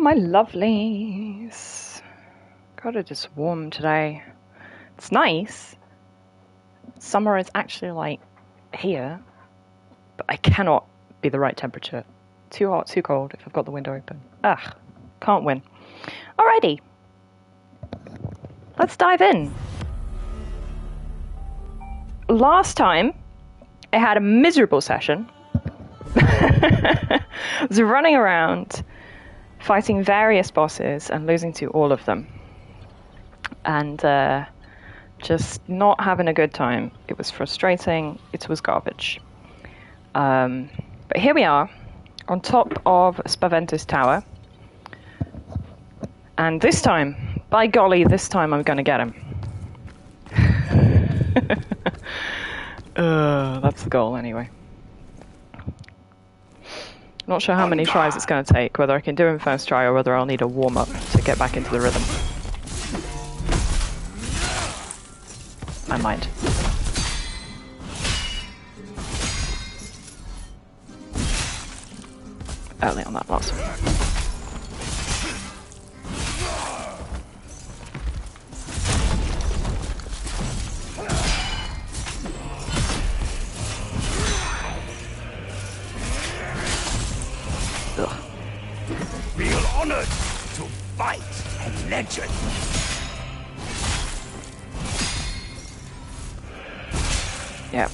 my lovelies. God, it is warm today. It's nice. Summer is actually like here, but I cannot be the right temperature. Too hot, too cold if I've got the window open. Ugh, can't win. Alrighty. Let's dive in. Last time, I had a miserable session. I was running around, fighting various bosses and losing to all of them. And just not having a good time. It was frustrating. It was garbage. But here we are, on top of Spaventus Tower. And this time, by golly, this time I'm going to get him. That's the goal anyway. Not sure how many tries it's going to take, whether I can do him first try or whether I'll need a warm-up to get back into the rhythm. I might. Early on that last one. Feel honored to fight a legend. Yep.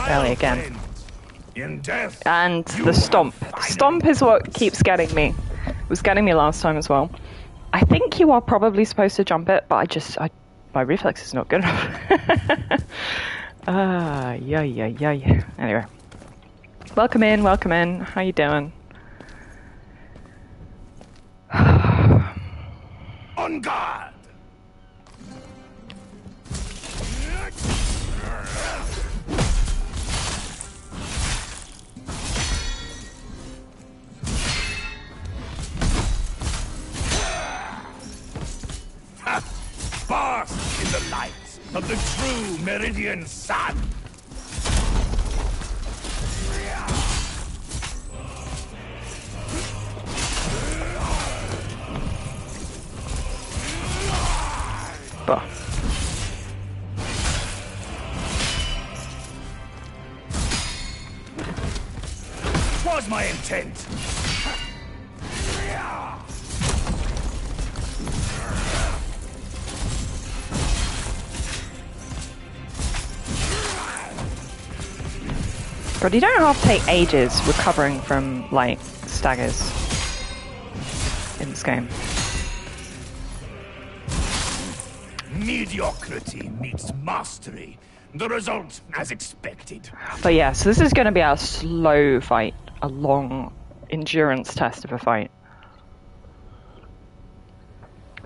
Early again. In death, and the stomp. The stomp is what keeps getting me. It was getting me last time as well. I think you are probably supposed to jump it, but my reflex is not good enough. Yeah. Anyway. Welcome in. How you doing? on guard. Bask in the light of the true meridian sun. Bah. Was my intent. God, you don't have to take ages recovering from, like, staggers in this game. Mediocrity meets mastery. The result as expected. But yeah, so this is going to be a slow fight. A long endurance test of a fight.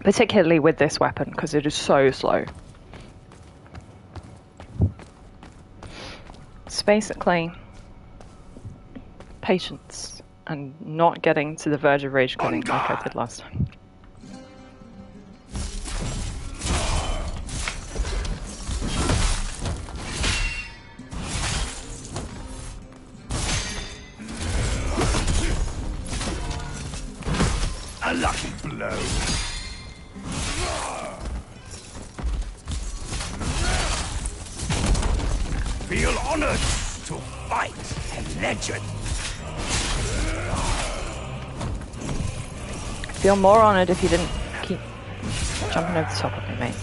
Particularly with this weapon, because it is so slow. It's basically patience and not getting to the verge of rage quitting like I did last time. A lucky blow. Feel honored to fight a legend. Feel more honored if you didn't keep jumping over the top of me, mate.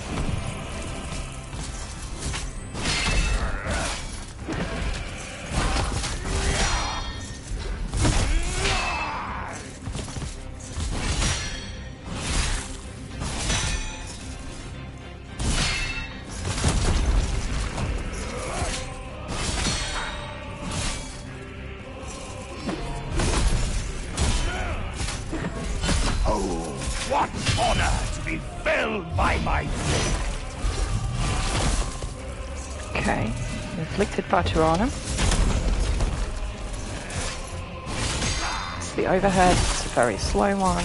What honor to be felled by my blade. Okay, inflicted Fatu on him. It's the overhead, it's a very slow one.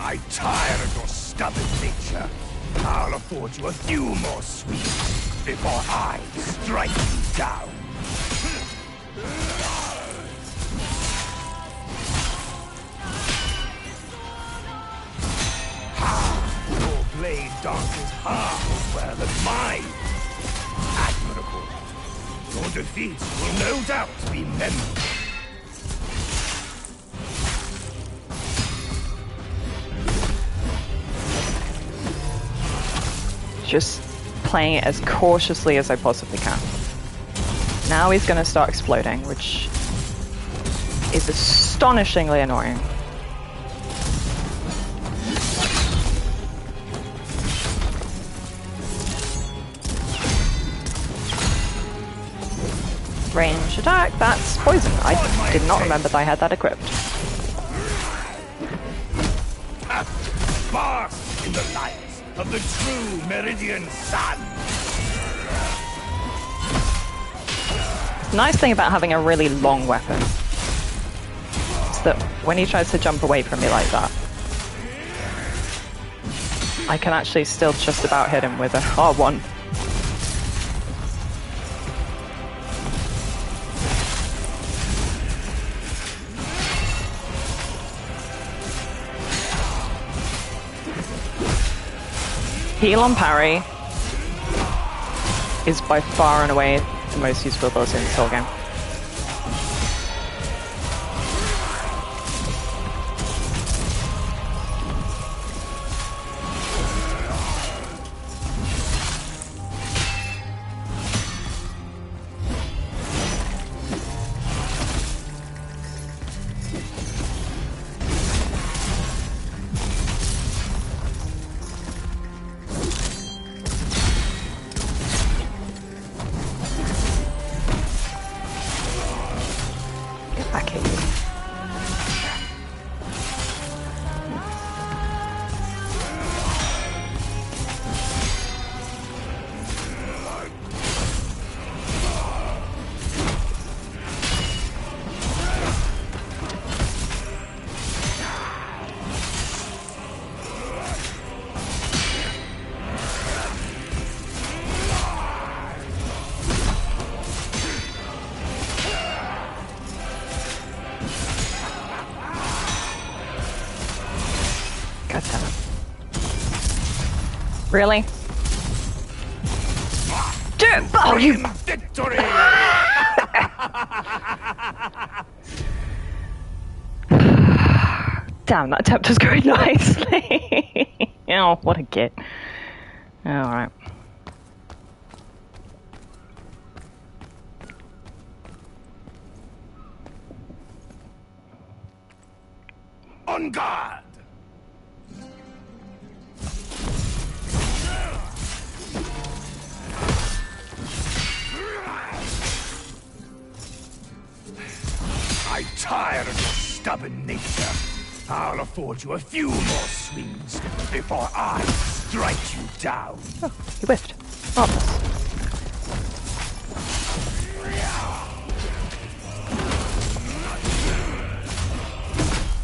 I tire of your stubborn nature, I'll afford you a few more sweets before I strike you down. Your blade dances half well than mine. Admirable. Your defeat will no doubt be memorable. Just playing it as cautiously as I possibly can. Now he's going to start exploding, which is astonishingly annoying. Range attack, that's poison. I did not remember that I had that equipped. Bask in the light of the true Meridian Sun. The nice thing about having a really long weapon is that when he tries to jump away from me like that, I can actually still just about hit him with a R1. Heal on parry is by far and away the most useful ability in this whole game. Really? Oh, you victory! Damn, that attempt was going nicely. Oh, what a git. Alright. On guard! I'm tired of your stubborn nature. I'll afford you a few more swings before I strike you down. Oh, you whiffed. Marvelous.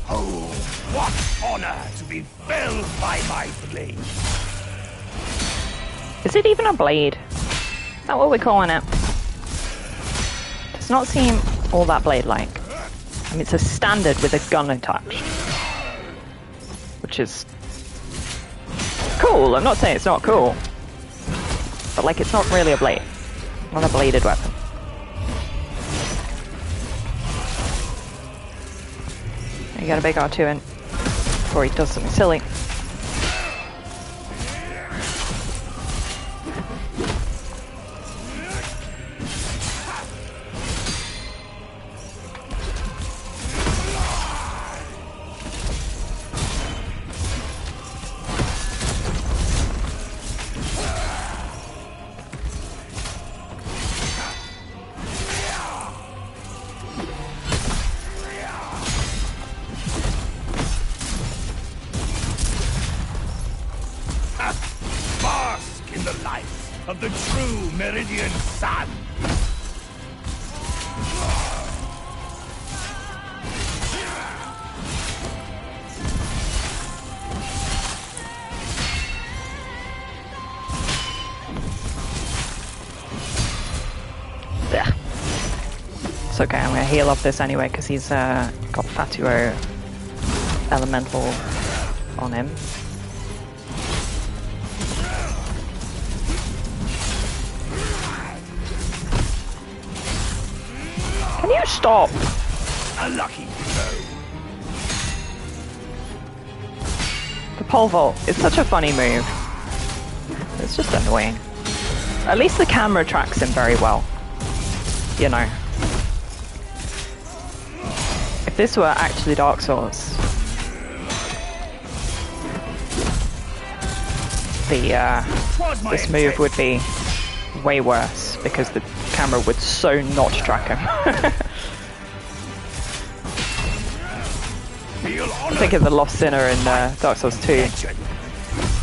Oh, what honor to be felled by my blade. Is it even a blade? Is that what we're calling it? Does not seem all that blade-like. I mean, it's a standard with a gun attached. Which is cool. I'm not saying it's not cool. But, like, it's not really a blade. Not a bladed weapon. You got a big R2 in before he does something silly. Of the true Meridian Sun. It's okay, I'm gonna heal up this anyway because he's got Fatuo Elemental on him. Can you stop? A lucky blow. The pole vault is such a funny move. It's just annoying. At least the camera tracks him very well. You know. If this were actually Dark Souls, this move would be way worse because the camera would so not track him. Think of the Lost Sinner in Dark Souls 2.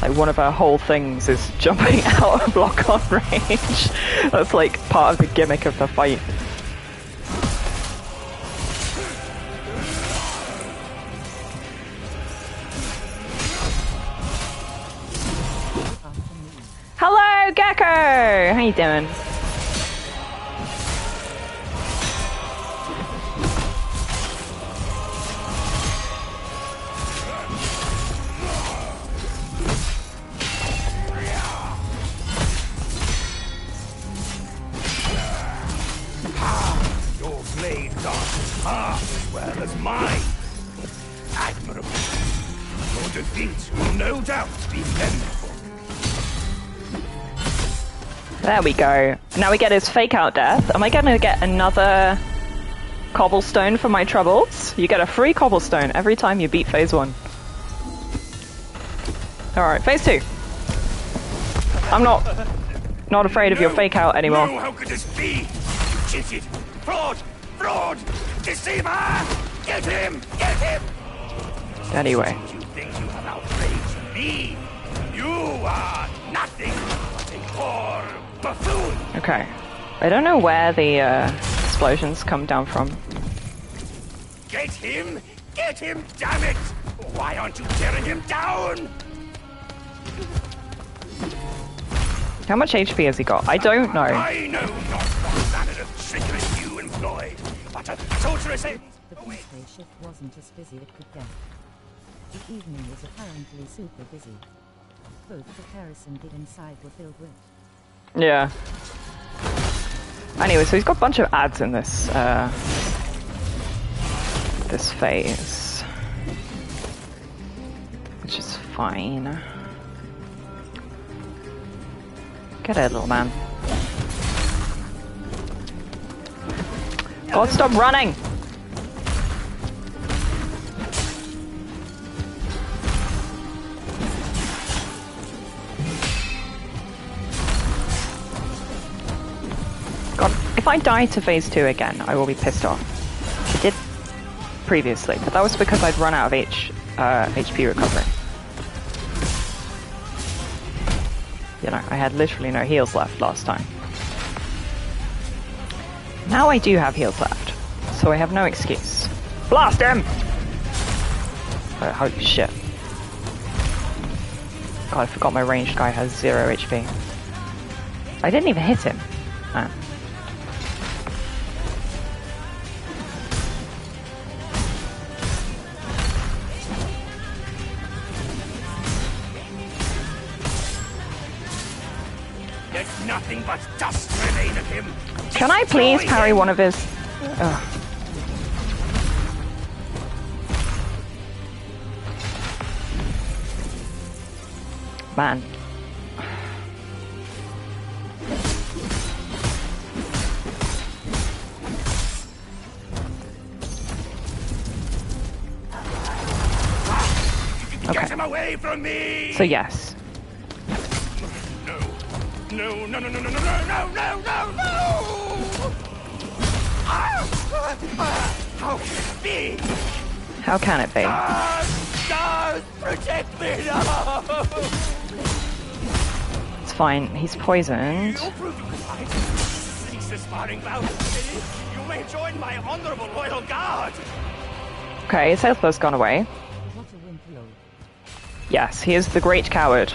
Like one of her whole things is jumping out of lock on range. That's like part of the gimmick of the fight. Hello, Gecko! How you doing? Your blade darts half as well as mine. Admirable. Your defeat will no doubt be memorable. There we go. Now we get his fake out death. Am I going to get another cobblestone for my troubles? You get a free cobblestone every time you beat phase 1. Alright, phase 2. I'm not afraid of your fake out anymore. No, how could this be? You cheated! Fraud! Fraud! Deceiver! Get him! Get him! Anyway. You think you have outraged me? You are nothing but a poor buffoon! Okay. I don't know where the explosions come down from. Get him! Get him, damn it! Why aren't you tearing him down? How much HP has he got? I don't know. I know not what manner of trickery you employed, but a torturous... The Peaceway shift wasn't as busy it could get. The evening was apparently super busy. Both the terrace and the inside were filled with. Yeah. Anyway, so he's got a bunch of ads in this this phase, which is fine. Get it, little man. God, stop running! God, if I die to phase 2 again, I will be pissed off. I did previously, but that was because I'd run out of HP recovery. You know, I had literally no heals left last time. Now I do have heals left, so I have no excuse. Blast him! Oh, holy shit. God, I forgot my ranged guy has 0 HP. I didn't even hit him. Man. There's nothing but dust remain of him. Can I please parry one of his... Ugh. Man. Get him away from me! So yes. No, no, no, no, no, no, no, no, no, no, no! How can it be? How can it be? Stars, protect me, no! It's fine. He's poisoned. You'll prove you can fight. Cease the sparring bout. You may join my honorable royal guard. Okay, his health bar's gone away. What a win blow. Yes, he is the great coward.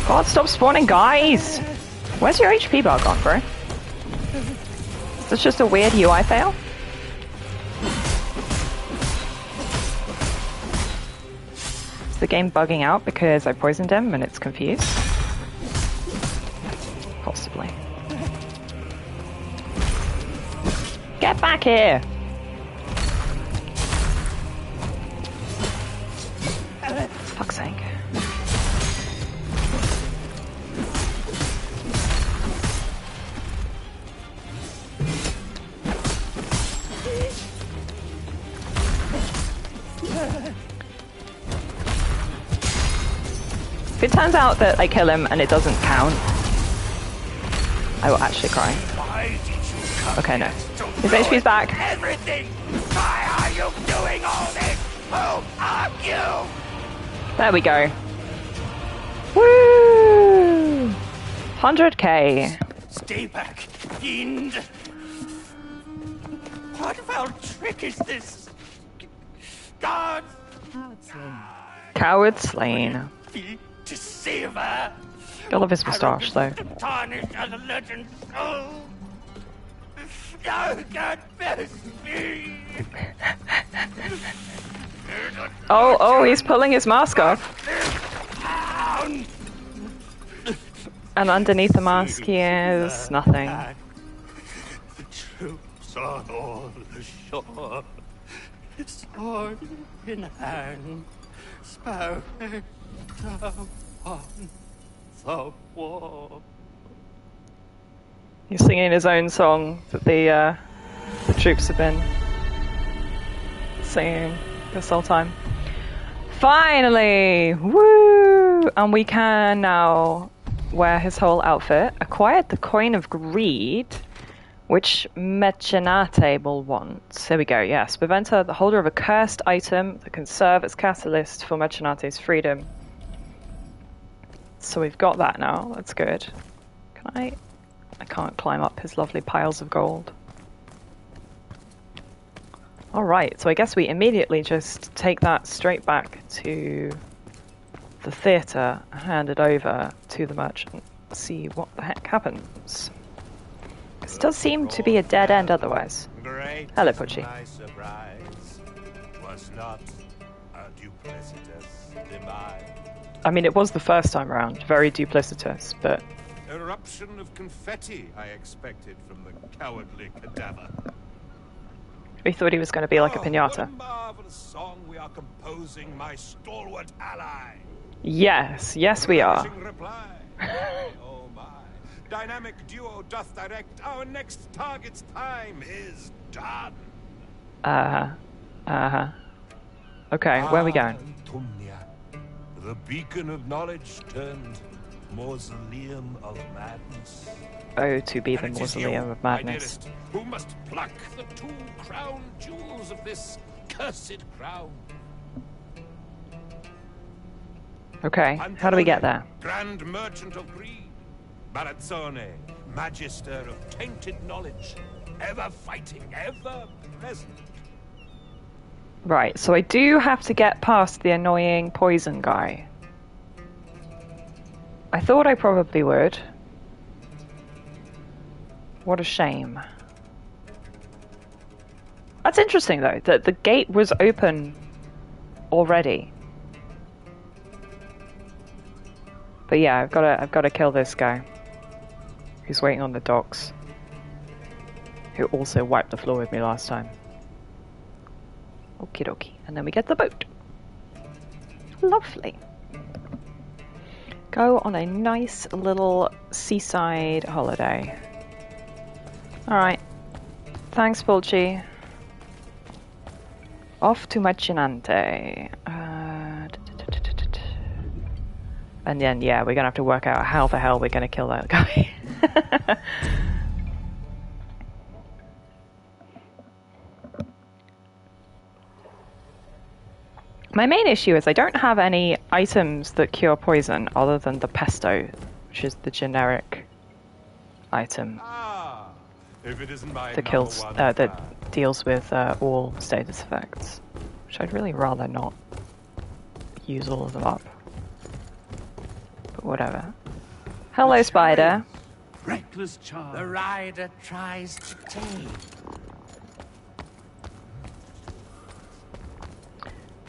God, stop spawning guys! Where's your HP bar gone, bro? Is this just a weird UI fail? Is the game bugging out because I poisoned him and it's confused? Possibly. Get back here! Fuck's sake. If it turns out that I kill him and it doesn't count, I will actually cry. Why did you come Okay, no. to His HP's back. everything? Why are you doing all this? Who are you? There we go. Woo! 100k. Stay back, fiend! What foul trick is this? God! Howard slain. Coward slain. The deceiver! I love his moustache though. To tarnish as a legend's soul! No, God, bless me! Oh, he's pulling his mask off. Down! And underneath the mask he is nothing. The troops are all ashore. Sword in hand, sparrow down on the wall. He's singing his own song that the troops have been singing this whole time. Finally! Woo! And we can now wear his whole outfit. Acquired the coin of greed, which Mecenate will want. There we go, yes. Beventer, the holder of a cursed item that can serve as catalyst for Mecenate's freedom. So we've got that now, that's good. Can I can't climb up his lovely piles of gold. Alright, so I guess we immediately just take that straight back to the theatre and hand it over to the merchant. See what the heck happens. It does seem to be a dead end otherwise. Great Hello, Pucci. my surprise was not a duplicitous demise. I mean, it was the first time around, very duplicitous, but Eruption of confetti I expected from the cowardly cadaver. we thought he was going to be like a What a pinata. marvelous song we are composing, my stalwart ally. Yes, yes we are. Ravishing reply. Oh my. Dynamic duo doth direct. Our next target's time is done. Okay, where are we going? Tumnia, the beacon of knowledge turned mausoleum of madness. Oh, to be the And it is mausoleum you, of my madness. dearest, who must pluck the two crown jewels of this cursed crown. Okay, how do we get there? Grand merchant of greed. Barazzone, magister of tainted knowledge. Ever fighting, ever present. Right, so I do have to get past the annoying poison guy. I thought I probably would. What a shame. That's interesting though, that the gate was open already. But yeah, I've got to kill this guy who's waiting on the docks, who also wiped the floor with me last time. Okie dokie, and then we get the boat. Lovely. Go on a nice little seaside holiday. Alright. Thanks, Pulci. Off to Mecenate. And then, yeah, we're gonna have to work out how the hell we're gonna kill that guy. My main issue is I don't have any items that cure poison other than the pesto, which is the generic item Ah, if it isn't my that kills, number one fan. that deals with all status effects, which I'd really rather not use all of them up. But whatever. Hello, spider. Reckless charge. The rider tries to tame.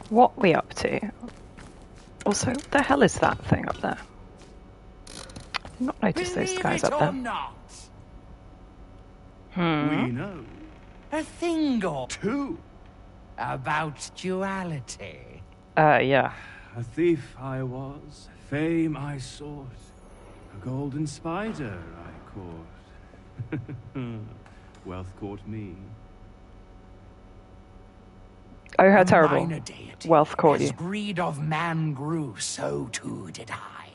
What we up to? Also, what the hell is that thing up there? I did not notice those Believe guys it up or there. not, We know. a thing or Two. about duality. Yeah. A thief I was, fame I sought, a golden spider I caught. Wealth caught me. Oh, how A terrible. minor deity. Wealth caught As you. greed of man grew, so too did I.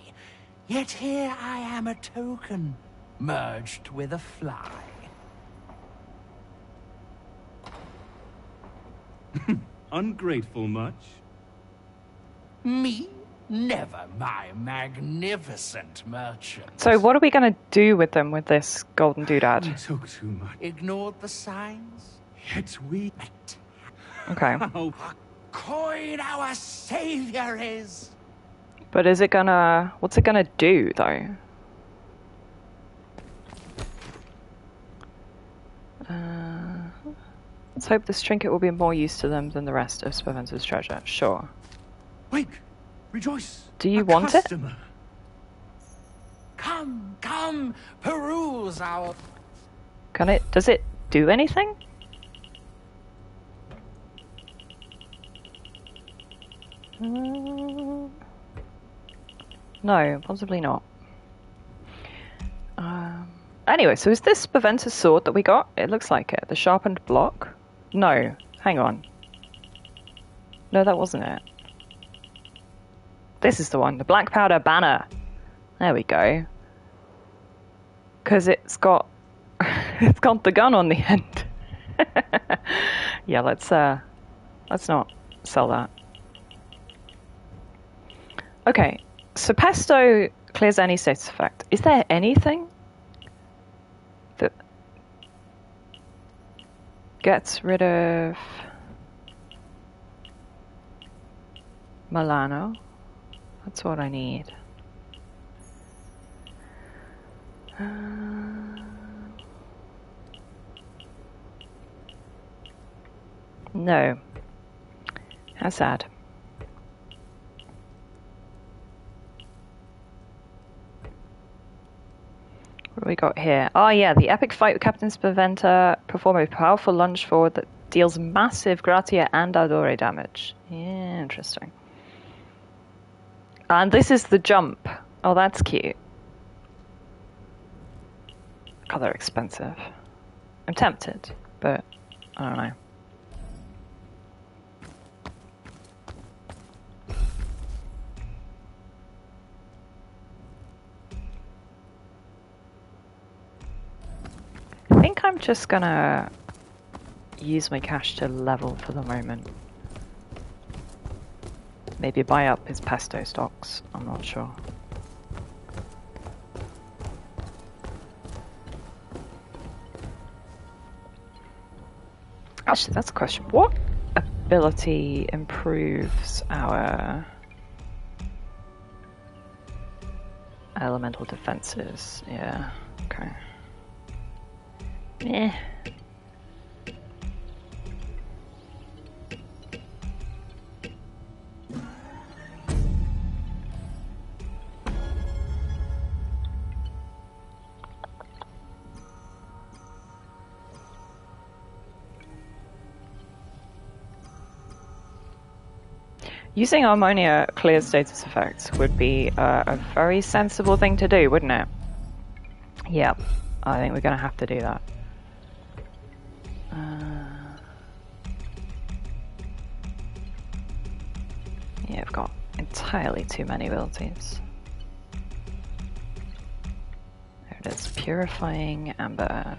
Yet here I am a token, merged with a fly. Ungrateful much? Me? Never, my magnificent merchant. So what are we going to do with them with this golden We doodad? took too much. Ignored the signs? Yet we... Okay. How... Coin our savior is! But is it gonna... What's it gonna do, though? Let's hope this trinket will be more use to them than the rest of Spaventer's treasure. Sure. Wake! Rejoice! Do you A want it? customer. Come, come, peruse our... Can it... Does it do anything? No, possibly not. Anyway, so is this Spaventer's sword that we got? It looks like it. The sharpened block? No, hang on. No, that wasn't it. This is the one, the black powder banner. There we go. Because it's got it's got the gun on the end. Yeah, let's not sell that. Okay, so pesto clears any status effect. Is there anything that gets rid of Milano? That's what I need. No. How sad. What do we got here? Oh yeah, the epic fight with Captain Spaventa. Perform a powerful lunge forward that deals massive gratia and ardore damage. Yeah, interesting. And this is the jump. Oh, that's cute. God, they're expensive. I'm tempted, but I don't know. I think I'm just gonna use my cash to level for the moment. Maybe buy up his pesto stocks, I'm not sure. Actually, that's a question. What ability improves our elemental defenses? Yeah, okay. Eh. Using Harmonia clear status effects would be a very sensible thing to do, wouldn't it? Yep, I think we're going to have to do that. Yeah, I've got entirely too many abilities. There it is, Purifying Amber.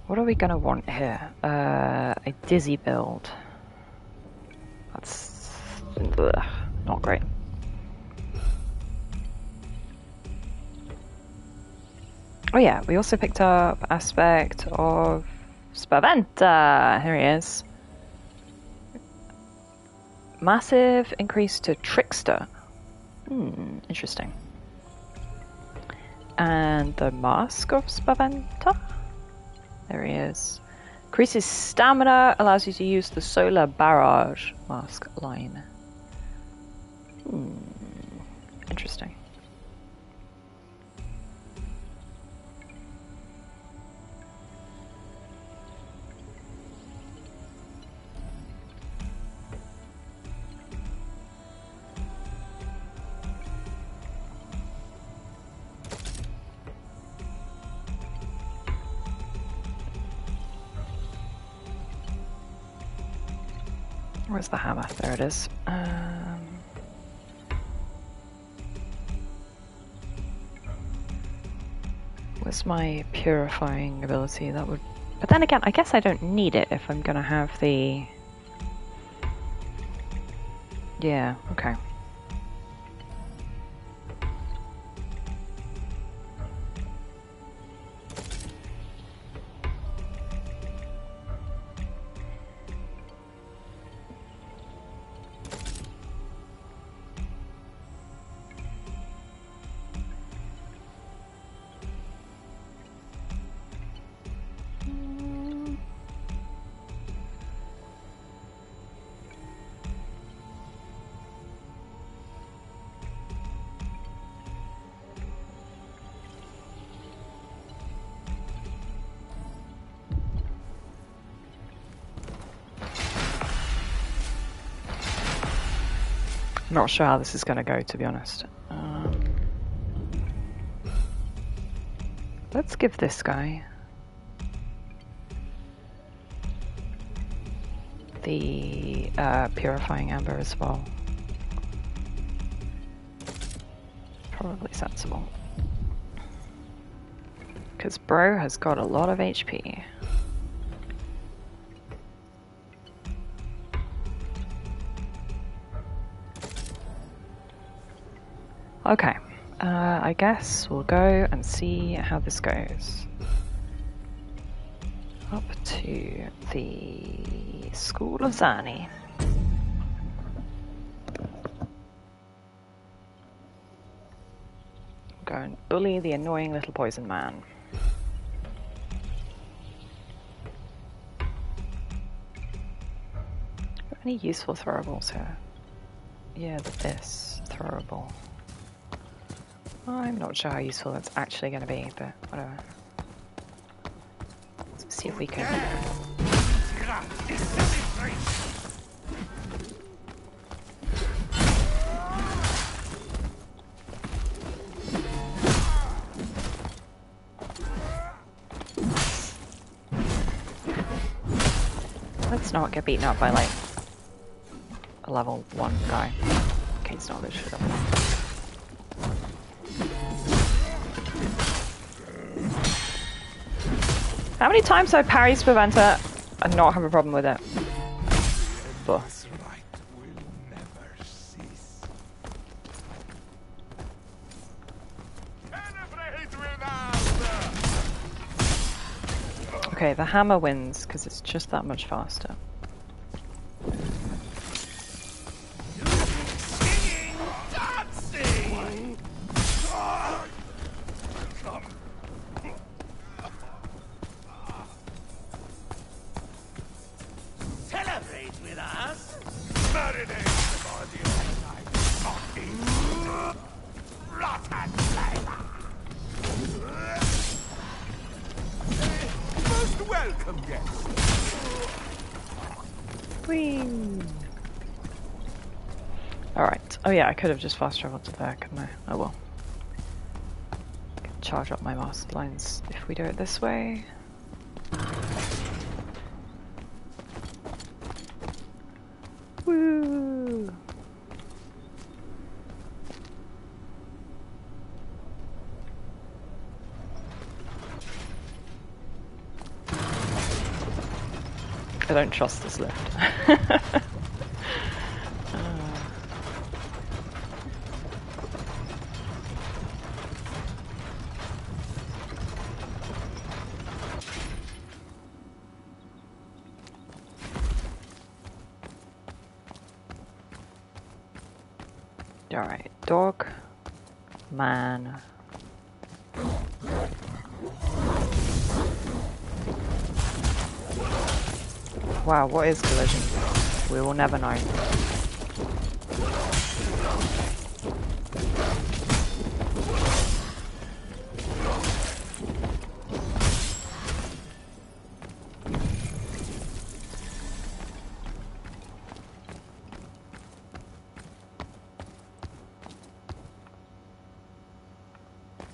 What are we going to want here? A dizzy build. That's not great. Oh yeah, we also picked up Aspect of Spaventa. Here he is. Massive increase to Trickster. Interesting. And the Mask of Spaventa? There he is. Increases stamina, allows you to use the Solar Barrage mask line. Interesting. Where's the hammer? There it is. Where's my purifying ability? That would... But then again, I guess I don't need it if I'm gonna have the... Yeah, okay. Not sure how this is going to go, to be honest. Let's give this guy the purifying amber as well. Probably sensible. Because bro has got a lot of HP. Okay, I guess we'll go and see how this goes. Up to the School of Zani. Go and bully the annoying little poison man. Any useful throwables here? Yeah, this throwable. I'm not sure how useful that's actually going to be, but whatever. Let's see if we can... Let's not get beaten up by, like, a level 1 guy. Okay, it's not good shit up. How many times have I parried Spaventa and not have a problem with it? But. Okay, the hammer wins because it's just that much faster. Alright. Oh yeah, I could have just fast traveled to there, couldn't I? Oh well. Can charge up my mask lines if we do it this way. Woo! I don't trust this lift. Alright. Dog. Man. Wow, what is collision? We will never know.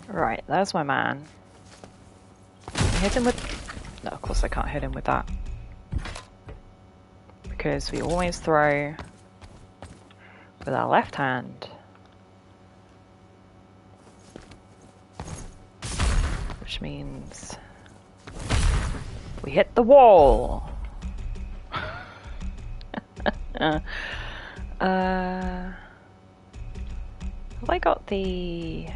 Right, there's my man. Hit him with... No, of course I can't hit him with that. Because we always throw with our left hand. Which means we hit the wall. Have I got the...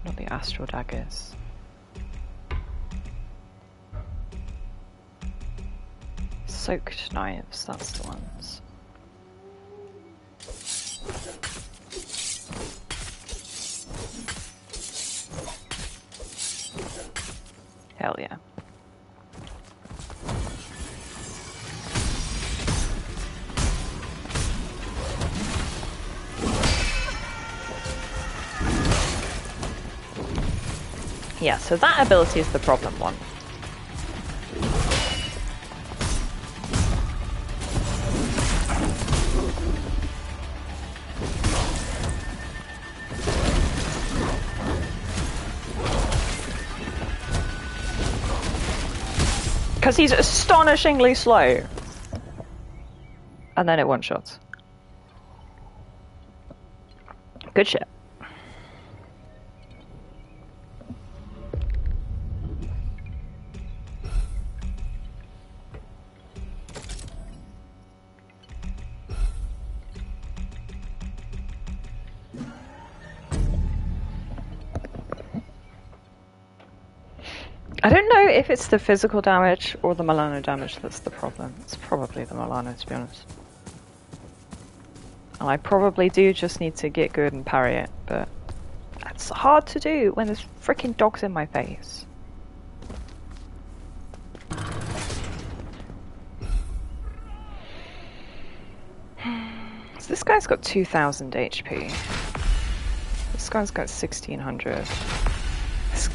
not the astral daggers. Soaked knives, that's the ones. Hell yeah. Yeah, so that ability is the problem one. Because he's astonishingly slow. And then it one-shots. Good shit. I don't know if it's the physical damage or the Milano damage that's the problem. It's probably the Milano, to be honest. And I probably do just need to get good and parry it, but that's hard to do when there's freaking dogs in my face. So this guy's got 2000 HP. This guy's got 1600.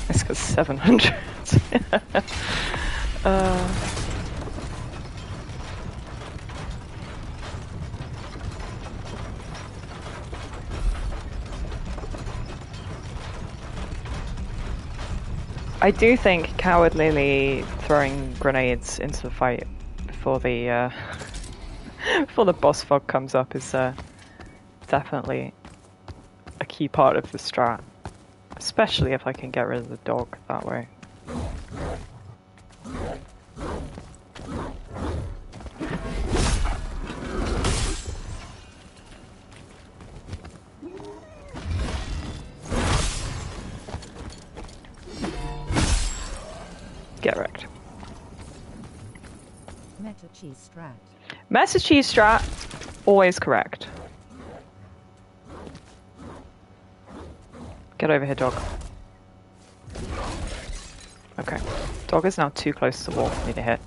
This got 700. I do think cowardly throwing grenades into the fight before the before the boss fog comes up is definitely a key part of the strat. Especially if I can get rid of the dog that way. Get wrecked. Meta cheese strat. Meta cheese strat, always correct. Get over here, dog. Okay. Dog is now too close to the wall for me to hit.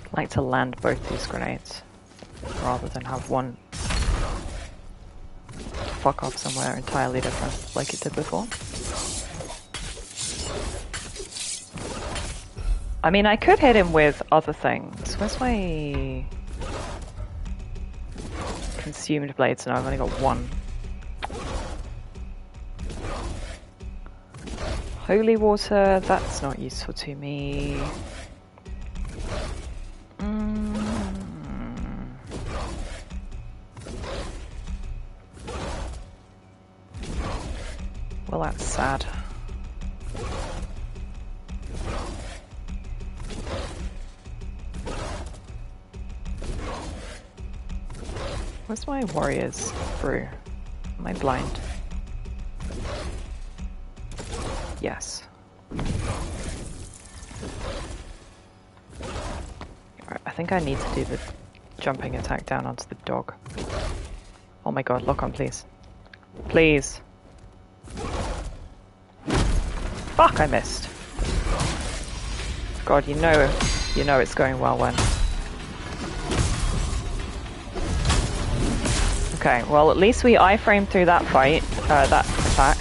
I like to land both these grenades, rather than have one fuck off somewhere entirely different, like it did before. I mean, I could hit him with other things. Where's my... consumed blades? No, I've only got one. Holy water, that's not useful to me. Well, that's sad. Where's my warrior's brew? Am I blind? Yes. Alright, I think I need to do the jumping attack down onto the dog. Oh my god, lock on, please. Please. Fuck, I missed. God, you know it's going well when. Okay, well at least we iframed through that fight, that attack.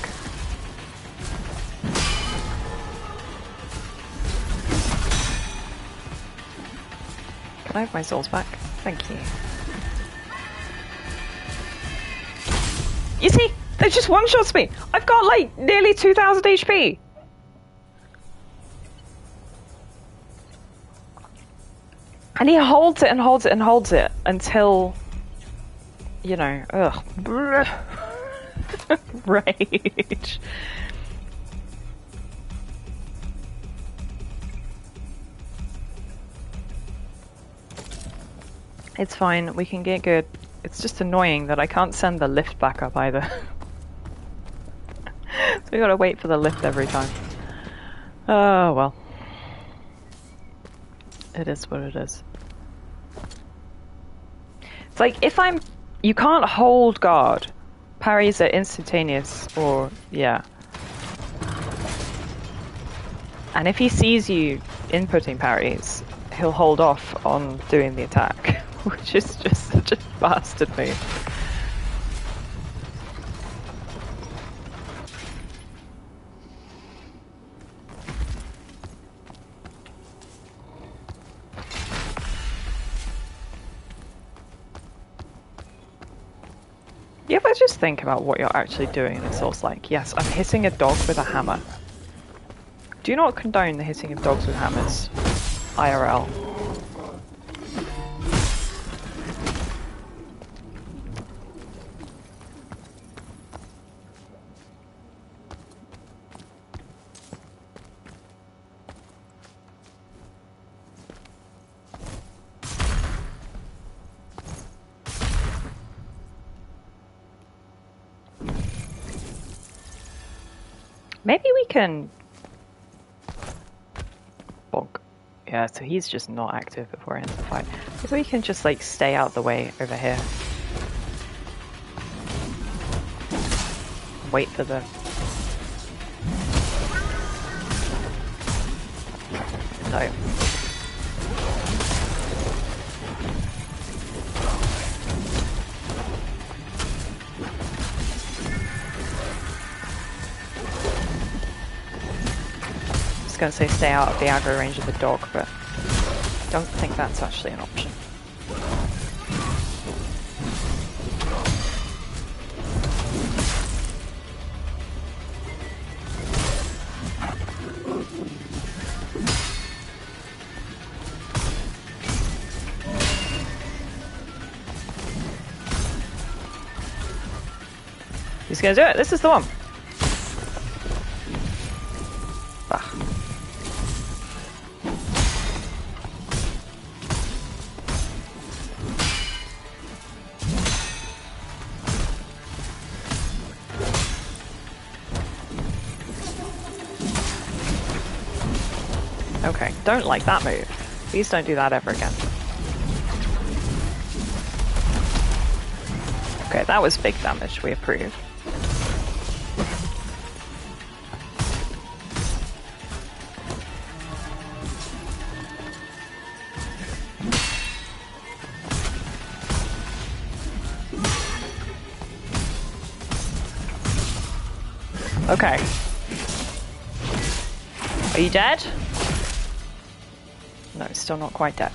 Can I have my souls back? Thank you. You see, they just one-shots me. I've got like nearly 2,000 HP. And he holds it and holds it and holds it until, you know, ugh. Rage. It's fine, we can get good. It's just annoying that I can't send the lift back up either. So we gotta wait for the lift every time. Oh well. It is what it is. It's like if you can't hold guard. Parries are instantaneous or yeah. And if he sees you inputting parries, he'll hold off on doing the attack. Which is just such a bastard move. Yeah, but just think about what you're actually doing in Souls like. Yes, I'm hitting a dog with a hammer. Do not condone the hitting of dogs with hammers. IRL. Maybe we can... Bonk. Yeah, so he's just not active before I enter the fight. Maybe we can just, like, stay out the way over here. Wait for the... No. I was going to say stay out of the aggro range of the dog, but I don't think that's actually an option. He's going to do it. This is the one. Okay, don't like that move. Please don't do that ever again. Okay, that was big damage. We approve. Okay. Are you dead? No, still not quite dead.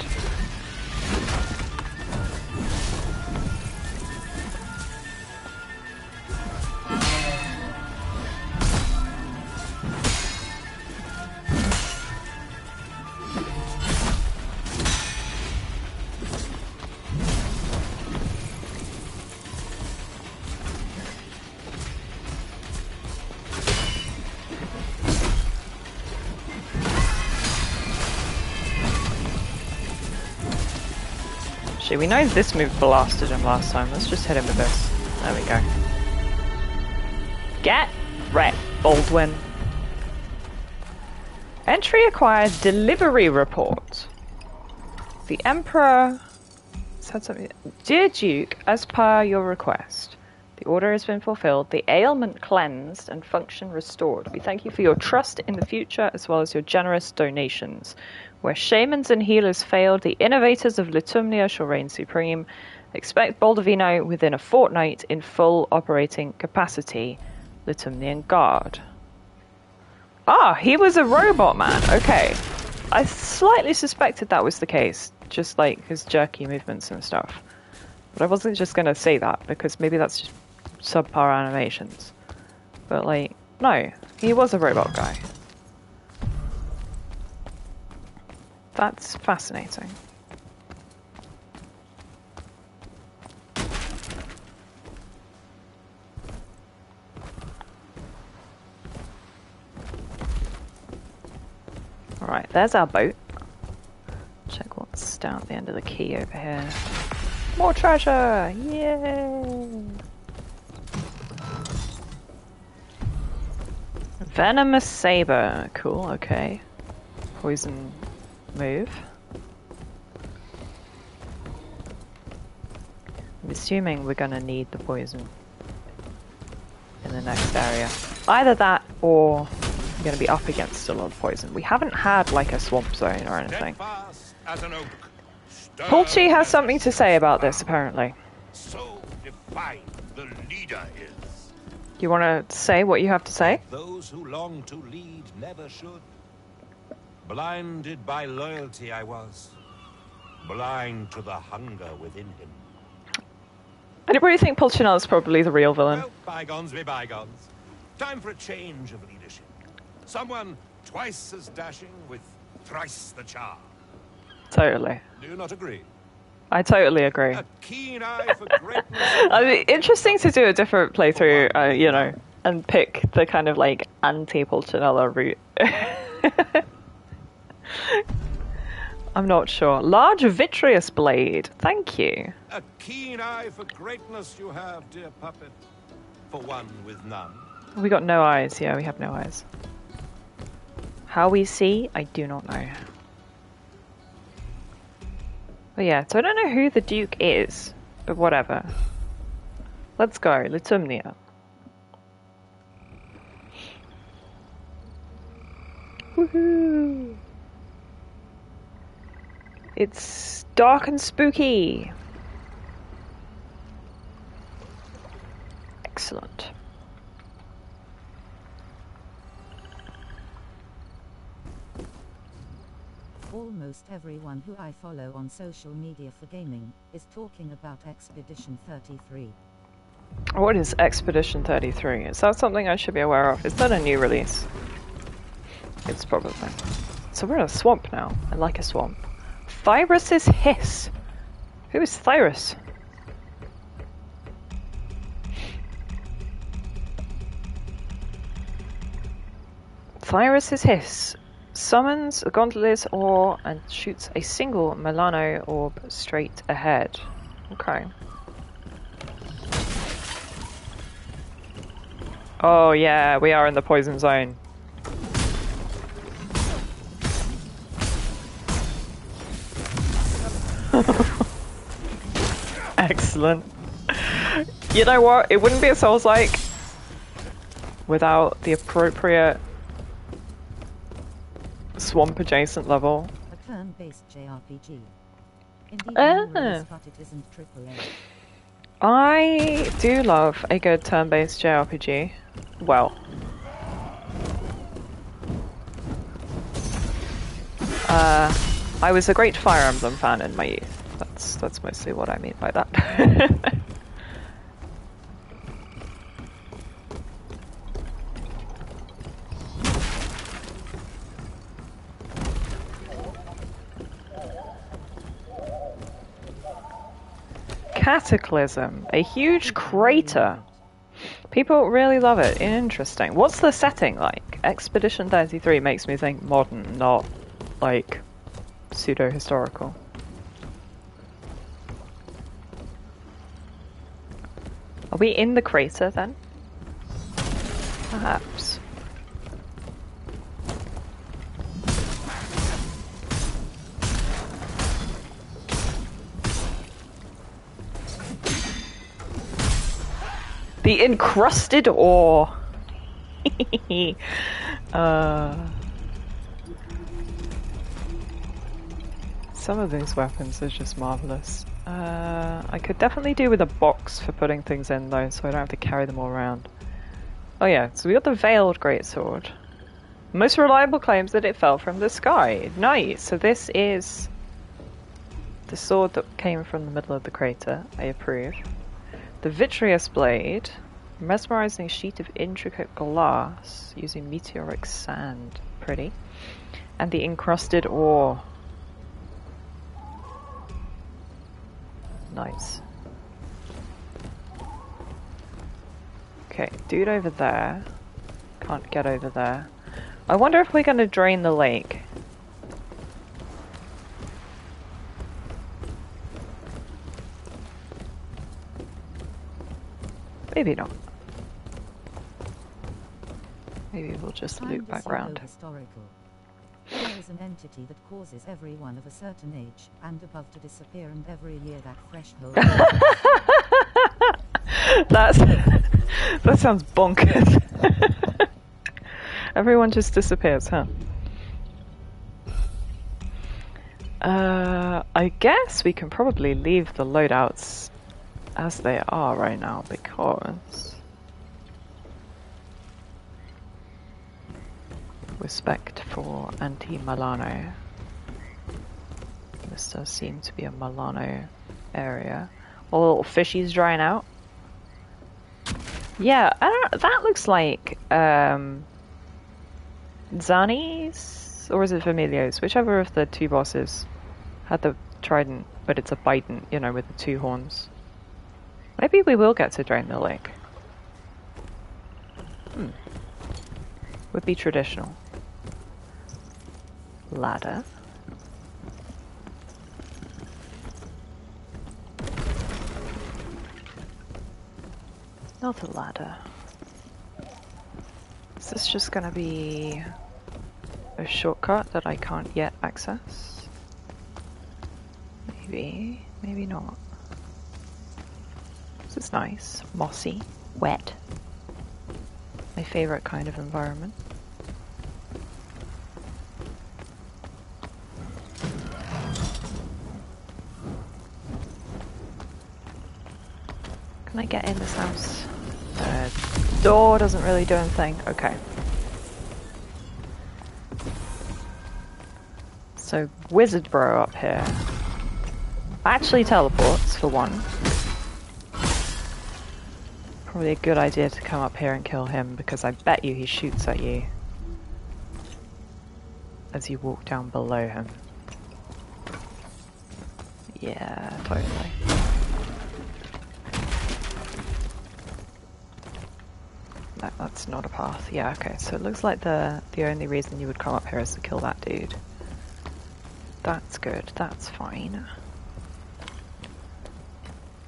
We know this move blasted him last time. Let's just hit him with this. There we go. Get wrecked, Baldwin. Entry acquired delivery report. The Emperor Said something. Dear Duke, as per your request, the order has been fulfilled, the ailment cleansed, and function restored. We thank you for your trust in the future as well as your generous donations. Where shamans and healers failed, the innovators of Litumnia shall reign supreme. Expect Baldovino within a fortnight in full operating capacity. Litumnian Guard. Ah, he was a robot man. Okay. I slightly suspected that was the case. Just like his jerky movements and stuff. But I wasn't just going to say that because maybe that's just subpar animations. But like, no. He was a robot guy. That's fascinating. Alright, there's our boat. Check what's down at the end of the key over here. More treasure! Yay! Venomous saber. Cool, okay. Poison move. I'm assuming we're gonna need the poison in the next area. Either that or we're gonna be up against a lot of poison. We haven't had like a swamp zone or anything. Pulci has something to say about this apparently. So defined the leader is. You want to say what you have to say? Those who long to lead never should. Blinded by loyalty I was. Blind to the hunger within him. Anybody think Pulcinell's probably the real villain? Well, bygones be bygones. Time for a change of leadership. Someone twice as dashing with thrice the charm. Totally. Do you not agree? I totally agree. A keen eye for greatness. I mean, interesting to do a different playthrough, you know, and pick the kind of like anti-Pulcinella route. I'm not sure. Large vitreous blade. Thank you. A keen eye for greatness you have, dear puppet. For one with none. We got no eyes. Yeah, we have no eyes. How we see, I do not know. But yeah, so I don't know who the Duke is, but whatever. Let's go, Litumnia. Woohoo! It's dark and spooky. Excellent. Almost everyone who I follow on social media for gaming is talking about Expedition 33. What is Expedition 33? Is that something I should be aware of? Is that a new release? It's probably. So we're in a swamp now. I like a swamp. Thyrus's Hiss. Who is Thyrus? Thyrus's Hiss. Summons a Gondoliers ore and shoots a single Milano orb straight ahead. Okay. Oh yeah, we are in the poison zone. Excellent. You know what? It wouldn't be a Souls-like without the appropriate swamp adjacent level. A turn-based JRPG. Indeed, but it isn't AAA. I do love a good turn-based JRPG. Well, I was a great Fire Emblem fan in my youth. That's mostly what I mean by that. Cataclysm, a huge crater. People really love it. Interesting. What's the setting like? Expedition 33 makes me think modern, not like pseudo-historical. Are we in the crater then? Perhaps. The encrusted ore. Some of these weapons are just marvelous. I could definitely do with a box for putting things in though, so I don't have to carry them all around. Oh yeah, so we got the Veiled Greatsword. Most reliable claims that it fell from the sky. Nice! So this is the sword that came from the middle of the crater. I approve. The Vitreous Blade. Mesmerizing sheet of intricate glass using meteoric sand. Pretty. And the encrusted ore. Nice. Okay, dude over there. Can't get over there. I wonder if we're going to drain the lake. Maybe not. Maybe we'll just loop back round. Historical. There is an entity that causes everyone of a certain age and above to disappear, and every year that threshold. That sounds bonkers. Everyone just disappears, huh? I guess we can probably leave the loadouts as they are right now because respect for anti-Milano. This does seem to be a Milano area. All the little fishies drying out. Yeah, I don't. That looks like Zani's, or is it Familio's? Whichever of the two bosses had the trident, but it's a bident, you know, with the two horns. Maybe we will get to drain the lake. Would be traditional. Ladder. Another ladder. Is this just gonna be a shortcut that I can't yet access? Maybe, maybe not. This is nice. Mossy. Wet. My favorite kind of environment. Can I get in this house? The door doesn't really do anything. Okay. So, Wizard Bro up here actually teleports, for one. Probably a good idea to come up here and kill him, because I bet you he shoots at you as you walk down below him. Yeah, totally. No, that's not a path. Yeah, okay, so it looks like the only reason you would come up here is to kill that dude. That's good, that's fine.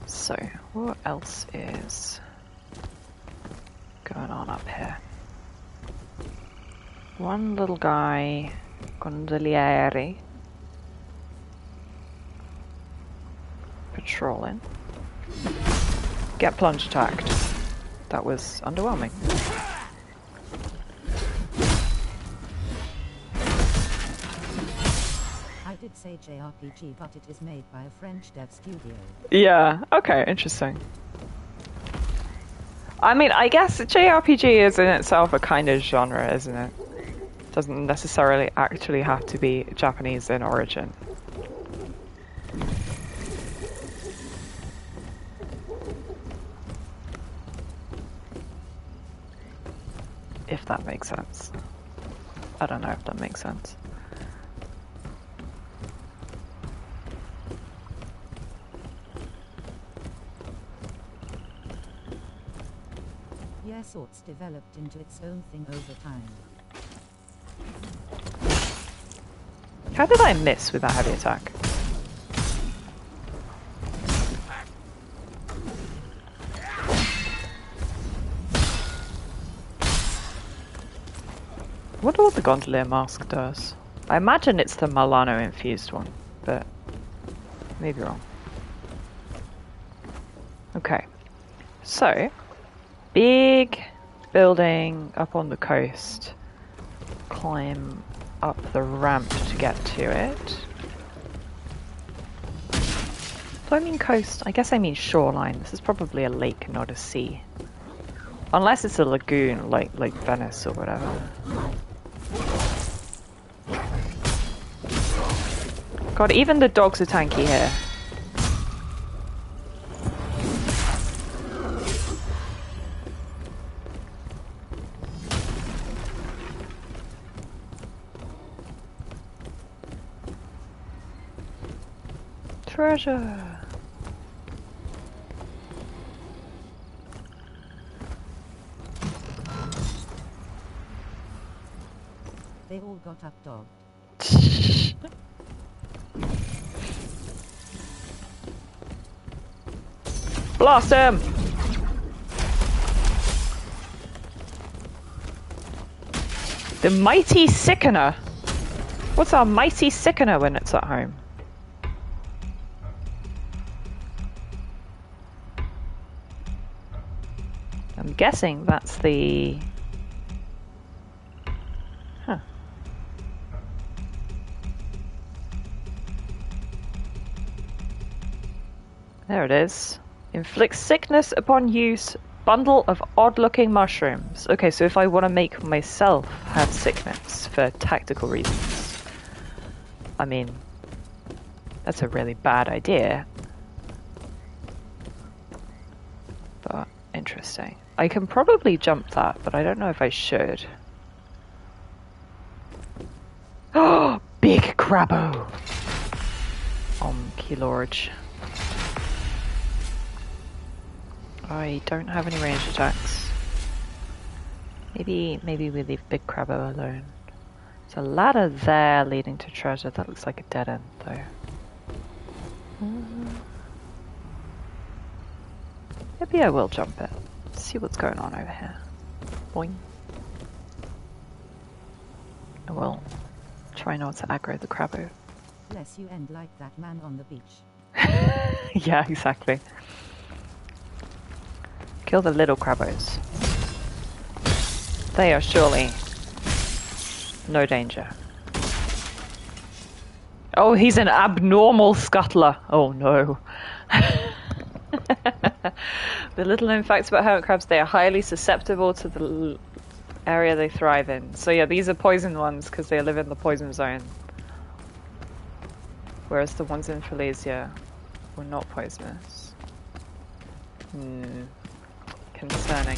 So, what else is going on up here? One little guy, gondolieri, patrolling. Get plunge attacked. That was underwhelming. I did say JRPG, but it is made by a French dev studio. Yeah, okay, interesting. I mean, I guess JRPG is in itself a kind of genre, isn't it? Doesn't necessarily actually have to be Japanese in origin. If that makes sense. I don't know if that makes sense. Yeah, sorts developed into its own thing over time. How did I miss with that heavy attack? I wonder what the gondolier mask does. I imagine it's the Milano infused one, but maybe wrong. Okay, so big building up on the coast. Climb up the ramp to get to it. Do I mean coast? I guess I mean shoreline. This is probably a lake, not a sea. Unless it's a lagoon, like Venice or whatever. God, even the dogs are tanky here. Treasure! They all got updogged. Blast him! The mighty sickener! What's our mighty sickener when it's at home? I'm guessing that's the... Huh. There it is. Inflicts sickness upon use. Bundle of odd-looking mushrooms. Okay, so if I want to make myself have sickness for tactical reasons, I mean, that's a really bad idea. But interesting. I can probably jump that, but I don't know if I should. Oh, big crabbo! Key Lorge. I don't have any ranged attacks. Maybe we leave Big Crabbo alone. There's a ladder there leading to treasure. That looks like a dead end, though. Maybe I will jump it. See what's going on over here. Boing. I will try not to aggro the Crabbo. Bless you end like that man on the beach. Yeah, exactly. Kill the little Crabbos. They are surely no danger. Oh, he's an abnormal scuttler. Oh no. The little known facts about hermit crabs, they are highly susceptible to the area they thrive in. So yeah, these are poison ones because they live in the poison zone. Whereas the ones in Falaisia were not poisonous. Concerning.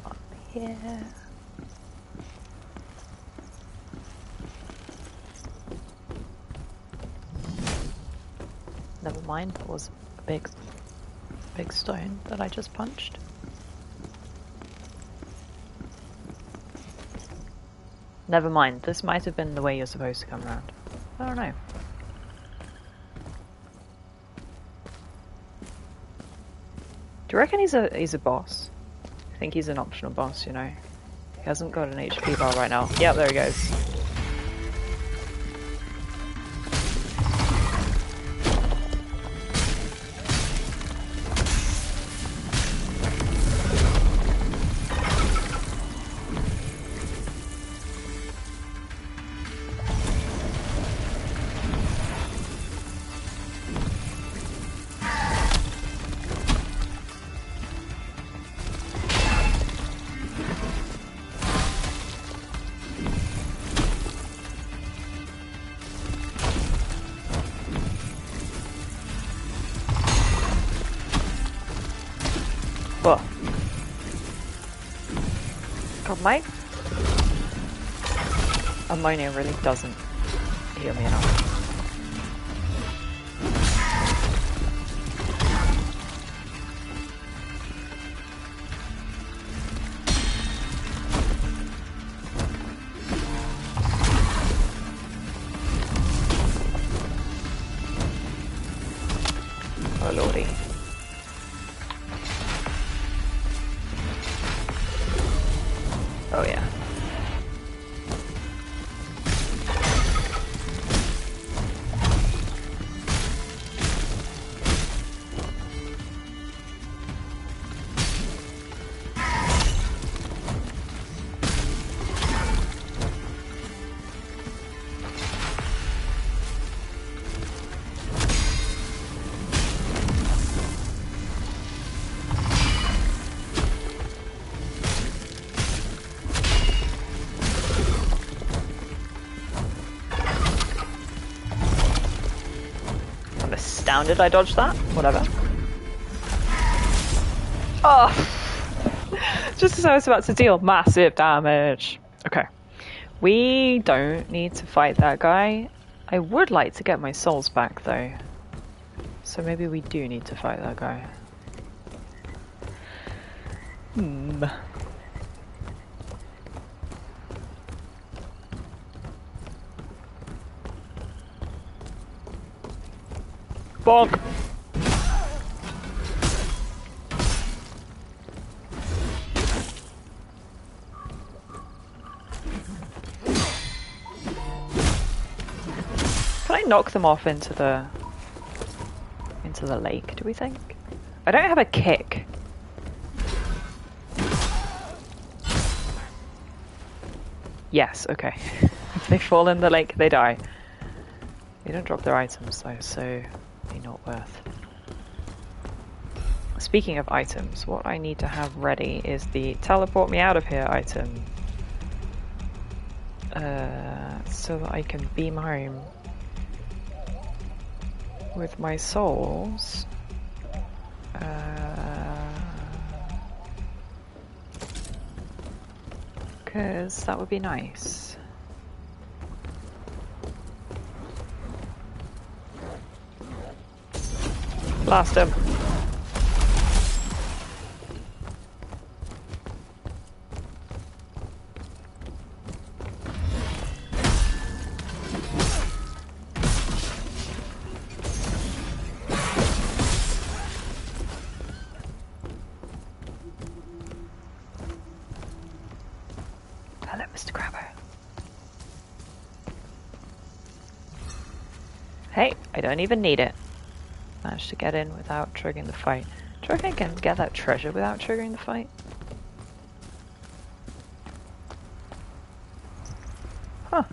Up here. Never mind, that was a big stone that I just punched. Never mind, this might have been the way you're supposed to come around. I don't know. Do you reckon he's a boss? I think he's an optional boss, you know. He hasn't got an HP bar right now. Yep, there he goes. What? God, my ammonia really doesn't heal me enough. Oh lordy. Oh yeah. I'm astounded I dodged that. Whatever. Oh! Just as I was about to deal massive damage. Okay. We don't need to fight that guy. I would like to get my souls back though. So maybe we do need to fight that guy. Bonk! Can I knock them off into the lake, do we think? I don't have a kick. Yes, okay. If they fall in the lake, they die. They don't drop their items though, so they're not worth. Speaking of items, what I need to have ready is the teleport me out of here item. So that I can beam home with my souls. Because that would be nice. Blast him. Hello, Mr. Crabber. Hey, I don't even need it. Managed to get in without triggering the fight. Do you reckon I can get that treasure without triggering the fight? Huh.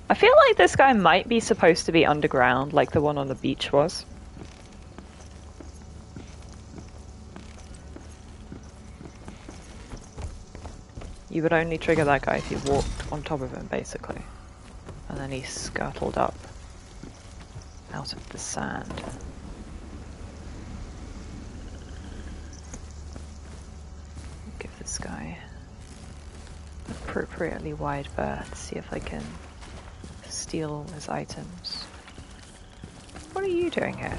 I feel like this guy might be supposed to be underground, like the one on the beach was. You would only trigger that guy if you walked on top of him, basically. And then he scuttled up out of the sand. Give this guy an appropriately wide berth, see if I can steal his items. What are you doing here?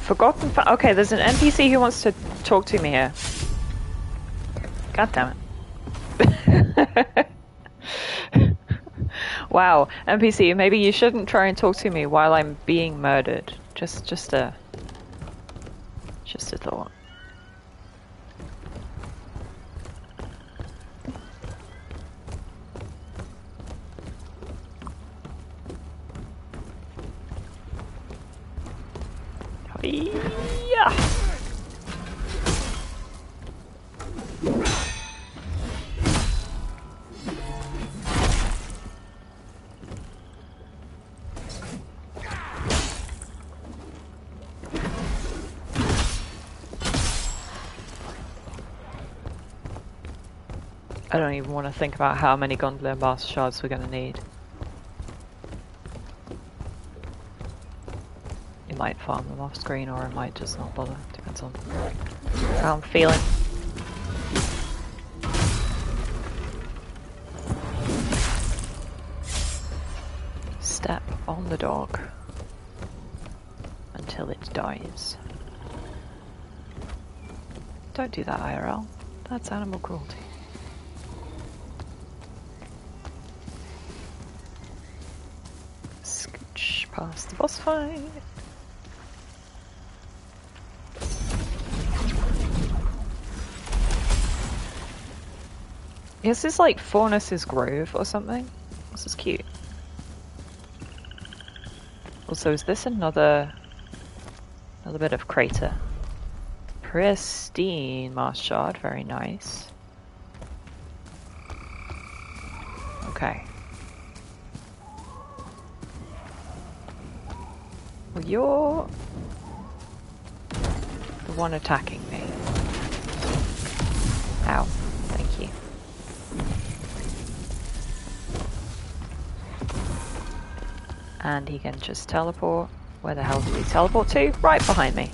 Forgotten. Okay, there's an NPC who wants to talk to me here. God damn it. Wow, NPC, maybe you shouldn't try and talk to me while I'm being murdered. Just a thought. Yeah. I don't even want to think about how many Gondolier Master Shards we're going to need. It might farm them off screen or it might just not bother. Depends on how I'm feeling. Step on the dog until it dies. Don't do that, IRL. That's animal cruelty. Scooch past the boss fight. Is this like Faunus's Grove or something? This is cute. Also, is this another bit of crater? Pristine Mars shard, very nice. Okay. Well, you're the one attacking me. Ow, thank you. And he can just teleport. Where the hell did he teleport to? Right behind me.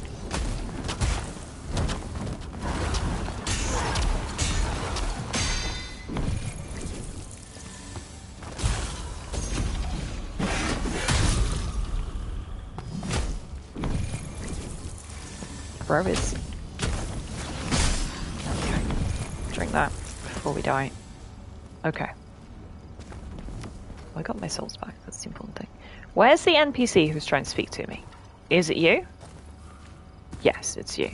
Where is... Okay. Drink that before we die. Okay. I got my souls back, that's the important thing. Where's the NPC who's trying to speak to me? Is it you? Yes, it's you.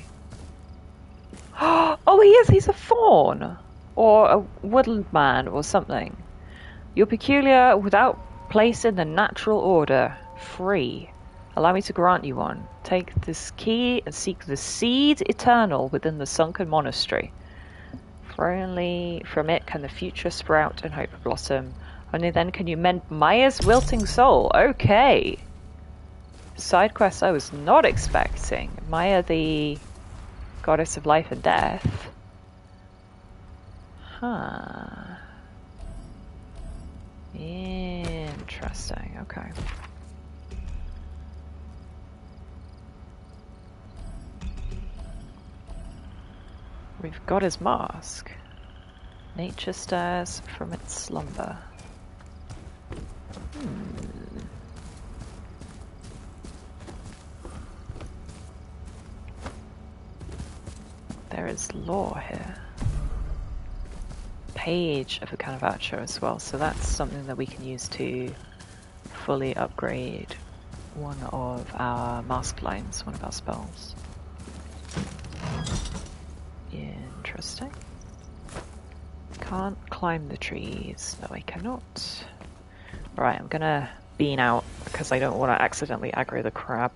Oh, he is! He's a faun! Or a woodland man or something. You're peculiar without place in the natural order. Free. Allow me to grant you one. Take this key and seek the seed eternal within the sunken monastery. For only from it can the future sprout and hope blossom. Only then can you mend Maya's wilting soul. Okay. Side quest I was not expecting. Maya, the goddess of life and death. Huh. Interesting. Okay. We've got his mask. Nature stirs from its slumber. There is lore here. Page of the Canavacho as well, so that's something that we can use to fully upgrade one of our mask lines, one of our spells. Interesting. Can't climb the trees. No, I cannot. Right, I'm gonna bean out because I don't want to accidentally aggro the crab.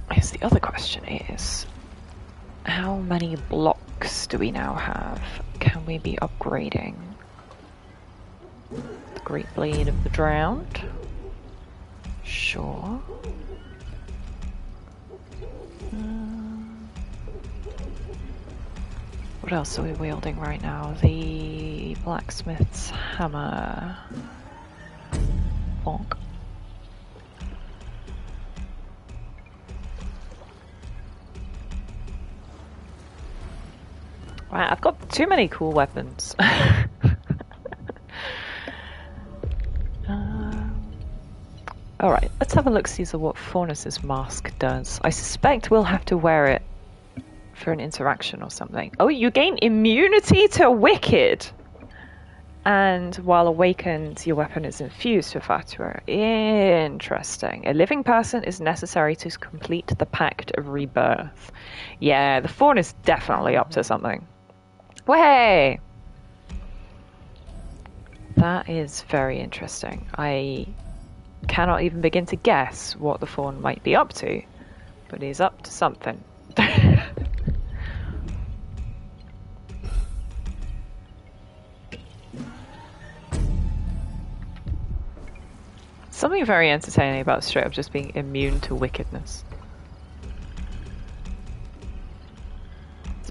I guess the other question is, how many blocks do we now have? Can we be upgrading the Great Blade of the Drowned? Sure. What else are we wielding right now? The blacksmith's hammer. Bonk. Right, I've got too many cool weapons. Alright, let's have a look see what Faunus's mask does. I suspect we'll have to wear it for an interaction or something. Oh, you gain immunity to Wicked! And while awakened, your weapon is infused with Fatua. Interesting. A living person is necessary to complete the Pact of Rebirth. Yeah, the Faun is definitely up to something. Way! That is very interesting. I cannot even begin to guess what the Faun might be up to, but he's up to something. Something very entertaining about straight up just being immune to wickedness.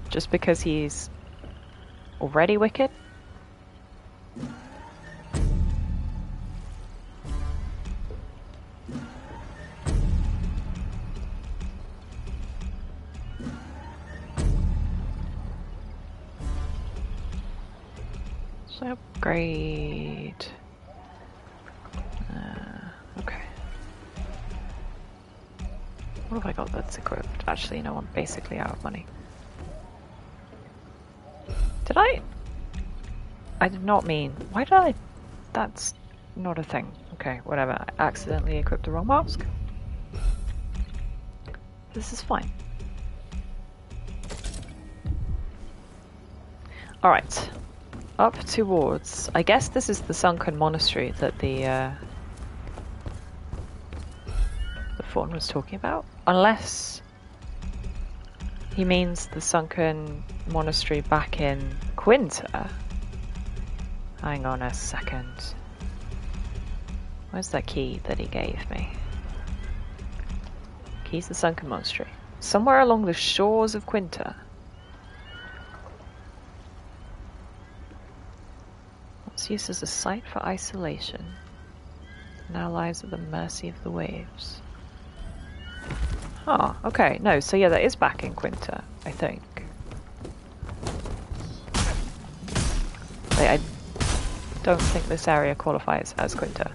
Just because he's already wicked? So upgrade. Okay. What have I got that's equipped? Actually, no, I'm basically out of money. Did I? I did not mean... Why did I... That's not a thing. Okay, whatever. I accidentally equipped the wrong mask. This is fine. Alright. Up towards... I guess this is the sunken monastery that the fawn was talking about. Unless he means the sunken monastery back in Quinta. Hang on a second. Where's that key that he gave me? Key's the sunken monastery. Somewhere along the shores of Quinta. It's used as a site for isolation. Now lies at the mercy of the waves. Huh, okay. No, so yeah, that is back in Quinta, I think. I don't think this area qualifies as Quinta.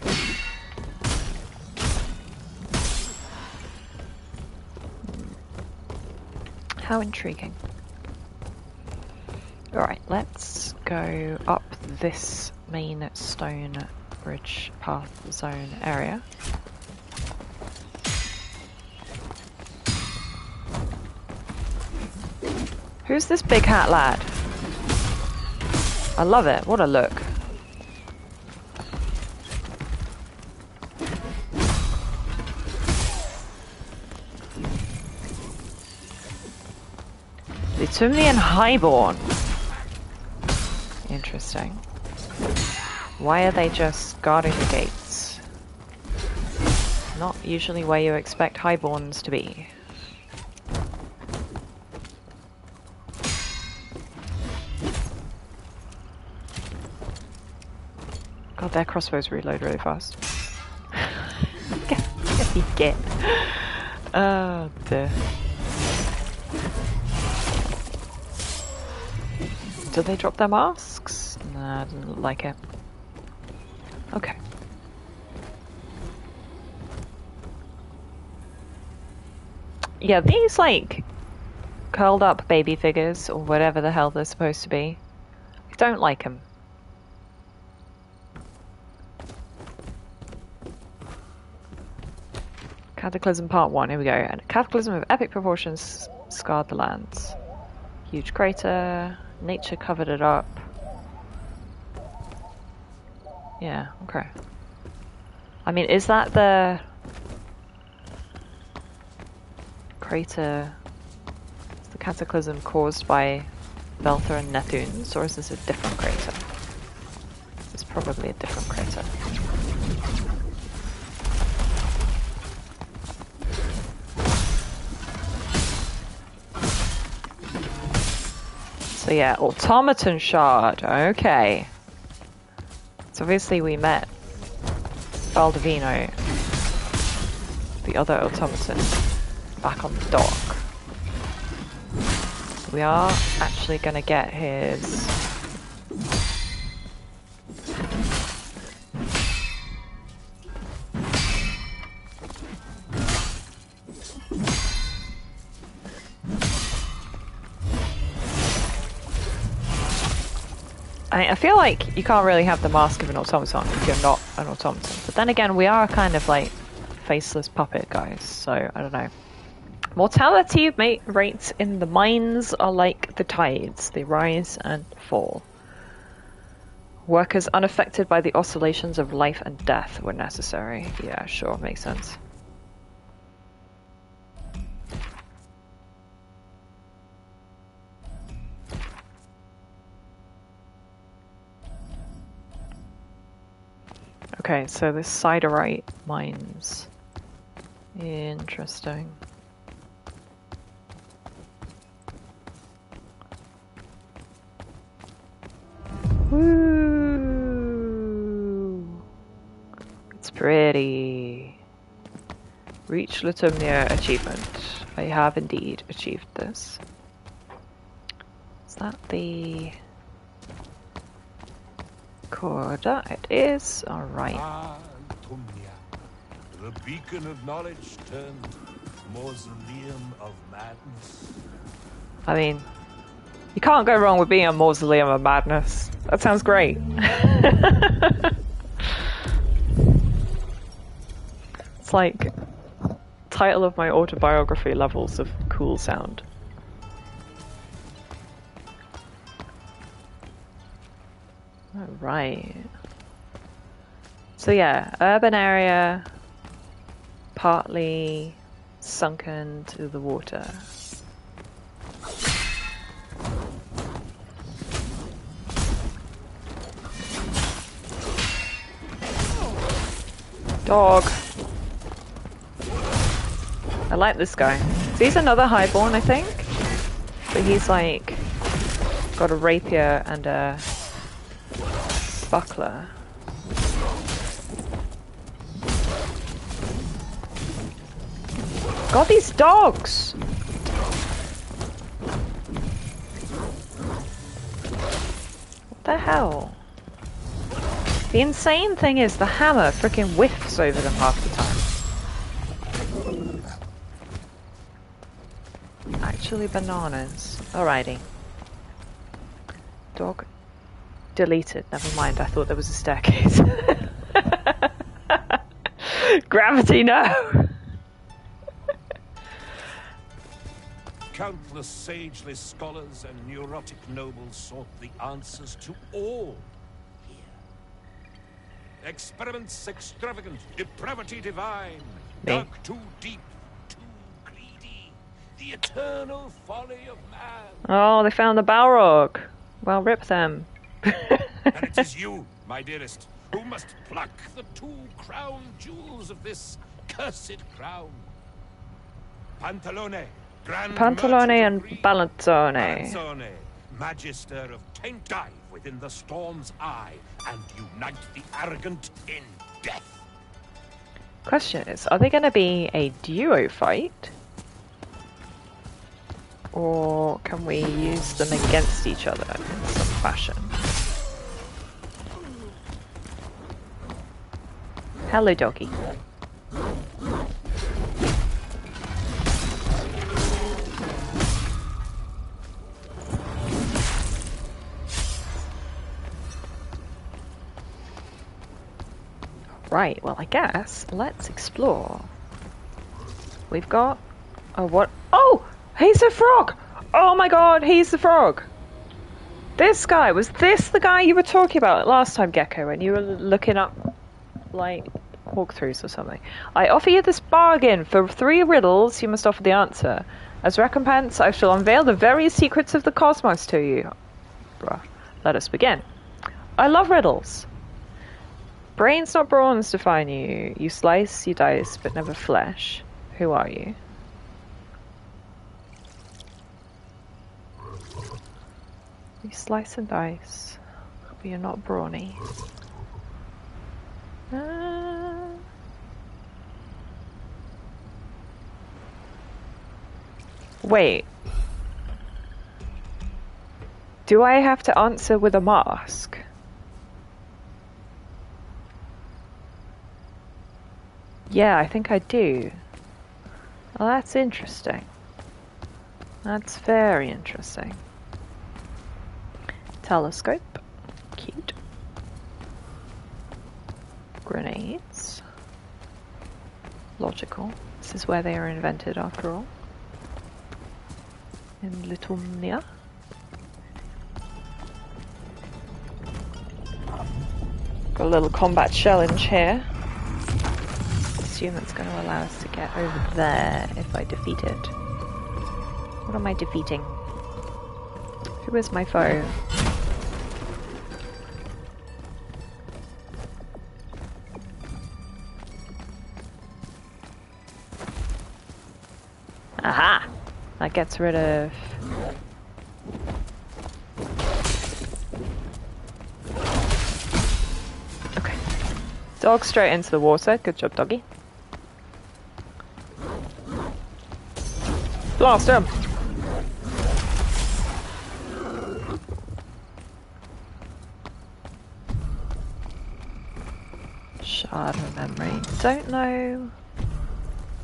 How intriguing. Alright, let's go up this main stone bridge path zone area. Who's this big hat lad? I love it. What a look. Litumnian Highborn. Interesting. Why are they just guarding the gates? Not usually where you expect Highborns to be. God, their crossbows reload really fast. Get. Oh dear. Did they drop their masks? Nah, didn't look like it. Okay. Yeah, these like curled up baby figures or whatever the hell they're supposed to be. I don't like them. Cataclysm Part 1, here we go. And a cataclysm of epic proportions scarred the lands. Huge crater, nature covered it up. Yeah, okay. I mean, is that the crater, is the cataclysm caused by Belther and Nethunes, or is this a different crater? It's probably a different crater. So yeah, automaton shard, okay. So obviously we met Baldovino, the other automaton, back on the dock. We are actually gonna get his... I feel like you can't really have the mask of an automaton if you're not an automaton. But then again, we are kind of like faceless puppet guys, so I don't know. Mortality rates in the mines are like the tides. They rise and fall. Workers unaffected by the oscillations of life and death when necessary. Yeah, sure, makes sense. Okay, so this siderite mines. Interesting. Woo! It's pretty. Reach Litumnia achievement. I have indeed achieved this. Is that the Corda? It is. Alright. Ah, Litumnia, the beacon of knowledge turned Mausoleum of Madness. I mean, you can't go wrong with being a Mausoleum of Madness. That sounds great. It's like title of my autobiography levels of cool sound. Alright. So yeah, urban area, partly sunken to the water. Dog. I like this guy. So he's another highborn, I think. But he's like got a rapier and a buckler. God, these dogs! What the hell? The insane thing is the hammer freaking whiffs over them half the time. Actually bananas. Alrighty. Dog deleted. Never mind, I thought there was a staircase. Gravity, no! Countless sagely scholars and neurotic nobles sought the answers to all here. Experiments extravagant, depravity divine, dark too deep, too greedy, the eternal folly of man. Oh, they found the Balrog. Well, rip them. And it is you, my dearest, who must pluck the 2 crown jewels of this cursed crown. Pantalone, Grand Pantalone Merchant and of Greed. Balanzone. Balanzone, Magister of Taint, dive within the storm's eye and unite the arrogant in death. Question is, are they going to be a duo fight? Or can we use them against each other in some fashion? Hello, doggy. Right, well, I guess let's explore. We've got a what? Oh, he's a frog! Oh my god, he's the frog! This guy, was this the guy you were talking about last time, Gecko, when you were looking up, like, walkthroughs or something? I offer you this bargain. For 3 riddles, you must offer the answer. As recompense, I shall unveil the various secrets of the cosmos to you. Bruh. Let us begin. I love riddles. Brains not brawns define you. You slice, you dice, but never flesh. Who are you? You slice and dice, but you're not brawny. Wait. Do I have to answer with a mask? Yeah, I think I do. Well, that's interesting. That's very interesting. Telescope. Cute. Grenades. Logical. This is where they are invented after all. In Litumnia. Got a little combat challenge here. Assume it's going to allow us to get over there if I defeat it. What am I defeating? Who is my foe? Aha! That gets rid of... Okay. Dog straight into the water. Good job, doggy. Blast him! Shard of memory. Don't know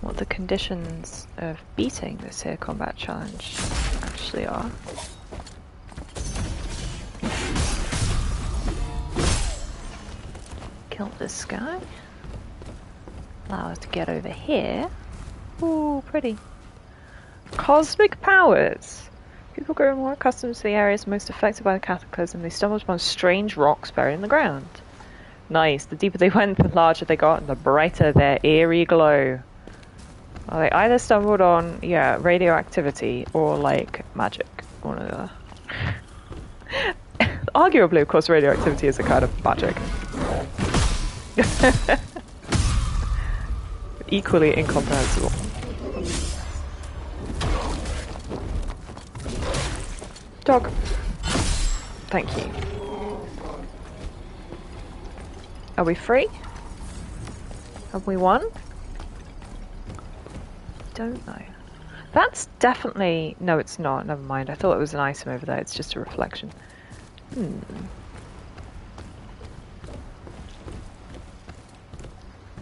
what the conditions of beating this here combat challenge actually are. Kill this guy. Allow us to get over here. Ooh, pretty. Cosmic powers. People grow more accustomed to the areas most affected by the cataclysm. They stumbled upon strange rocks buried in the ground. Nice. The deeper they went, the larger they got, and the brighter their eerie glow. Well, they either stumbled on, yeah, radioactivity or, like, magic. One or the other. Arguably, of course, radioactivity is a kind of magic. Equally incomprehensible. Dog. Thank you. Are we free? Have we won? Don't know. That's definitely... No, it's not. Never mind. I thought it was an item over there. It's just a reflection. I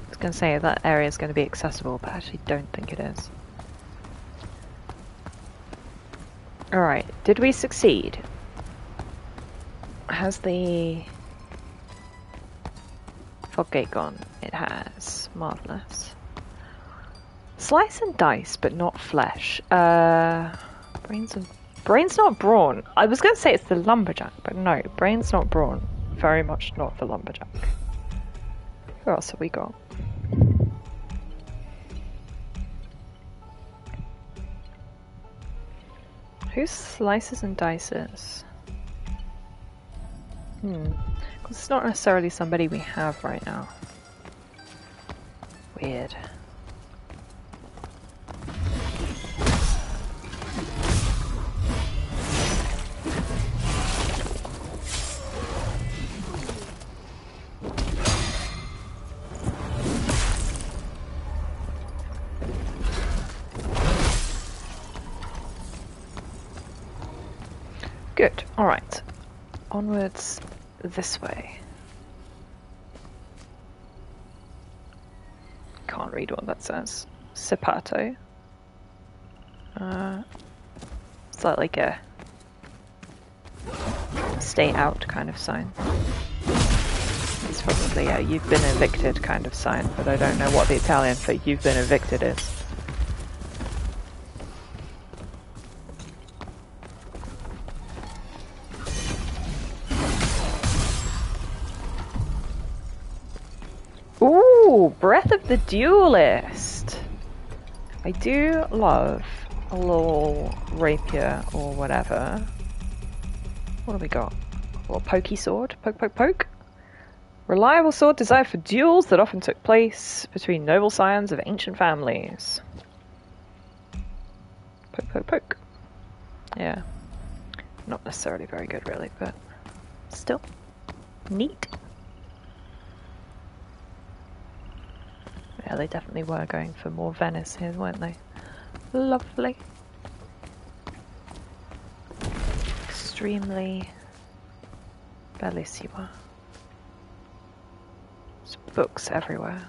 was going to say that area is going to be accessible, but I actually don't think it is. Alright, did we succeed? Has the fog gate gone? It has. Marvellous. Slice and dice, but not flesh. Brains not brawn. I was going to say it's the lumberjack, but no. Brains not brawn. Very much not the lumberjack. Who else have we got? Who's slices and dices? Because it's not necessarily somebody we have right now. Weird. Good, alright. Onwards this way. Can't read what that says. Sipato. Is that like a stay out kind of sign? It's probably a you've been evicted kind of sign, but I don't know what the Italian for you've been evicted is. Ooh, Breath of the Duelist. I do love a little rapier or whatever. What have we got? A little pokey sword. Poke, poke, poke. Reliable sword designed for duels that often took place between noble scions of ancient families. Poke, poke, poke. Yeah. Not necessarily very good, really, but still neat. Yeah, they definitely were going for more Venice here, weren't they? Lovely. Extremely bellissima. There's books everywhere.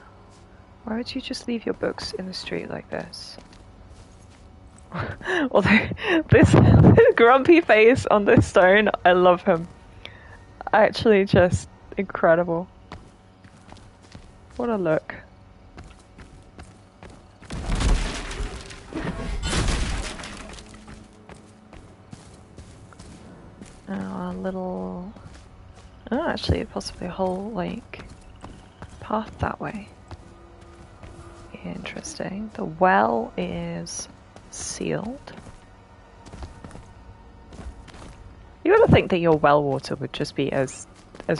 Why would you just leave your books in the street like this? Although, this grumpy face on this stone, I love him. Actually, just incredible. What a look. A little... Oh, actually, possibly a whole, like, path that way. Interesting. The well is sealed. You gotta think that your well water would just be as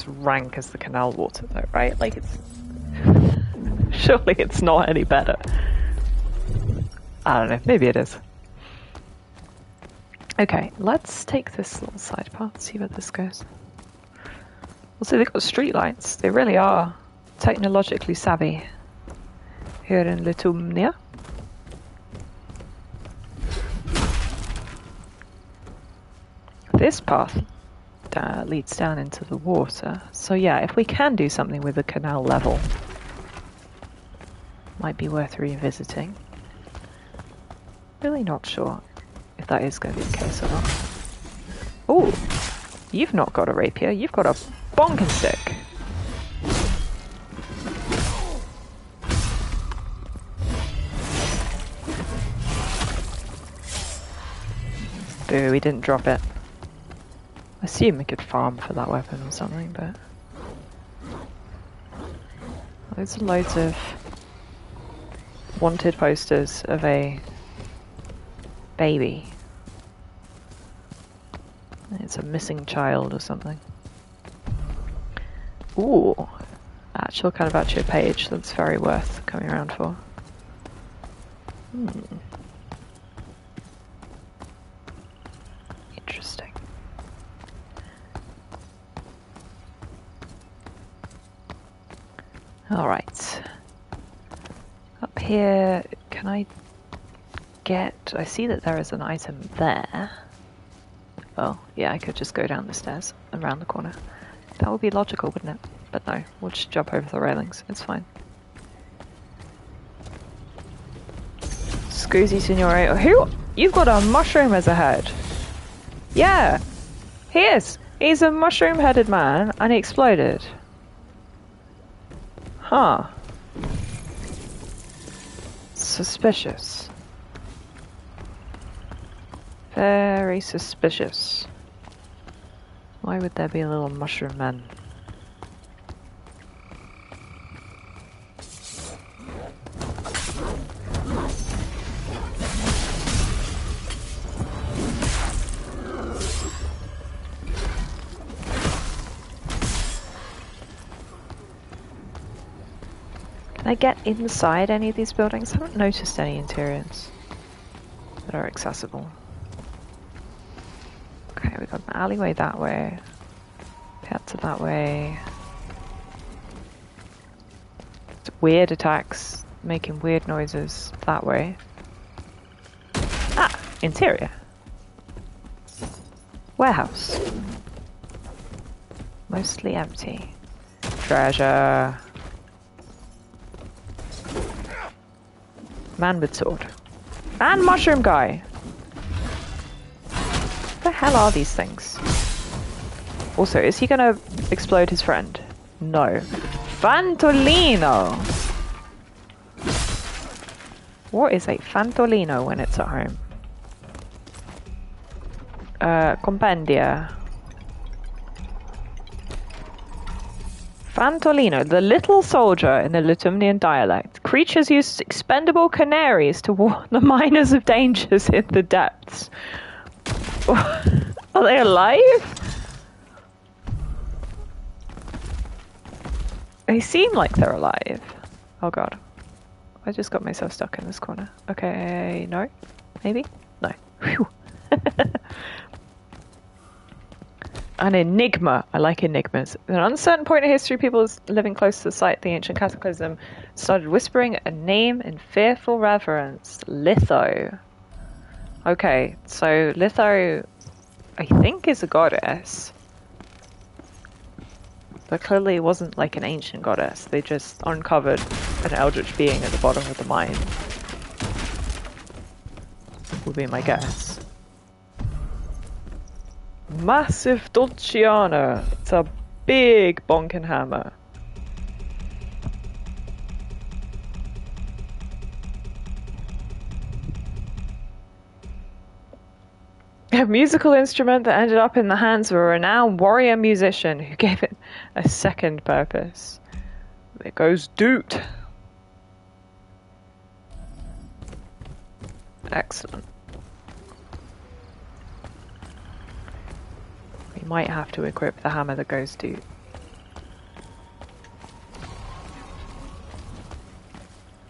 rank as the canal water, though, right? Like, it's... Surely it's not any better. I don't know, maybe it is. Okay, let's take this little side path, see where this goes. Also, they've got street lights. They really are technologically savvy here in Litumnia. This path leads down into the water. So yeah, if we can do something with the canal level, Might be worth revisiting. Really not sure if that is going to be the case or not. Oh, you've not got a rapier, you've got a bonking stick. Boo, we didn't drop it. I assume we could farm for that weapon or something, but... Loads and loads of wanted posters of a baby. It's a missing child or something. Ooh, actual kind of actually a page that's very worth coming around for. Interesting. Alright. Up here, can I get... I see that there is an item there. Oh, yeah, I could just go down the stairs and round the corner. That would be logical, wouldn't it? But no, we'll just jump over the railings. It's fine. Scusi, signore. Who? You've got a mushroom as a head. Yeah, he is. He's a mushroom-headed man, and he exploded. Huh. Suspicious. Very suspicious. Why would there be a little mushroom man? Can I get inside any of these buildings? I haven't noticed any interiors that are accessible. Okay, we've got an alleyway that way. Piazza that way. Weird attacks, making weird noises that way. Ah! Interior. Warehouse. Mostly empty. Treasure. Man with sword. And mushroom guy. What the hell are these things? Also, is he gonna explode his friend? No. Fantolino! What is a Fantolino when it's at home? Compendia. Fantolino, the little soldier in the Lutumnian dialect. Creatures use expendable canaries to warn the miners of dangers in the depths. Are they alive? They seem like they're alive. Oh god. I just got myself stuck in this corner. Okay, no? Maybe? No. Whew. An enigma. I like enigmas. At an uncertain point in history, people living close to the site of the ancient cataclysm started whispering a name in fearful reverence. Litho. Okay, so Litho, I think, is a goddess. But clearly it wasn't like an ancient goddess. They just uncovered an eldritch being at the bottom of the mine. Would be my guess. Massive Dolciana. It's a big bonking hammer. A musical instrument that ended up in the hands of a renowned warrior musician who gave it a second purpose. There goes Doot. Excellent. We might have to equip the hammer that goes Doot.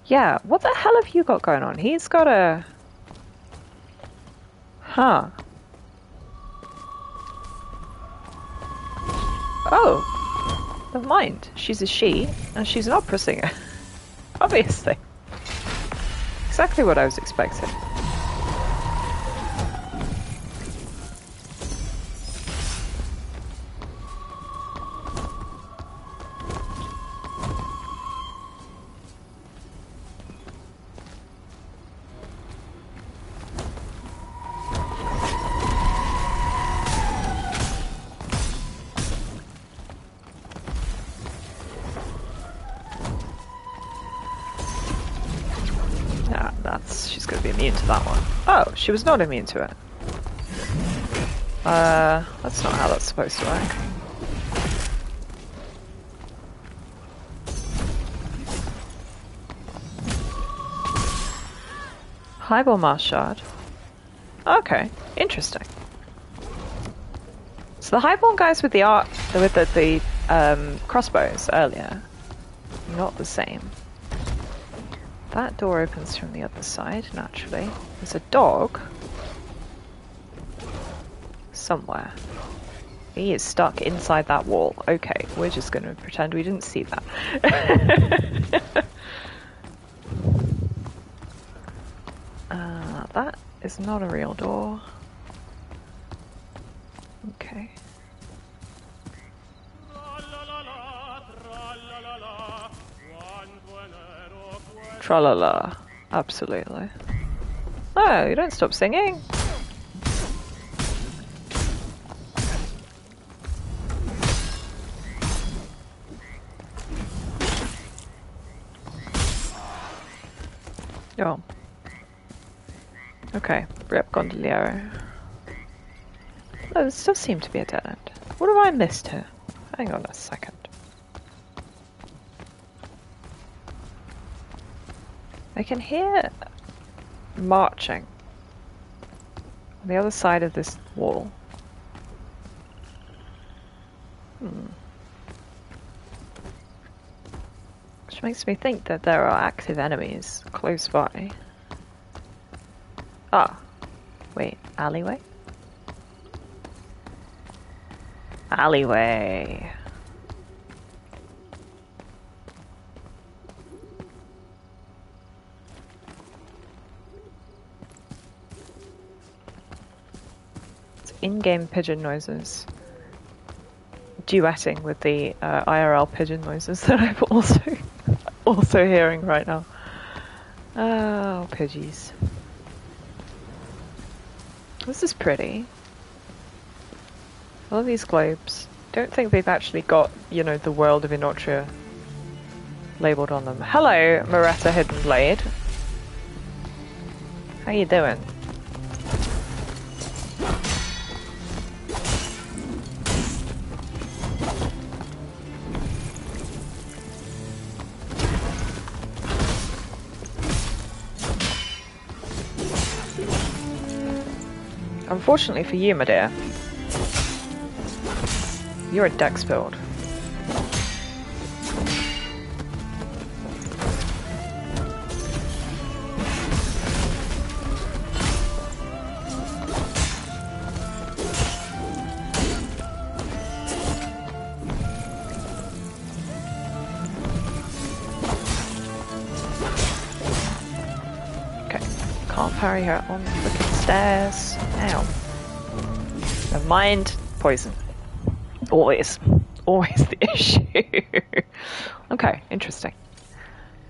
Yeah, what the hell have you got going on? He's got a... Huh. Oh, never mind. She's a she, and she's an opera singer. Obviously. Exactly what I was expecting. Yeah, she's going to be immune to that one. Oh, she was not immune to it. That's not how that's supposed to work. Highball Mass Shard. Okay, interesting. So the highborn guys with the crossbows earlier, not the same. That door opens from the other side, naturally. There's a dog somewhere. He is stuck inside that wall. Okay, we're just going to pretend we didn't see that. That is not a real door. Okay. Tra-la-la. Absolutely. Oh, you don't stop singing. Oh. Okay, Rep Gondoliero. Oh, this does seem to be a dead end. What have I missed here? Hang on a second. I can hear marching on the other side of this wall. Which makes me think that there are active enemies close by. Ah, wait, alleyway? Alleyway. It's in-game pigeon noises. Duetting with the IRL pigeon noises that I'm also hearing right now. Oh, pidgeys. This is pretty. All of these globes. Don't think they've actually got, you know, the world of Enotria labelled on them. Hello, Moretta Hidden Blade. How you doing? Unfortunately for you, my dear, you're a dex build. Okay, can't parry her on the freaking stairs. Ow. Never mind. Poison. Always the issue. Okay, interesting.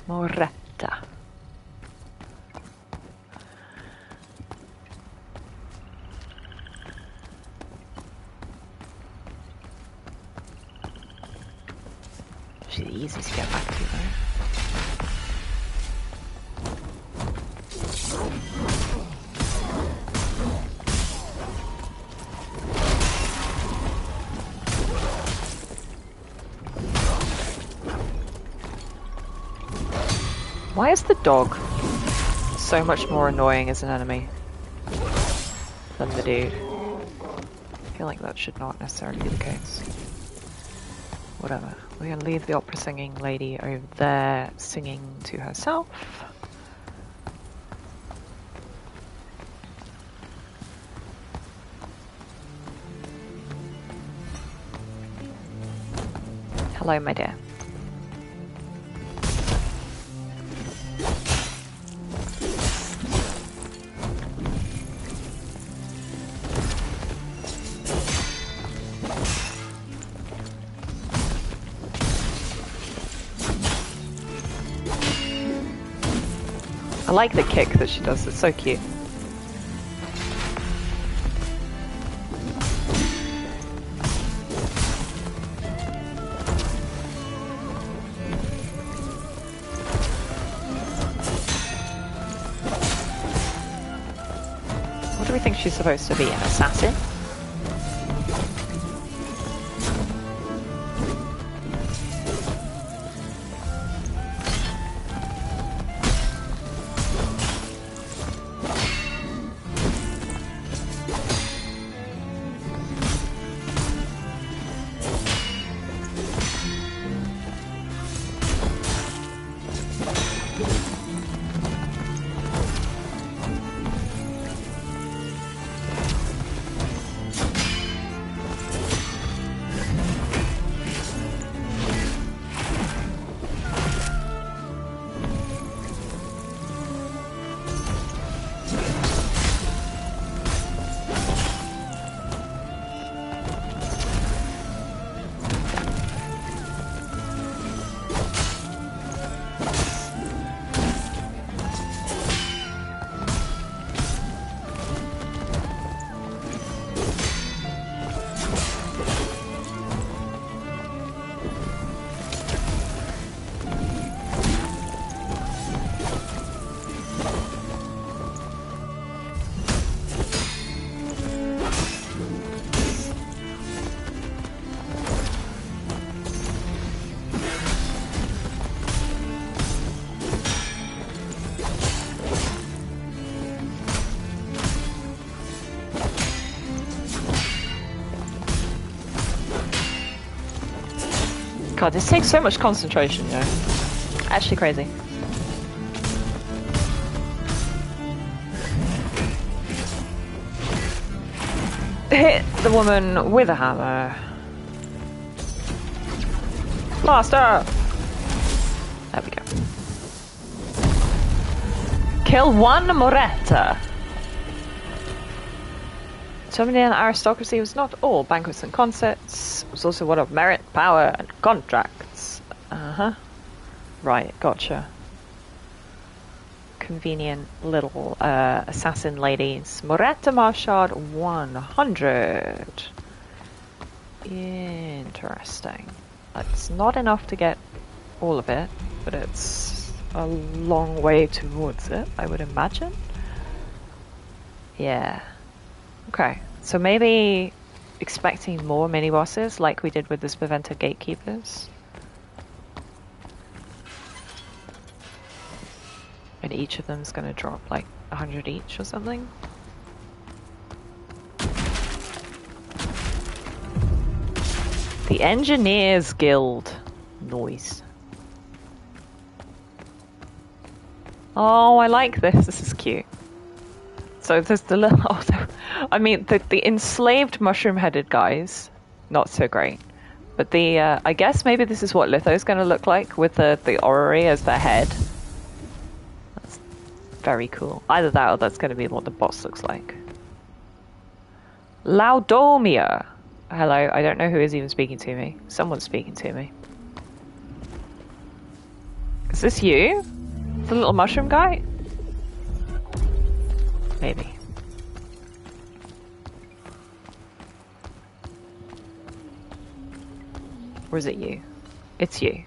Moretta. She's easy to get back to though. Why is the dog so much more annoying as an enemy than the dude? I feel like that should not necessarily be the case. Whatever. We're gonna leave the opera singing lady over there singing to herself. Hello, my dear. I like the kick that she does, it's so cute. Do we think she's supposed to be an assassin? God, this takes so much concentration, you know. Actually crazy. Hit the woman with a hammer. Blaster! There we go. Kill one Moretta. Terminating aristocracy was not all banquets and concerts. It was also one of merit, power, and contracts. Uh-huh. Right, gotcha. Convenient little assassin ladies. Moretta Marshard 100. Interesting. It's not enough to get all of it, but it's a long way towards it, I would imagine. Yeah. Okay, so maybe expecting more mini-bosses like we did with the Spaventa Gatekeepers. And each of them is going to drop like 100 each or something. The Engineers Guild. Noise. Oh, I like this. This is cute. So there's the little... Oh, I mean, the enslaved mushroom-headed guys, not so great. But the... I guess maybe this is what Litho's going to look like with the orrery as their head. That's very cool. Either that or that's going to be what the boss looks like. Laudomia. Hello, I don't know who is even speaking to me. Someone's speaking to me. Is this you? The little mushroom guy? Maybe. Or is it you? It's you.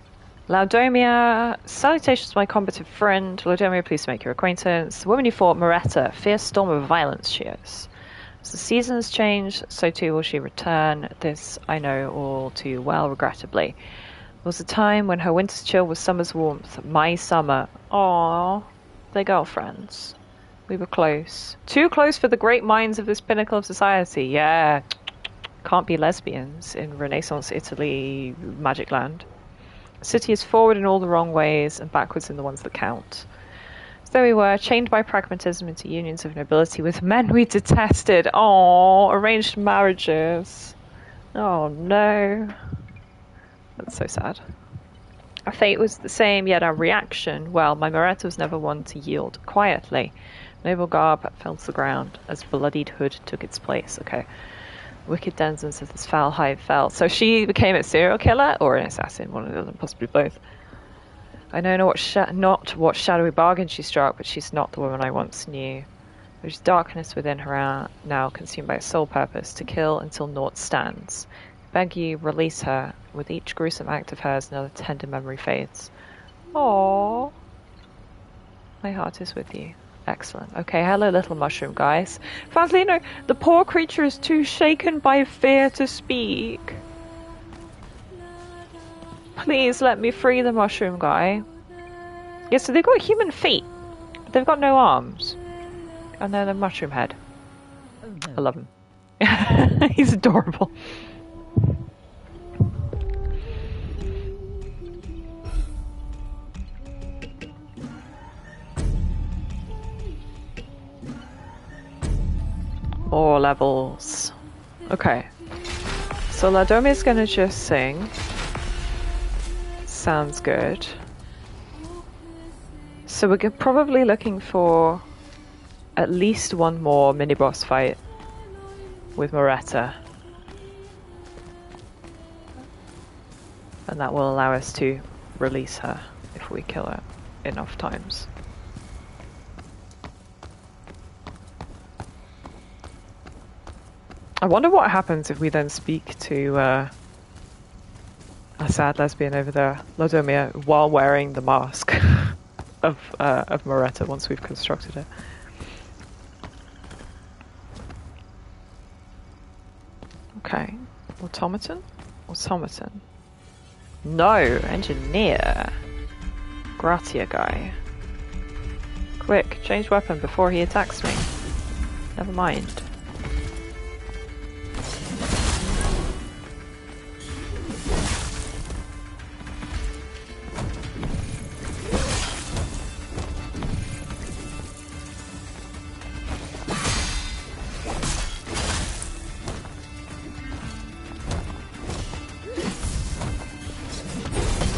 Laudomia, salutations to my combative friend. Laudomia, pleased to make your acquaintance. The woman you fought, Moretta, fierce storm of violence she is. As the seasons change, so too will she return. This I know all too well, regrettably. There was a time when her winter's chill was summer's warmth, my summer. Aww, they're girlfriends. We were close. Too close for the great minds of this pinnacle of society. Yeah. Can't be lesbians in Renaissance Italy, Magic Land. The city is forward in all the wrong ways and backwards in the ones that count. So there we were, chained by pragmatism into unions of nobility with men we detested. Oh, arranged marriages. Oh no. That's so sad. Our fate was the same, yet our reaction, well, my Moretta was never one to yield quietly. Noble garb fell to the ground as bloodied hood took its place. Okay. Wicked denizens of this foul hive fell. So she became a serial killer or an assassin, one of them, possibly both. I know not what shadowy bargain she struck, but she's not the woman I once knew. There's darkness within her now, consumed by a sole purpose, to kill until naught stands. Beg you, release her. With each gruesome act of hers, another tender memory fades. Aww. My heart is with you. Excellent. Okay, hello, little mushroom guys. Franklino, the poor creature is too shaken by fear to speak. Please let me free the mushroom guy. Yeah, so they've got human feet, but they've got no arms. And then a mushroom head. Oh no. I love him. He's adorable. More levels. Okay. So Ladomi's gonna just sing. Sounds good. So we're probably looking for at least one more mini-boss fight with Moretta. And that will allow us to release her if we kill her enough times. I wonder what happens if we then speak to a sad lesbian over there, Ladomia, while wearing the mask of Moretta once we've constructed it. Okay, automaton? Automaton. No, engineer. Gratia guy. Quick, change weapon before he attacks me. Never mind.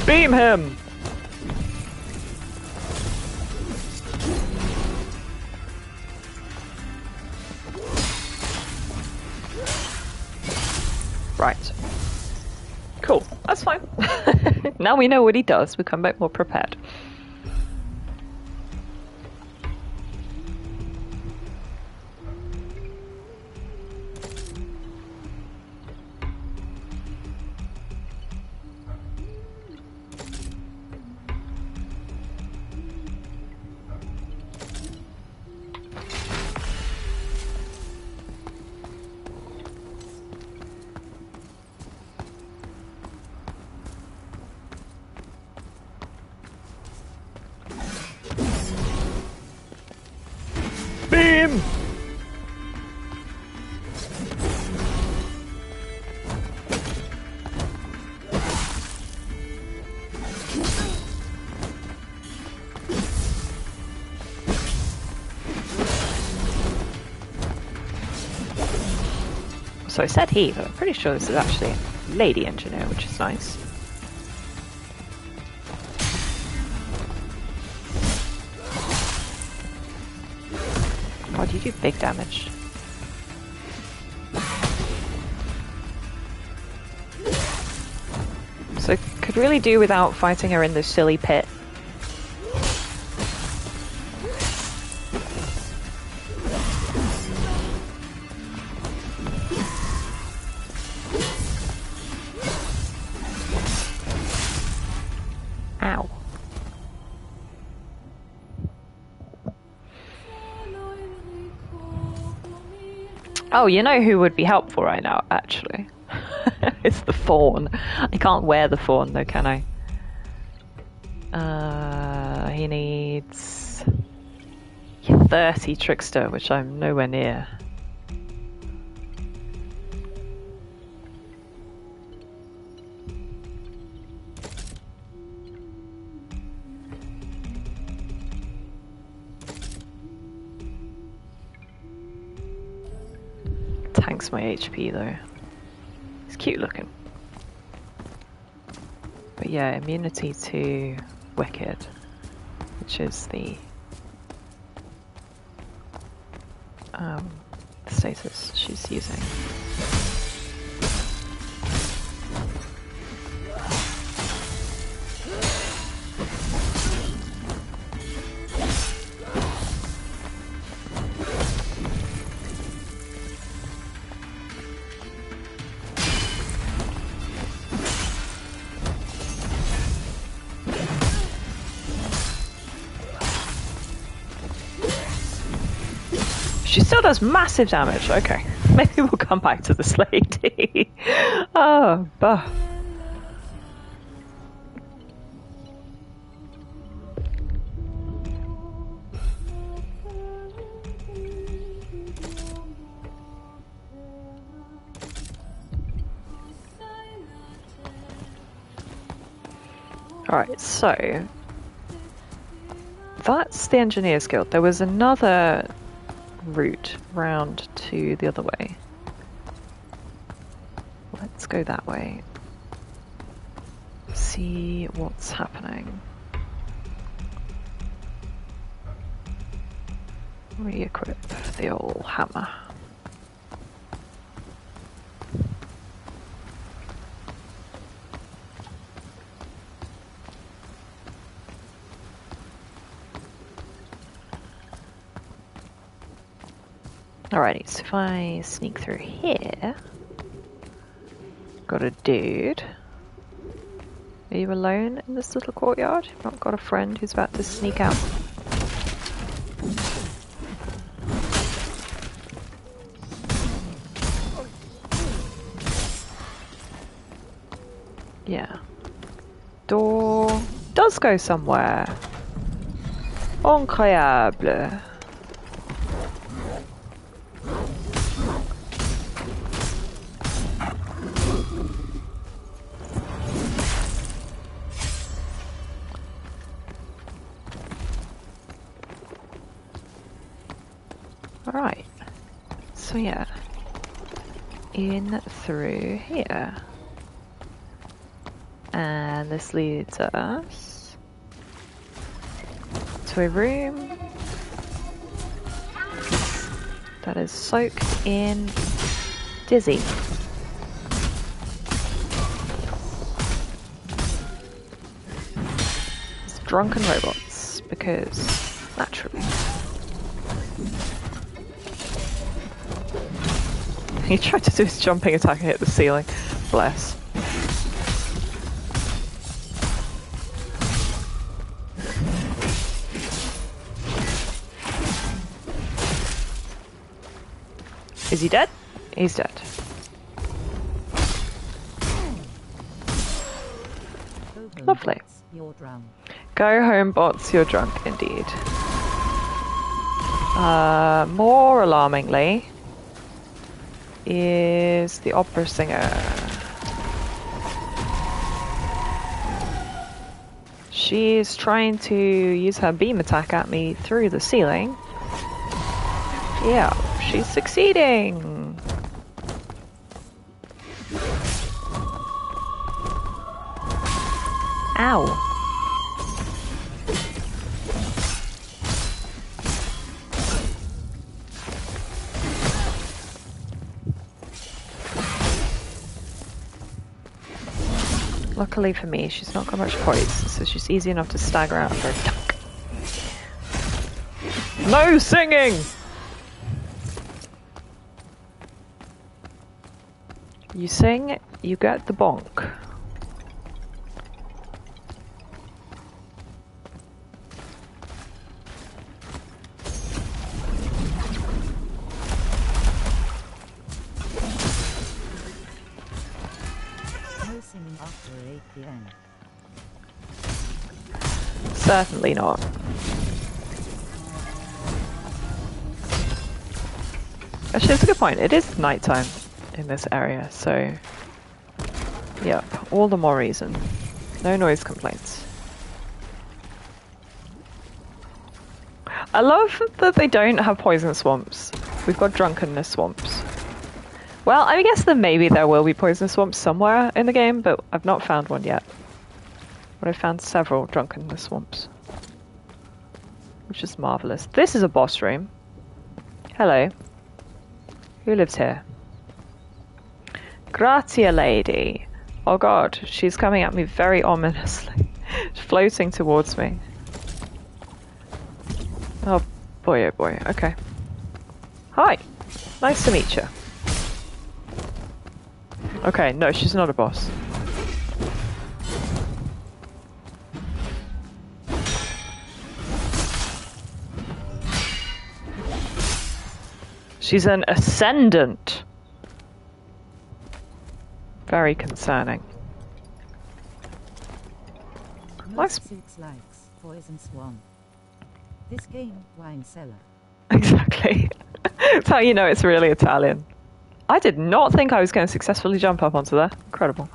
Beam him! Right. Cool, that's fine. Now we know what he does, we come back more prepared. Beam! So I said he, but I'm pretty sure this is actually a lady engineer, which is nice. God, you do big damage. So could really do without fighting her in this silly pit. Ow. Oh, you know who would be helpful right now, actually? It's the fawn. I can't wear the fawn though, can I? He needs 30 Trickster, which I'm nowhere near. Tanks my HP though. It's cute looking. But yeah, immunity to Wicked, which is the status she's using. She still does massive damage. Okay. Maybe we'll come back to this lady. Oh, bah. Alright, so that's the Engineers Guild. There was another route round to the other way. Let's go that way. See what's happening. Re-equip the old hammer. Alrighty, so if I sneak through here, got a dude. Are you alone in this little courtyard? You've not got a friend who's about to sneak out? Yeah. Door does go somewhere. Incroyable. Alright, so yeah, in through here, and this leads us to a room that is soaked in dizzy. It's drunken robots, because naturally. He tried to do his jumping attack and hit the ceiling. Bless. Is he dead? He's dead. Lovely. You're drunk. Go home, bots, you're drunk indeed. More alarmingly is the opera singer. She's trying to use her beam attack at me through the ceiling. Yeah, she's succeeding. Ow. Luckily for me, she's not got much poise, so she's easy enough to stagger out for a duck. No singing! You sing, you get the bonk. No singing after 8 p.m. Certainly not. Actually, it's a good point. It is nighttime in this area, so yep, all the more reason. No noise complaints. I love that they don't have poison swamps. We've got drunkenness swamps. Well, I guess that maybe there will be poison swamps somewhere in the game, but I've not found one yet. But I've found several drunkenness swamps, which is marvelous. This is a boss room. Hello. Who lives here? Gratia lady. Oh god, she's coming at me very ominously. She's floating towards me. Oh boy, okay. Hi, nice to meet you. Okay, no, she's not a boss. She's an ascendant. Very concerning. Nice. Suits likes quietest-one. This game, wine cellar. Exactly. That's how you know it's really Italian. I did not think I was going to successfully jump up onto there. Incredible.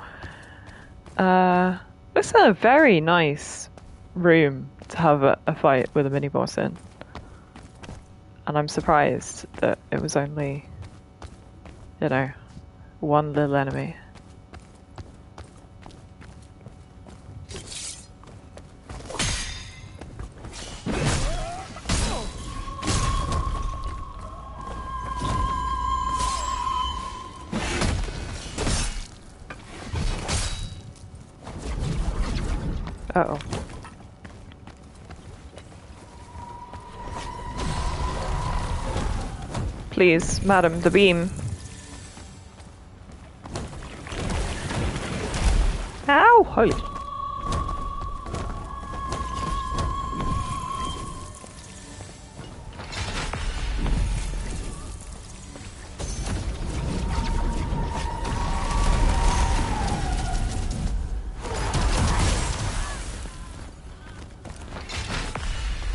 Looks like a very nice room to have a fight with a mini boss in. And I'm surprised that it was only, you know, one little enemy. Uh-oh. Please, madam, the beam. Ow! Holy.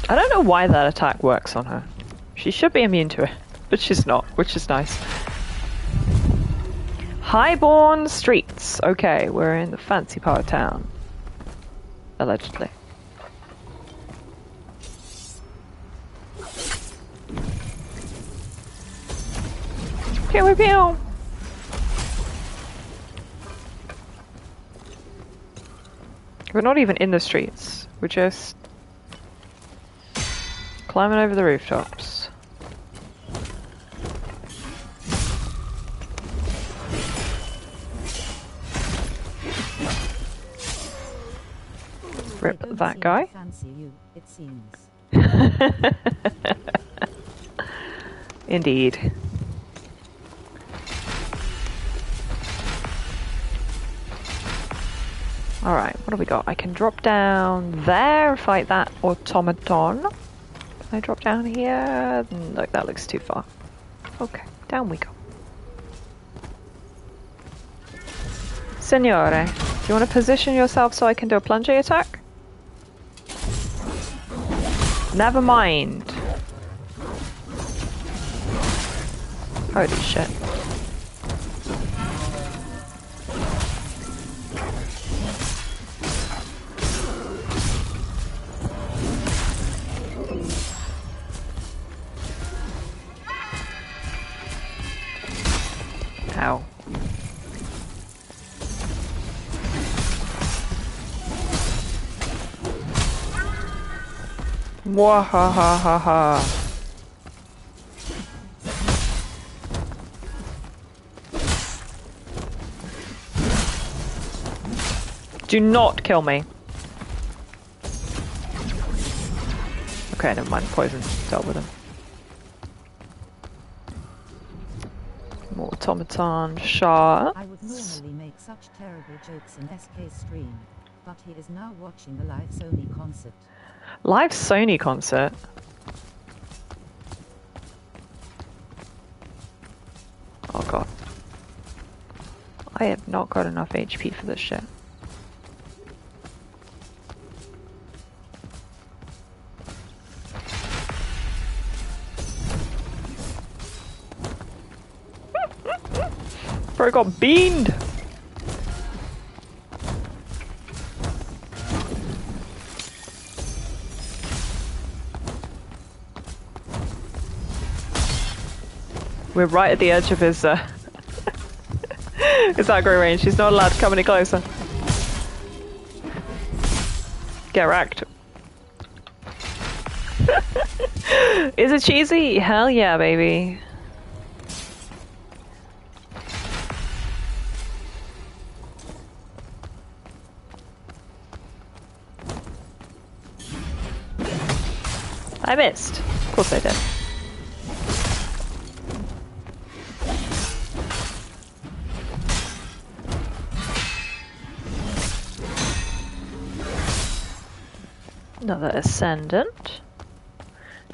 I don't know why that attack works on her. She should be immune to it, but she's not, which is nice. Highborn streets. Okay, we're in the fancy part of town. Allegedly. Pew pew. We're not even in the streets. We're just climbing over the rooftops. Rip that guy. Fancy you, it seems. Indeed. Alright, what do we got? I can drop down there, fight that automaton. Can I drop down here? Look, that looks too far. Okay, down we go. Signore, do you want to position yourself so I can do a plunging attack? Never mind. Holy shit. Ow. Mwahahaha. Do not kill me. Okay, never mind. Poison. Dealt with him. More automaton shots. I would normally make such terrible jokes in SK's stream, but he is now watching the live Sony concert. Live Sony concert? Oh god. I have not got enough HP for this shit. Bro got beamed! We're right at the edge of his his aggro range. He's not allowed to come any closer. Get wrecked. Is it cheesy? Hell yeah, baby. I missed. Of course I did. Another ascendant.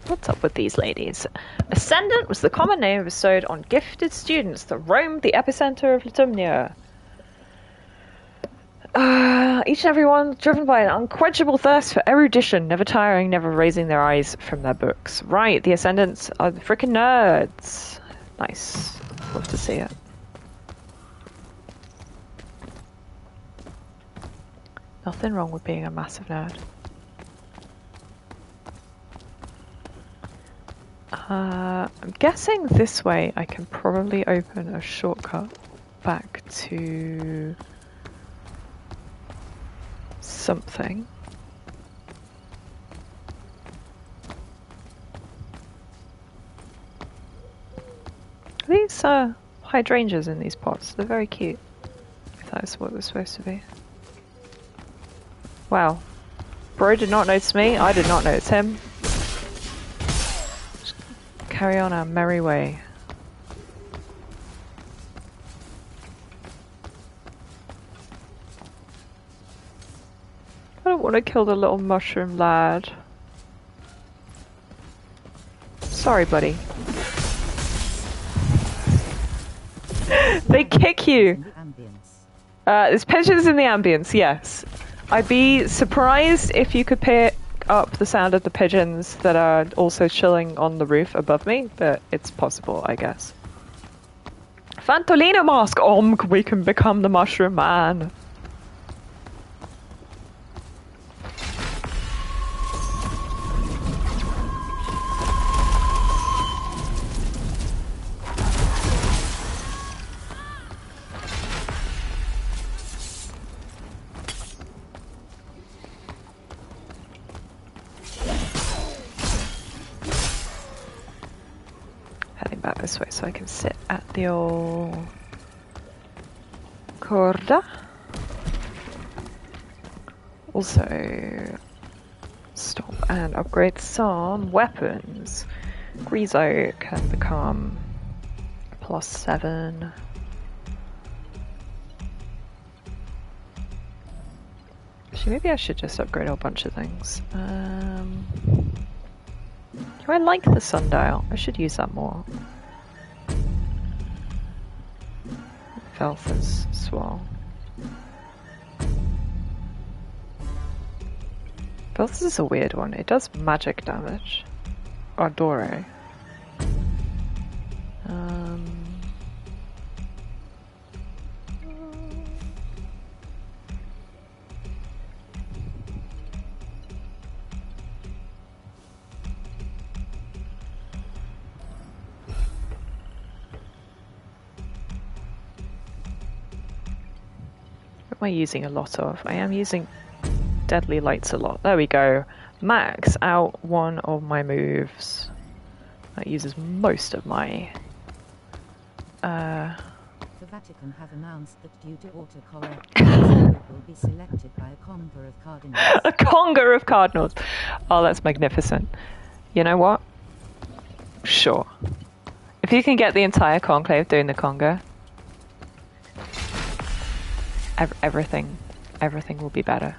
What's up with these ladies? Ascendant was the common name bestowed on gifted students that roamed the epicenter of Litumnia. Each and every one driven by an unquenchable thirst for erudition, never tiring, never raising their eyes from their books. Right, the Ascendants are the freaking nerds. Nice. Love to see it. Nothing wrong with being a massive nerd. I'm guessing this way I can probably open a shortcut back to something. These hydrangeas in these pots, they're very cute. If that's what they're supposed to be. Wow. Bro did not notice me, I did not notice him. Just carry on our merry way. I don't want to kill the little mushroom lad. Sorry, buddy. They kick you. There's pigeons in the ambience, yes. I'd be surprised if you could pick up the sound of the pigeons that are also chilling on the roof above me, but it's possible, I guess. Fantolino mask! We can become the mushroom man. This way so I can sit at the old corda. Also stop and upgrade some weapons. Grizo can become +7. Actually, maybe I should just upgrade a whole bunch of things. Do I like the sundial? I should use that more. Veltha's swell. Veltha's is a weird one. It does magic damage. Ardore. What am I using a lot of? I am using deadly lights a lot. There we go. Max out one of my moves. That uses most of my... The Vatican have announced that due to autocorrect, will be selected by a conga of cardinals. A conga of cardinals! Oh, that's magnificent. You know what? Sure. If you can get the entire conclave doing the conga, everything will be better.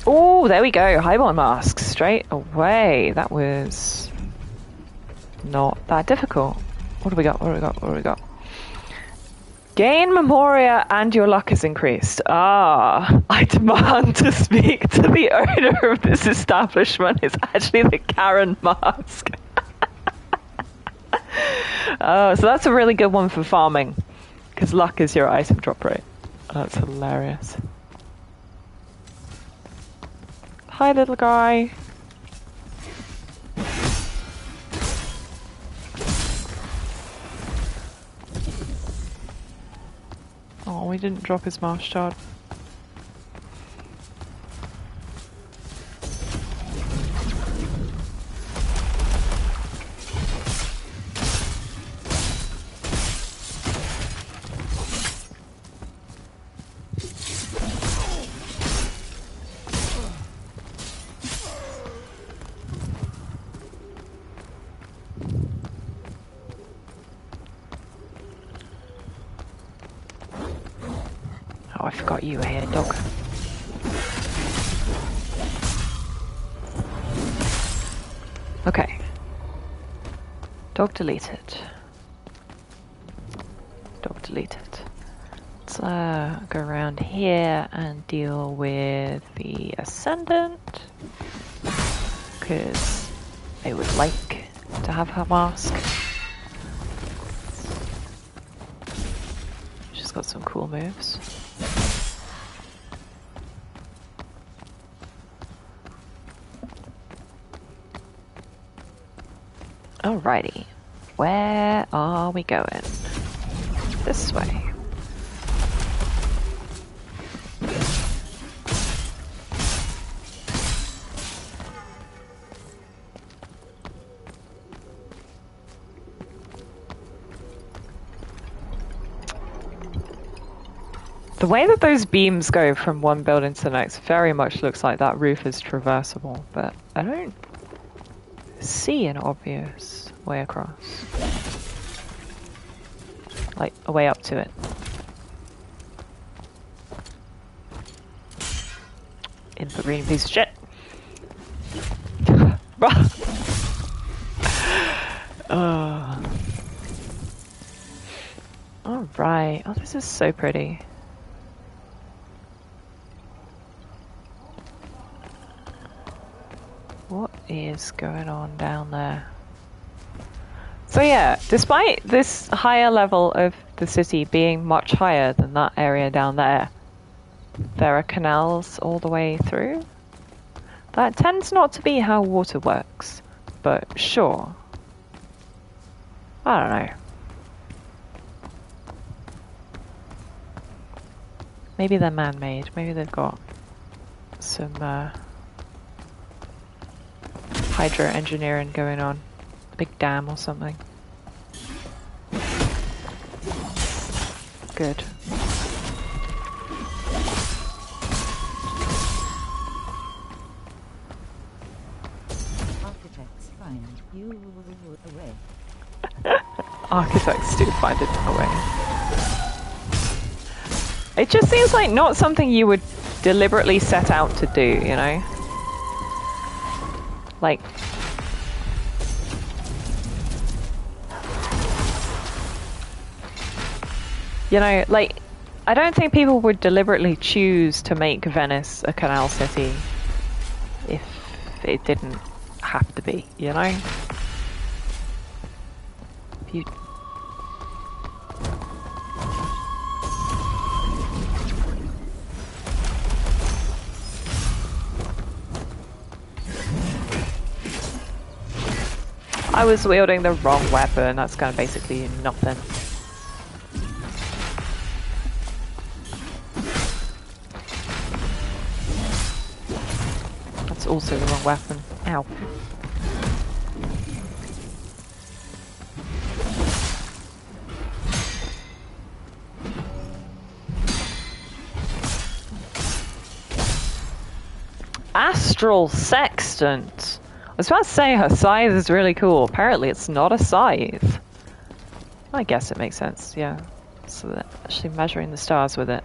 Oh, there we go. Highball mask straight away. That was not that difficult. What do we got? What do we got? What do we got? Gain Memoria and your luck is increased. Ah, I demand to speak to the owner of this establishment. It's actually the Karen mask. Oh, so that's a really good one for farming, because luck is your item drop rate. That's hilarious. Hi, little guy. Oh, we didn't drop his marsh shard. I forgot you were here, dog. Okay. Dog deleted. Dog deleted. Let's go around here and deal with the Ascendant. Because they would like to have her mask. She's got some cool moves. Alrighty, where are we going? This way. The way that those beams go from one building to the next very much looks like that roof is traversable, but I don't see an obvious way across. Like, a way up to it. Inconvenient piece of shit. Alright. Oh, this is so pretty. What is going on down there? So yeah, despite this higher level of the city being much higher than that area down there, there are canals all the way through. That tends not to be how water works, but sure. I don't know. Maybe they're man-made. Maybe they've got some hydro engineering going on. A big dam or something. Good. Architects find you away. Architects do find it away. It just seems like not something you would deliberately set out to do, you know? Like... You know, like, I don't think people would deliberately choose to make Venice a canal city if it didn't have to be, you know? If you... I was wielding the wrong weapon, that's kind of basically nothing. That's also the wrong weapon. Ow. Astral Sextant! I was about to say her scythe is really cool. Apparently it's not a scythe. I guess it makes sense, yeah. So they're actually measuring the stars with it.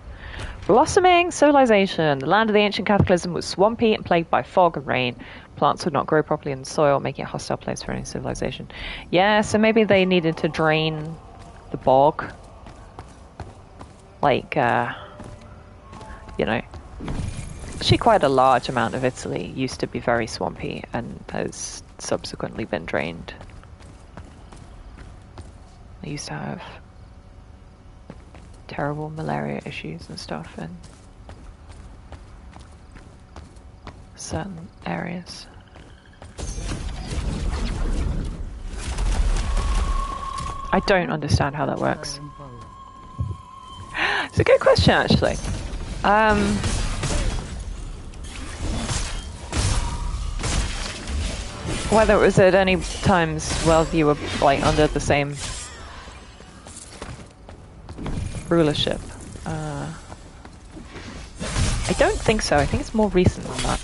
Blossoming civilization. The land of the ancient cataclysm was swampy and plagued by fog and rain. Plants would not grow properly in the soil, making it a hostile place for any civilization. Yeah, so maybe they needed to drain the bog. Like, you know. Actually, quite a large amount of Italy used to be very swampy and has subsequently been drained. They used to have terrible malaria issues and stuff in certain areas. I don't understand how that works. It's a good question, actually. Whether it was at any times while you were like under the same rulership. I don't think so. I think it's more recent than that.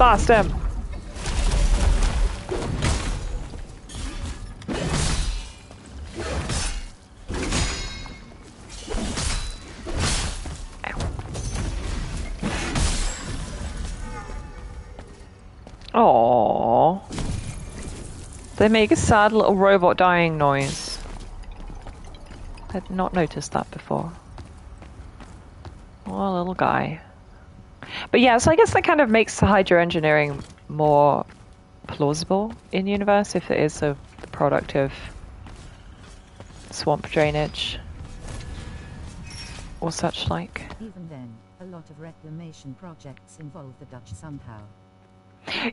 Blast him! Aww. They make a sad little robot dying noise. I'd not noticed that before. Oh, little guy. But yeah, so I guess that kind of makes the hydro engineering more plausible in universe if it is the product of swamp drainage or such like. Even then, a lot of reclamation projects involve the Dutch somehow.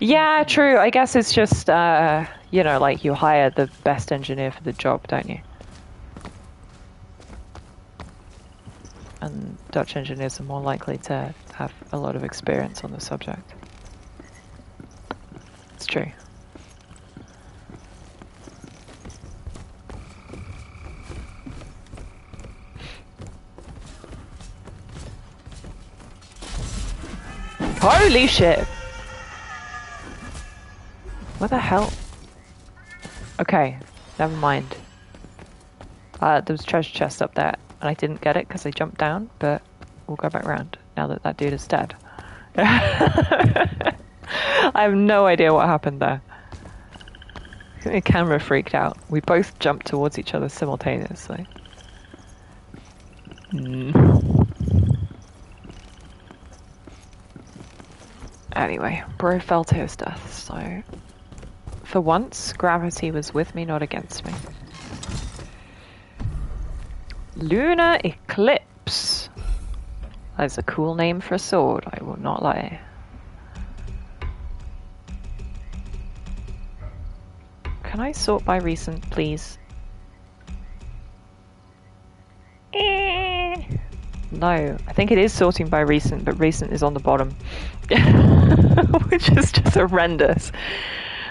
Yeah, true. I guess it's just, you know, like you hire the best engineer for the job, don't you? And Dutch engineers are more likely to have a lot of experience on the subject. It's true. Holy shit! What the hell? Okay, never mind. There was a treasure chest up there, and I didn't get it because I jumped down, but we'll go back round now that that dude is dead. I have no idea what happened there. I think the camera freaked out. We both jumped towards each other simultaneously. Anyway, bro fell to his death, so... For once, gravity was with me, not against me. Lunar Eclipse. That's a cool name for a sword, I will not lie. Can I sort by recent, please? No, I think it is sorting by recent, but recent is on the bottom. Which is just horrendous.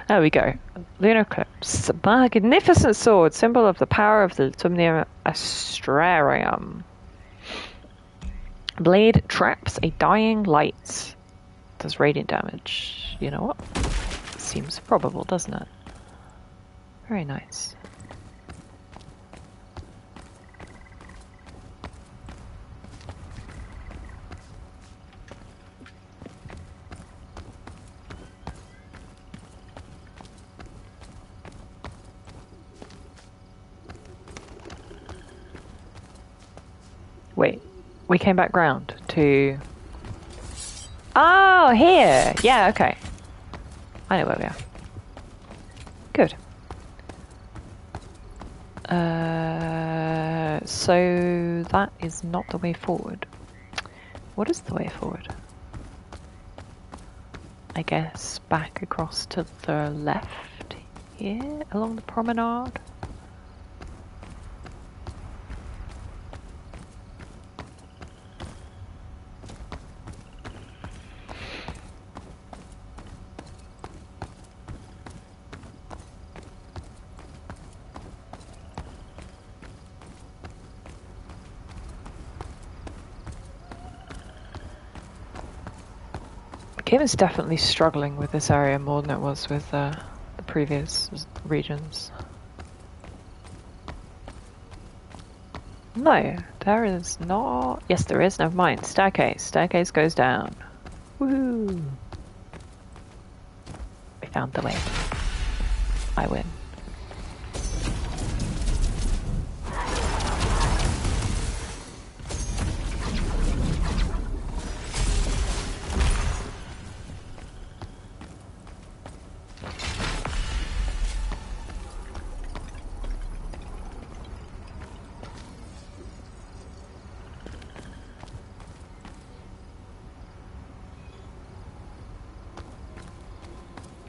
There we go. Lunar Eclipse. Magnificent sword, symbol of the power of the Tumnium Astrarium. Blade traps a dying light. Does radiant damage. You know what? Seems probable, doesn't it? Very nice. Wait, we came back round to... Oh, here! Yeah, okay. I know where we are. Good. So that is not the way forward. What is the way forward? I guess back across to the left here, along the promenade. The game is definitely struggling with this area more than it was with the previous regions. No, there is not. Yes, there is. Never mind. Staircase. Staircase goes down. Woohoo! We found the way. I win.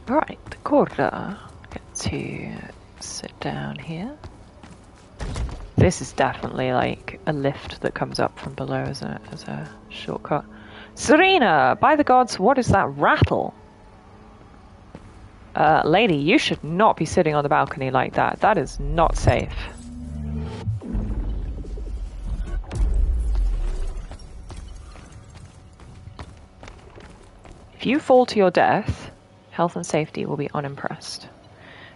Right, the corridor. Get to sit down here. This is definitely like a lift that comes up from below as a shortcut. Serena, by the gods, what is that rattle? Lady, you should not be sitting on the balcony like that. That is not safe. If you fall to your death, health and safety will be unimpressed.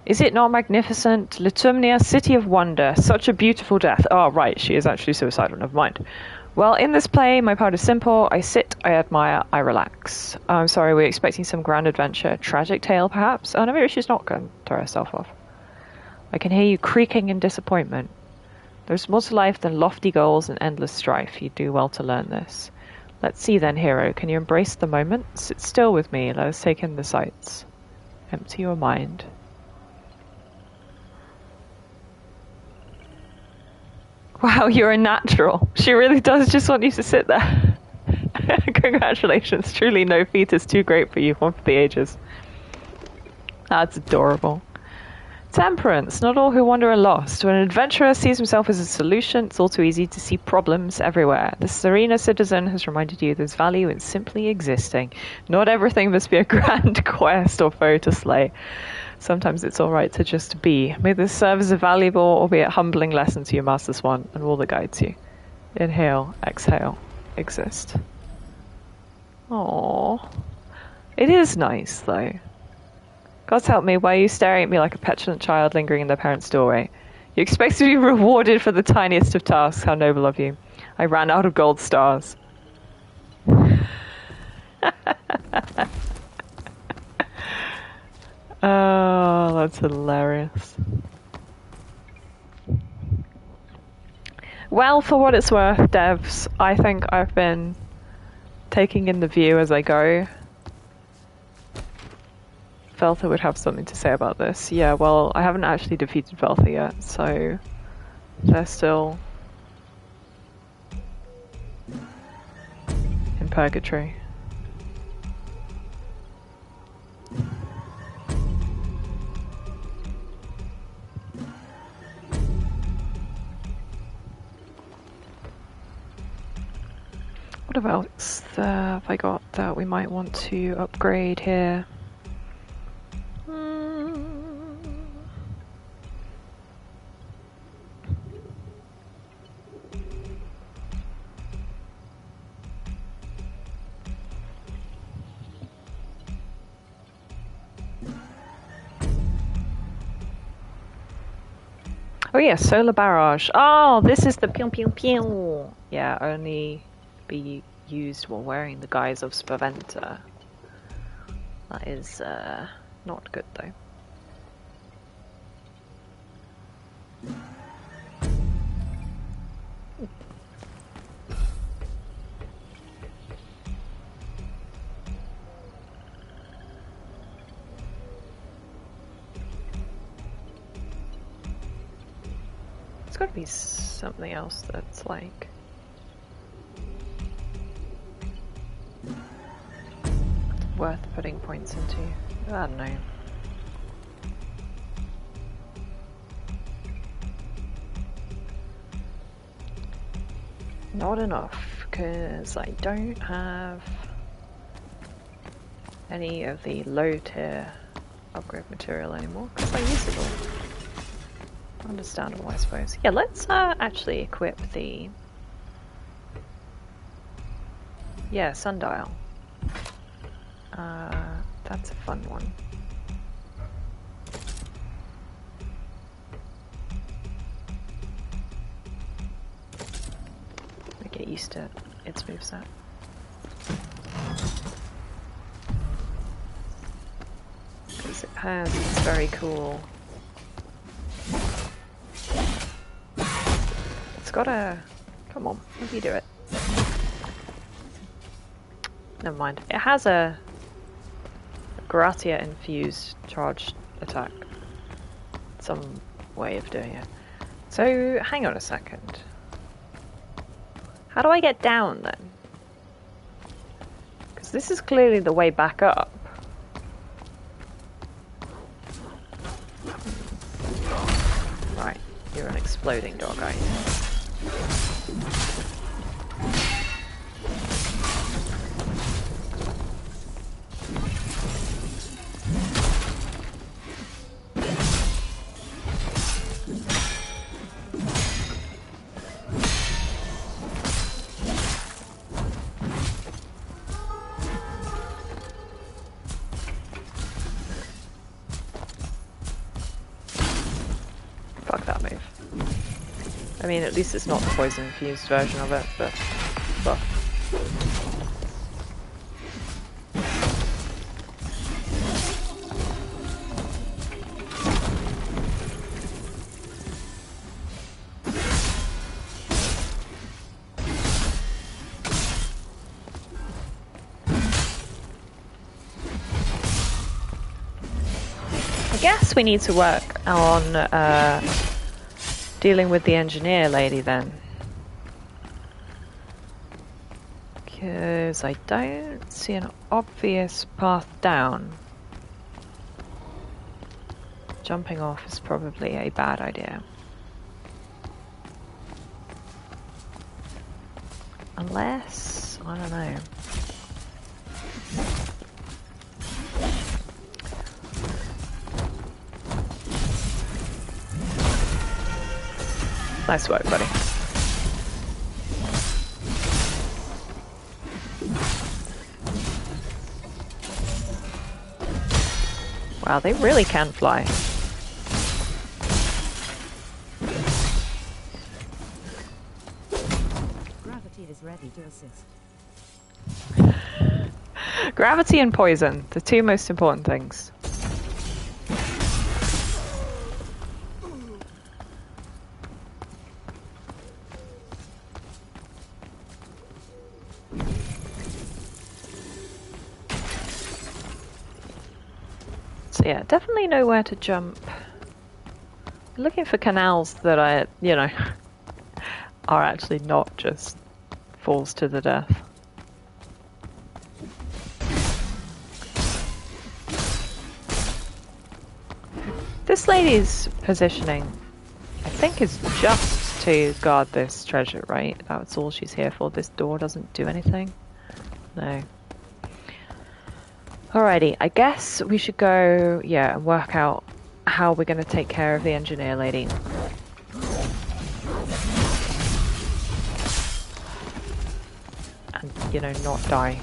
Is it not magnificent? Litumnia, city of wonder. Such a beautiful death. Oh, right, she is actually suicidal. Never mind. Well, in this play, my part is simple. I sit, I admire, I relax. I'm sorry, we're expecting some grand adventure. Tragic tale, perhaps? Oh, no, maybe she's not going to throw herself off. I can hear you creaking in disappointment. There's more to life than lofty goals and endless strife. You do well to learn this. Let's see then, hero. Can you embrace the moment? Sit still with me. Let us take in the sights. Empty your mind. Wow, you're a natural. She really does just want you to sit there. Congratulations. Truly no feat is too great for you. One for the ages. That's adorable. Temperance. Not all who wander are lost. When an adventurer sees himself as a solution, it's all too easy to see problems everywhere. The serene citizen has reminded you there's value in simply existing. Not everything must be a grand quest or foe to slay. Sometimes it's all right to just be. May this serve as a valuable, albeit humbling lesson to you, Master Swan, and all that guides you. Inhale, exhale, exist. Aww. It is nice, though. God's help me, why are you staring at me like a petulant child lingering in their parents' doorway? You expect to be rewarded for the tiniest of tasks. How noble of you. I ran out of gold stars. Oh, that's hilarious. Well, for what it's worth, devs, I think I've been taking in the view as I go. Veltha would have something to say about this. Yeah, well, I haven't actually defeated Veltha yet, so they're still in purgatory. What else have I got that we might want to upgrade here? Oh yeah, solar barrage. Oh, this is the pew pew pew. Yeah, only be used while wearing the guise of Spaventa. That is not good though. There's got to be something else that's like worth putting points into. I don't know. Not enough, because I don't have any of the low tier upgrade material anymore, because I use it all. Understandable, I suppose. Yeah, let's actually equip the sundial. That's a fun one. I get used to its moveset. Because it has this very cool. It's got a. Come on, how do you do it? Never mind. It has a Gratia infused charged attack. Some way of doing it. So, hang on a second. How do I get down then? Because this is clearly the way back up. Right, you're an exploding dog, are you? like that move. I mean, at least it's not the poison-infused version of it, but... well. I guess we need to work on dealing with the engineer lady then. Because I don't see an obvious path down. Jumping off is probably a bad idea. Unless, I don't know. Nice work, buddy. Wow, they really can fly. Gravity is ready to assist. Gravity and poison, the two most important things. So yeah, definitely know where to jump. Looking for canals that are, you know, are actually not just falls to the death. This lady's positioning, I think, is just to guard this treasure, right? That's all she's here for. This door doesn't do anything. No. Alrighty, I guess we should go, yeah, and work out how we're going to take care of the engineer lady. And, you know, not die.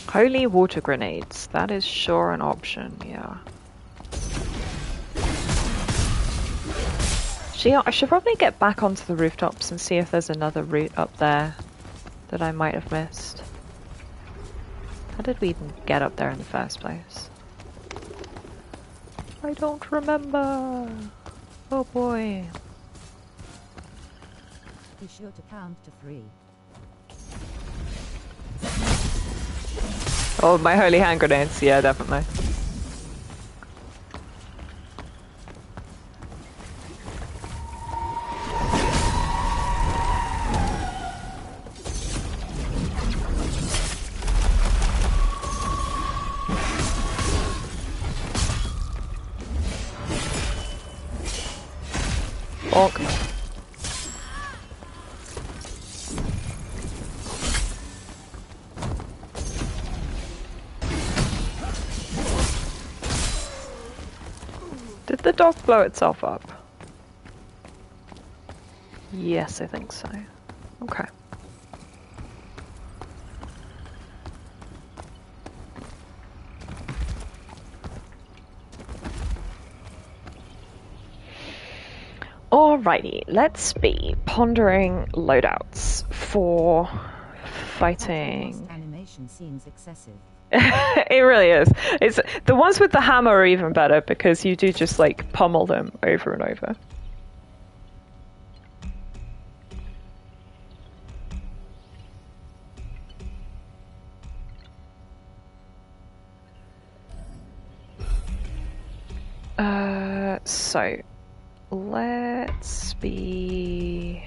Holy water grenades. That is sure an option, yeah. I should probably get back onto the rooftops and see if there's another route up there that I might have missed. How did we even get up there in the first place? I don't remember. Oh boy. Be sure to count to 3. Oh, my holy hand grenades. Yeah, definitely. Bonk. Did the dog blow itself up? Yes, I think so. Okay. Alrighty, let's be pondering loadouts for fighting. Animation seems excessive. It really is. It's the ones with the hammer are even better because you do just like pummel them over and over. So let's be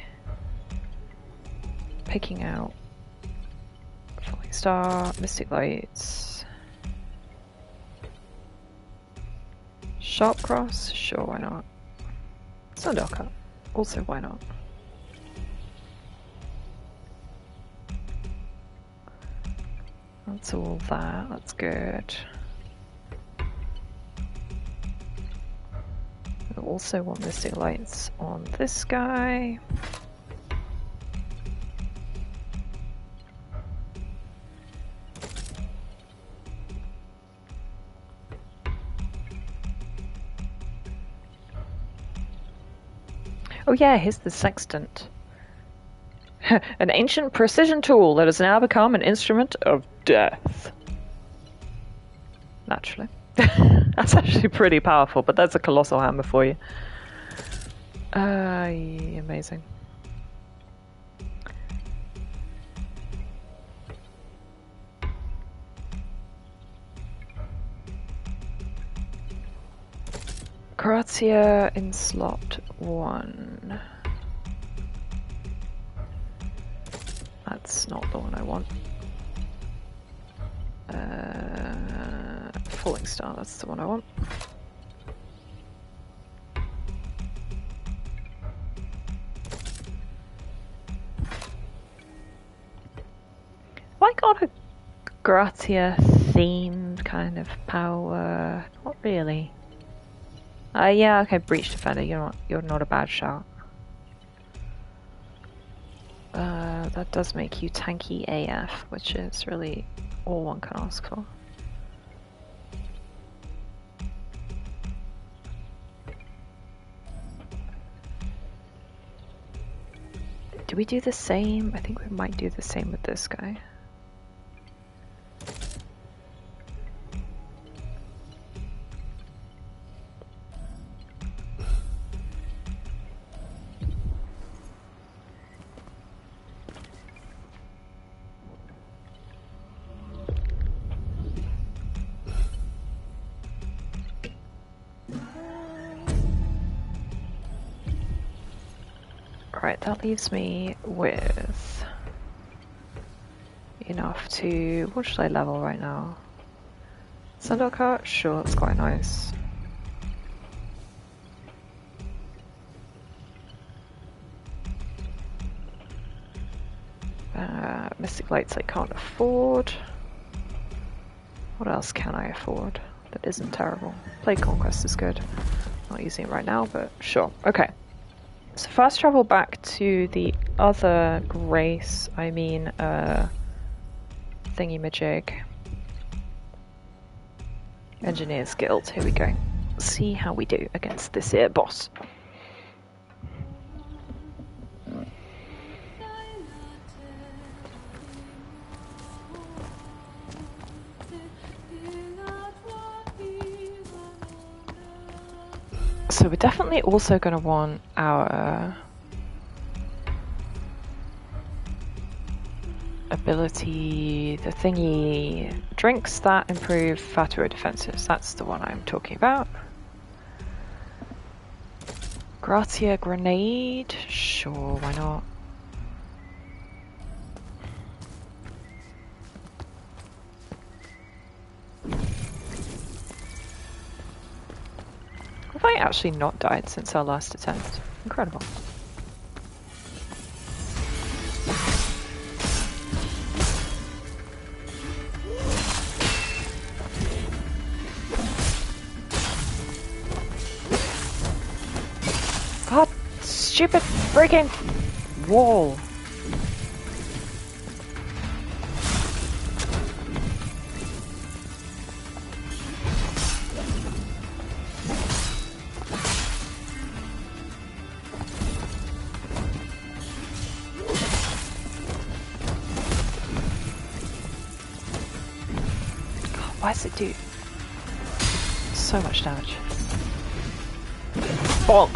picking out Falling Star, Mystic Lights, Sharp Cross, sure, why not? Sundial Cut, also why not? That's all that. That's good. I also want mystic lights on this guy. Oh yeah, here's the sextant. An ancient precision tool that has now become an instrument of death. Naturally. That's actually pretty powerful, but that's a colossal hammer for you. Amazing. Gratia in slot 1. That's not the one I want. Falling Star, that's the one I want. Have I got a Gratia themed kind of power? Not really. Yeah, okay, Breach Defender, you're not a bad shot. That does make you tanky AF, which is really all one can ask for. Do we do the same? I think we might do the same with this guy. Right, that leaves me with enough to... What should I level right now? Sundock Hut? Sure, that's quite nice. Mystic Lights I can't afford. What else can I afford that isn't terrible? Plague Conquest is good. Not using it right now, but sure. Okay. So fast travel back to the other grace, I mean thingy-majig. Engineers Guild, here we go. See how we do against this here boss. So we're definitely also going to want our ability, the thingy drinks that improve Fatua defenses. That's the one I'm talking about. Gratia Grenade? Sure, why not? Have I actually not died since our last attempt? Incredible. God, stupid freaking wall. Why does it do so much damage? Bonk!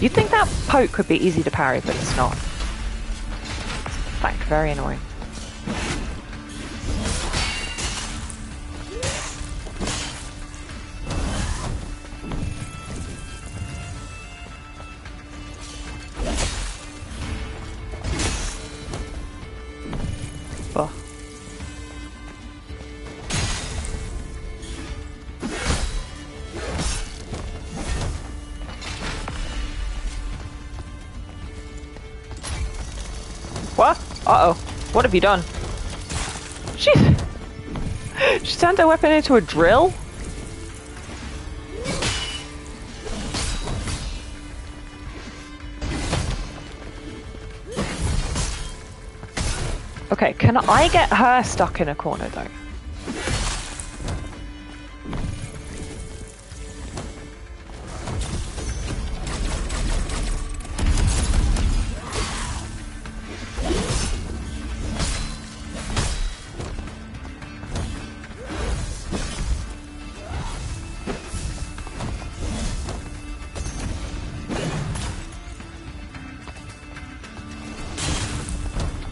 You'd think that poke could be easy to parry, but it's not. It's in fact very annoying. What? Uh-oh. What have you done? She turned her weapon into a drill? Okay, can I get her stuck in a corner though?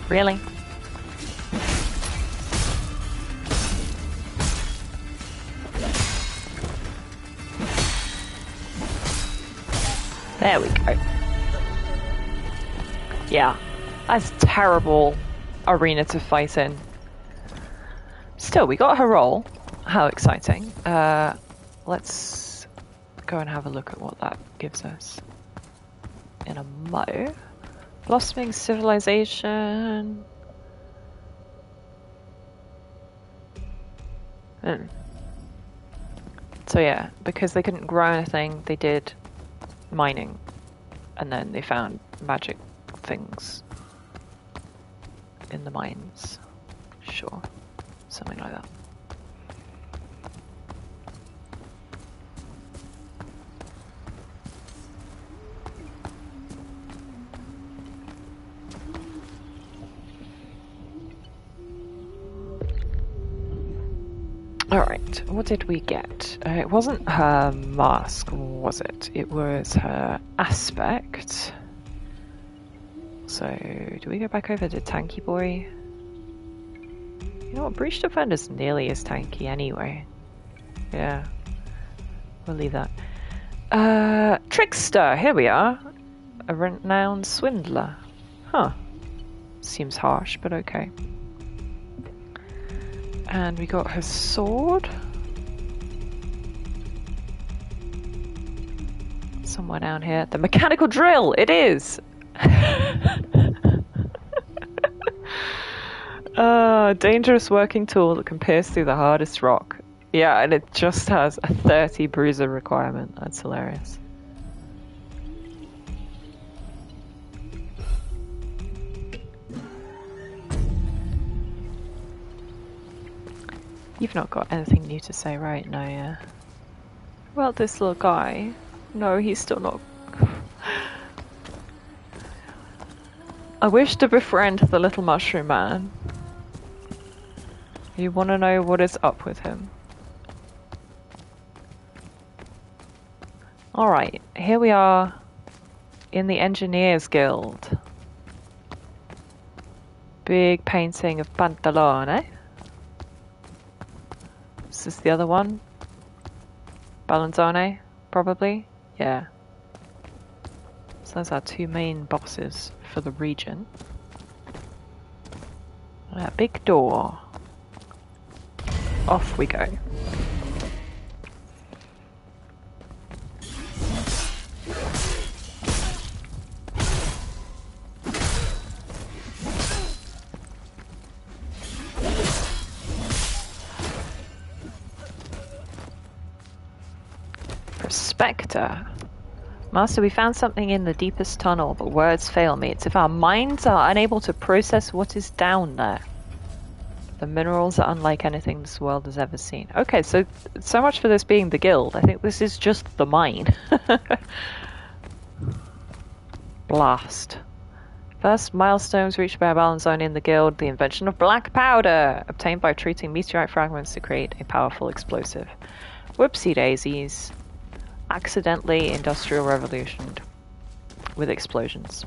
Really? There we go. Yeah, that's a terrible arena to fight in. Still, we got her roll. How exciting. Let's go and have a look at what that gives us. In a mo. Blossoming civilization. So yeah, because they couldn't grow anything, they did mining. And then they found magic things in the mines. Sure. Something like that. Alright, what did we get? It wasn't her mask, was it? It was her aspect. So, do we go back over to Tanky Boy? You know what, Breach Defender's nearly as tanky anyway. Yeah, we'll leave that. Trickster, here we are. A renowned swindler. Huh. Seems harsh, but okay. And we got her sword. Somewhere down here. The mechanical drill! It is! Dangerous working tool that can pierce through the hardest rock. Yeah, and it just has a 30 bruiser requirement. That's hilarious. You've not got anything new to say right now, yeah? Well, this little guy. No, he's still not. I wish to befriend the little mushroom man. You want to know what is up with him? Alright, here we are in the Engineers Guild. Big painting of Pantalone. Is this the other one? Balanzone, probably? Yeah. So those are two main bosses for the region. A big door. Off we go. Prospector. Master, we found something in the deepest tunnel, but words fail me. It's if our minds are unable to process what is down there. The minerals are unlike anything this world has ever seen. Okay, so much for this being the guild. I think this is just the mine. Blast. First milestones reached by a Balanzone in the guild. The invention of black powder, obtained by treating meteorite fragments to create a powerful explosive. Whoopsie daisies. Accidentally industrial revolution with explosions.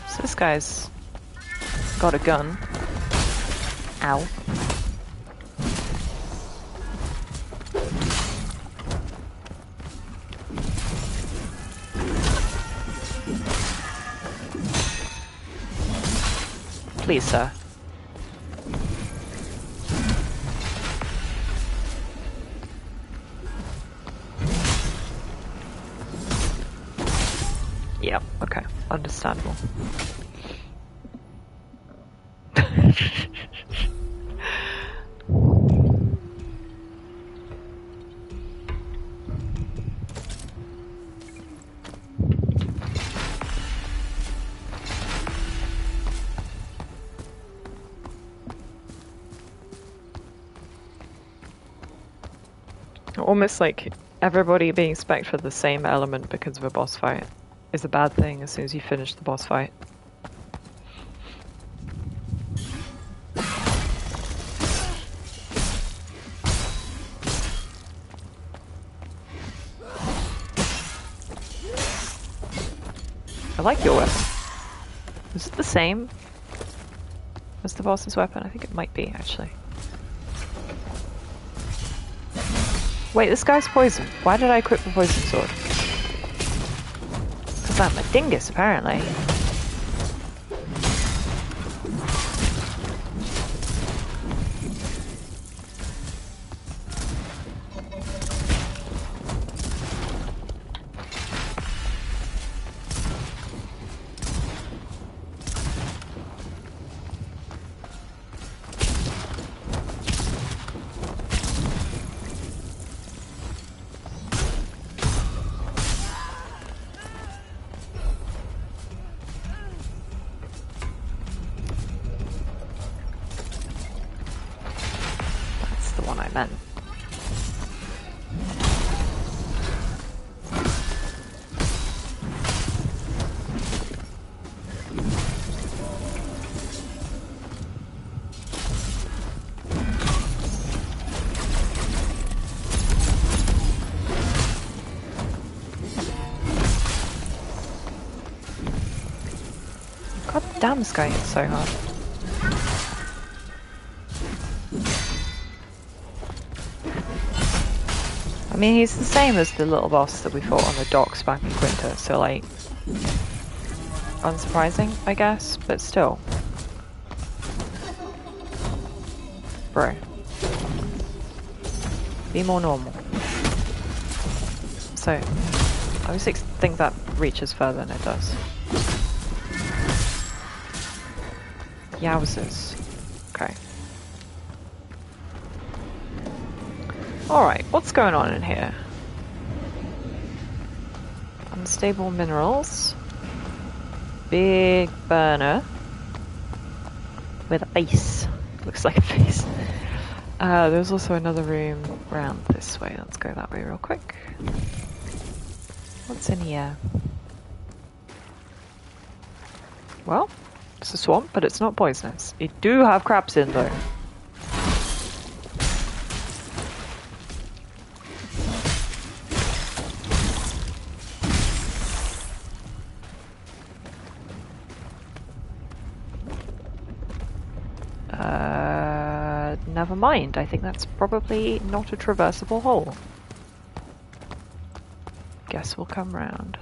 So this guy's got a gun. Ow. Please, sir. Yep, okay. Understandable. Almost like everybody being spec'd for the same element because of a boss fight is a bad thing as soon as you finish the boss fight. I like your weapon. Is it the same as the boss's weapon? I think it might be, actually. Wait, this guy's poisoned. Why did I equip the poison sword? Because I'm a dingus, apparently. meant. God damn, this guy hits so hard. I mean, he's the same as the little boss that we fought on the docks back in Quinta, so like, unsurprising, I guess, but still. Bro. Be more normal. So, I always think that reaches further than it does. Yowzers. Okay. Alright, what's going on in here? Unstable minerals. Big burner. With ice. Looks like a face. There's also another room round this way. Let's go that way real quick. What's in here? Well, it's a swamp, but it's not poisonous. It do have crabs in though. Never mind. I think that's probably not a traversable hole. Guess we'll come round.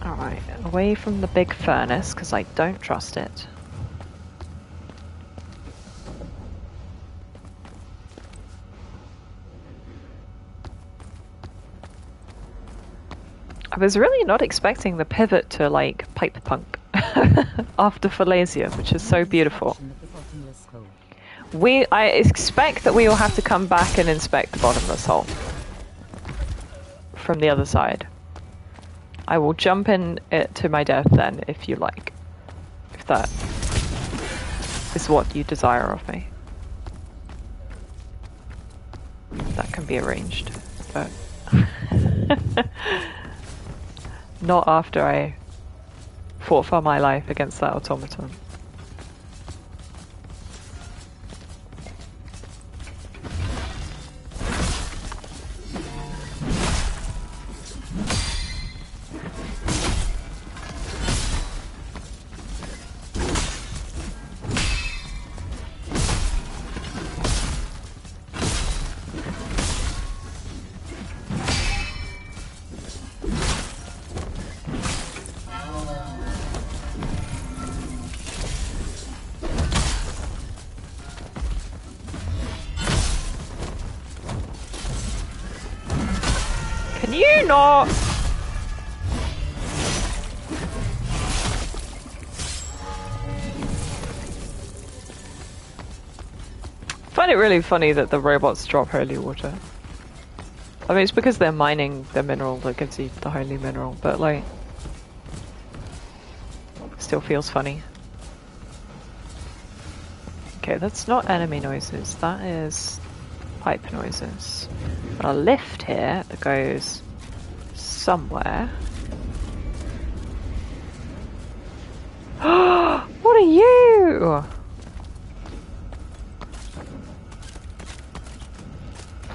Alright, away from the big furnace, because I don't trust it. I was really not expecting the pivot to, like, pipe punk after Falaisia, which is so beautiful. I expect that we will have to come back and inspect the bottomless hole from the other side. I will jump in it to my death then, if you like. If that is what you desire of me. That can be arranged, but not after I fought for my life against that automaton. not? I find it really funny that the robots drop holy water. I mean, it's because they're mining the mineral that gives you the holy mineral, but like, still feels funny. Okay, that's not enemy noises, that is pipe noises. Got a lift here that goes somewhere. What are you?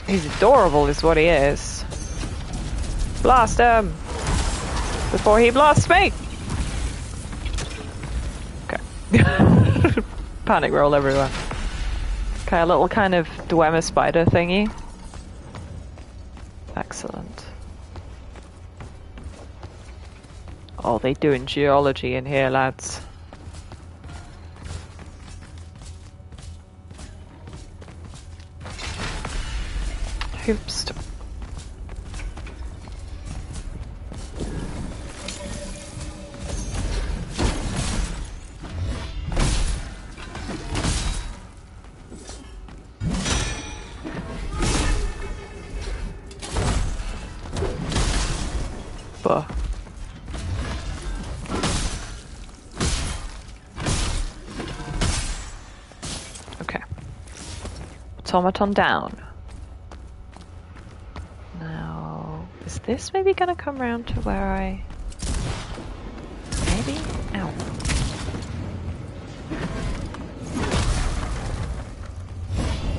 He's adorable is what he is. Blast him! Before he blasts me! Okay. Panic roll everywhere. Okay, a little kind of Dwemer spider thingy. Excellent. Oh, they doing geology in here, lads. Oops. Buh. Okay. Automaton down. Now, is this maybe gonna come around to where I... Maybe? Ow.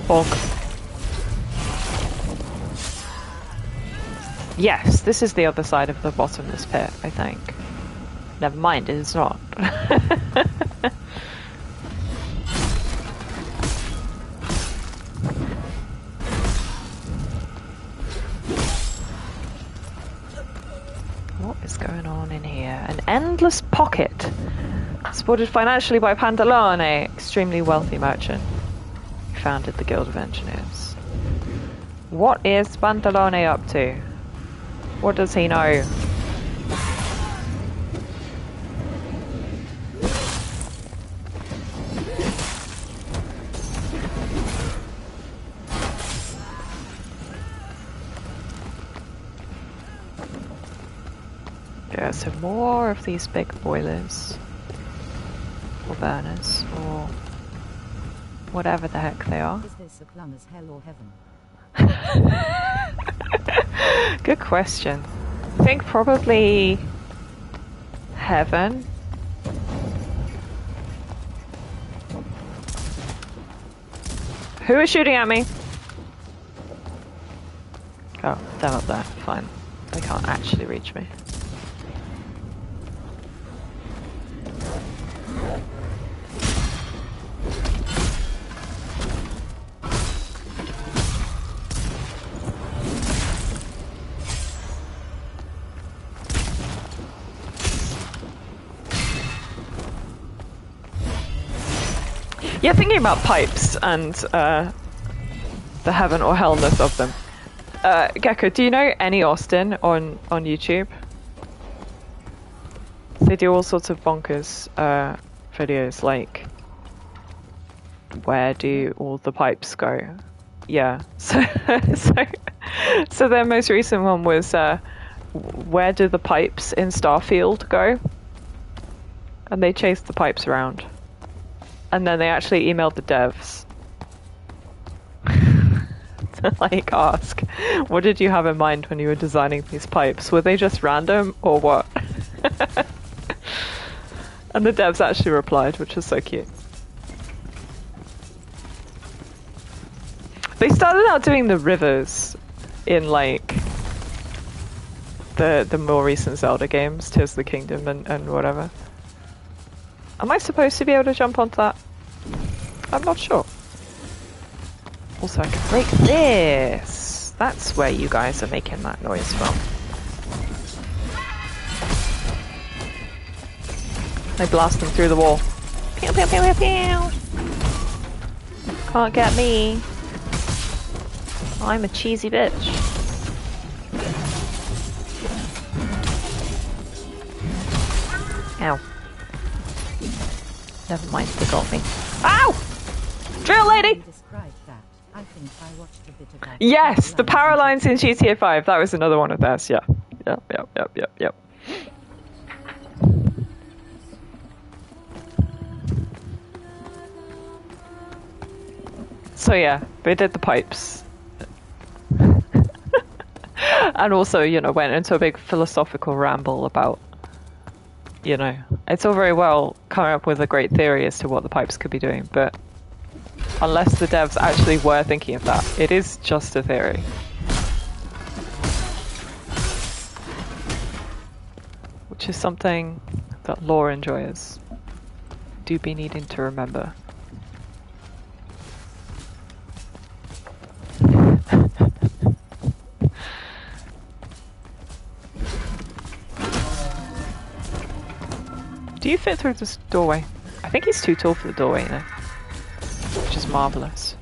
Bonk. Yes, this is the other side of the bottomless pit, I think. Never mind, it is not. What is going on in here? An endless pocket. Supported financially by Pantalone, extremely wealthy merchant who founded the Guild of Engineers. What is Pantalone up to? What does he know? Yeah, so more of these big boilers. Or burners, or whatever the heck they are. Is this a plumber's hell or heaven? Good question. I think probably heaven. Who is shooting at me? Oh, them up there. Fine. They can't actually reach me. Yeah, thinking about pipes and the heaven or hellness of them. Gecko, do you know any Austin on YouTube? They do all sorts of bonkers videos, like where do all the pipes go? Yeah, so their most recent one was where do the pipes in Starfield go? And they chased the pipes around. And then they actually emailed the devs to like ask, what did you have in mind when you were designing these pipes? Were they just random or what? And the devs actually replied, which was so cute. They started out doing the rivers in like the more recent Zelda games, Tears of the Kingdom and whatever. Am I supposed to be able to jump onto that? I'm not sure. Also, I can break this. That's where you guys are making that noise from. I blast them through the wall. Pew pew pew pew pew. Can't get me. I'm a cheesy bitch. Never mind, they got me. Ow! Drill lady! Described that. I think I watched a bit of that. Yes, the power lines in GTA 5. That was another one of theirs, yeah. Yep. So yeah, they did the pipes. And also, you know, went into a big philosophical ramble about, you know, it's all very well coming up with a great theory as to what the pipes could be doing, but unless the devs actually were thinking of that, it is just a theory. Which is something that lore enjoyers do be needing to remember. Do you fit through this doorway? I think he's too tall for the doorway, you know, which is marvellous.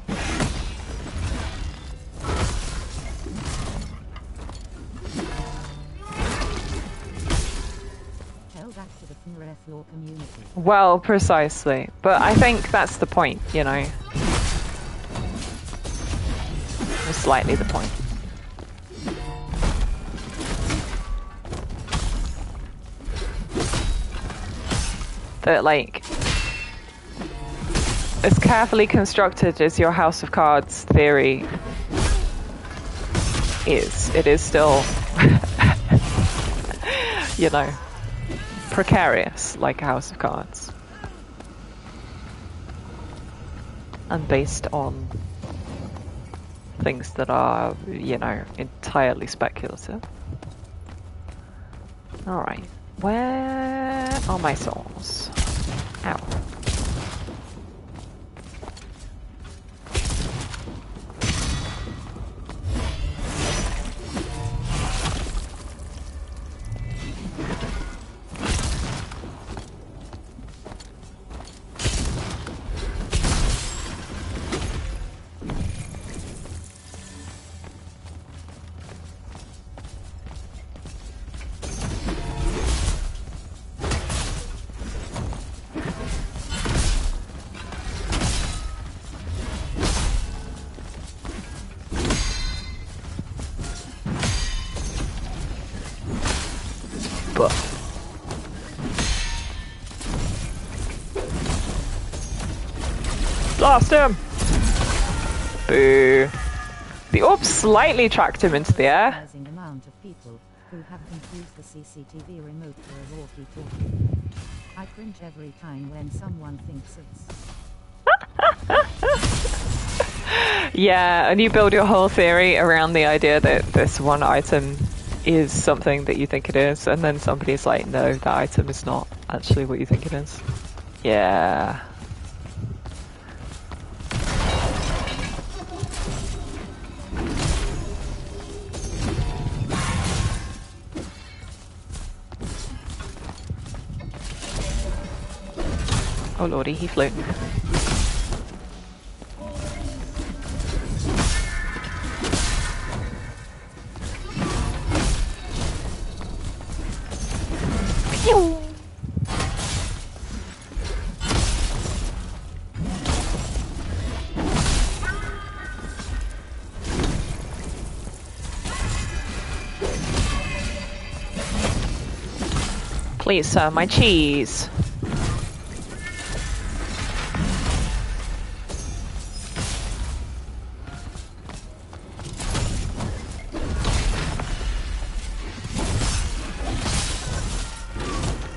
Well, precisely. But I think that's the point, you know. Or slightly the point. That, like, as carefully constructed as your House of Cards theory is, it is still, you know, precarious like a House of Cards. And based on things that are, you know, entirely speculative. Alright. Where are my souls? Ow. Blast him! Boo. The orb slightly tracked him into the air. Amount of people who have confused the CCTV remote for a walkie-talkie. I cringe every time when someone thinks it's... Yeah, and you build your whole theory around the idea that this one item is something that you think it is, and then somebody's like, no, that item is not actually what you think it is. Yeah. Oh lordy, he flew. Pew! Please, sir, my cheese.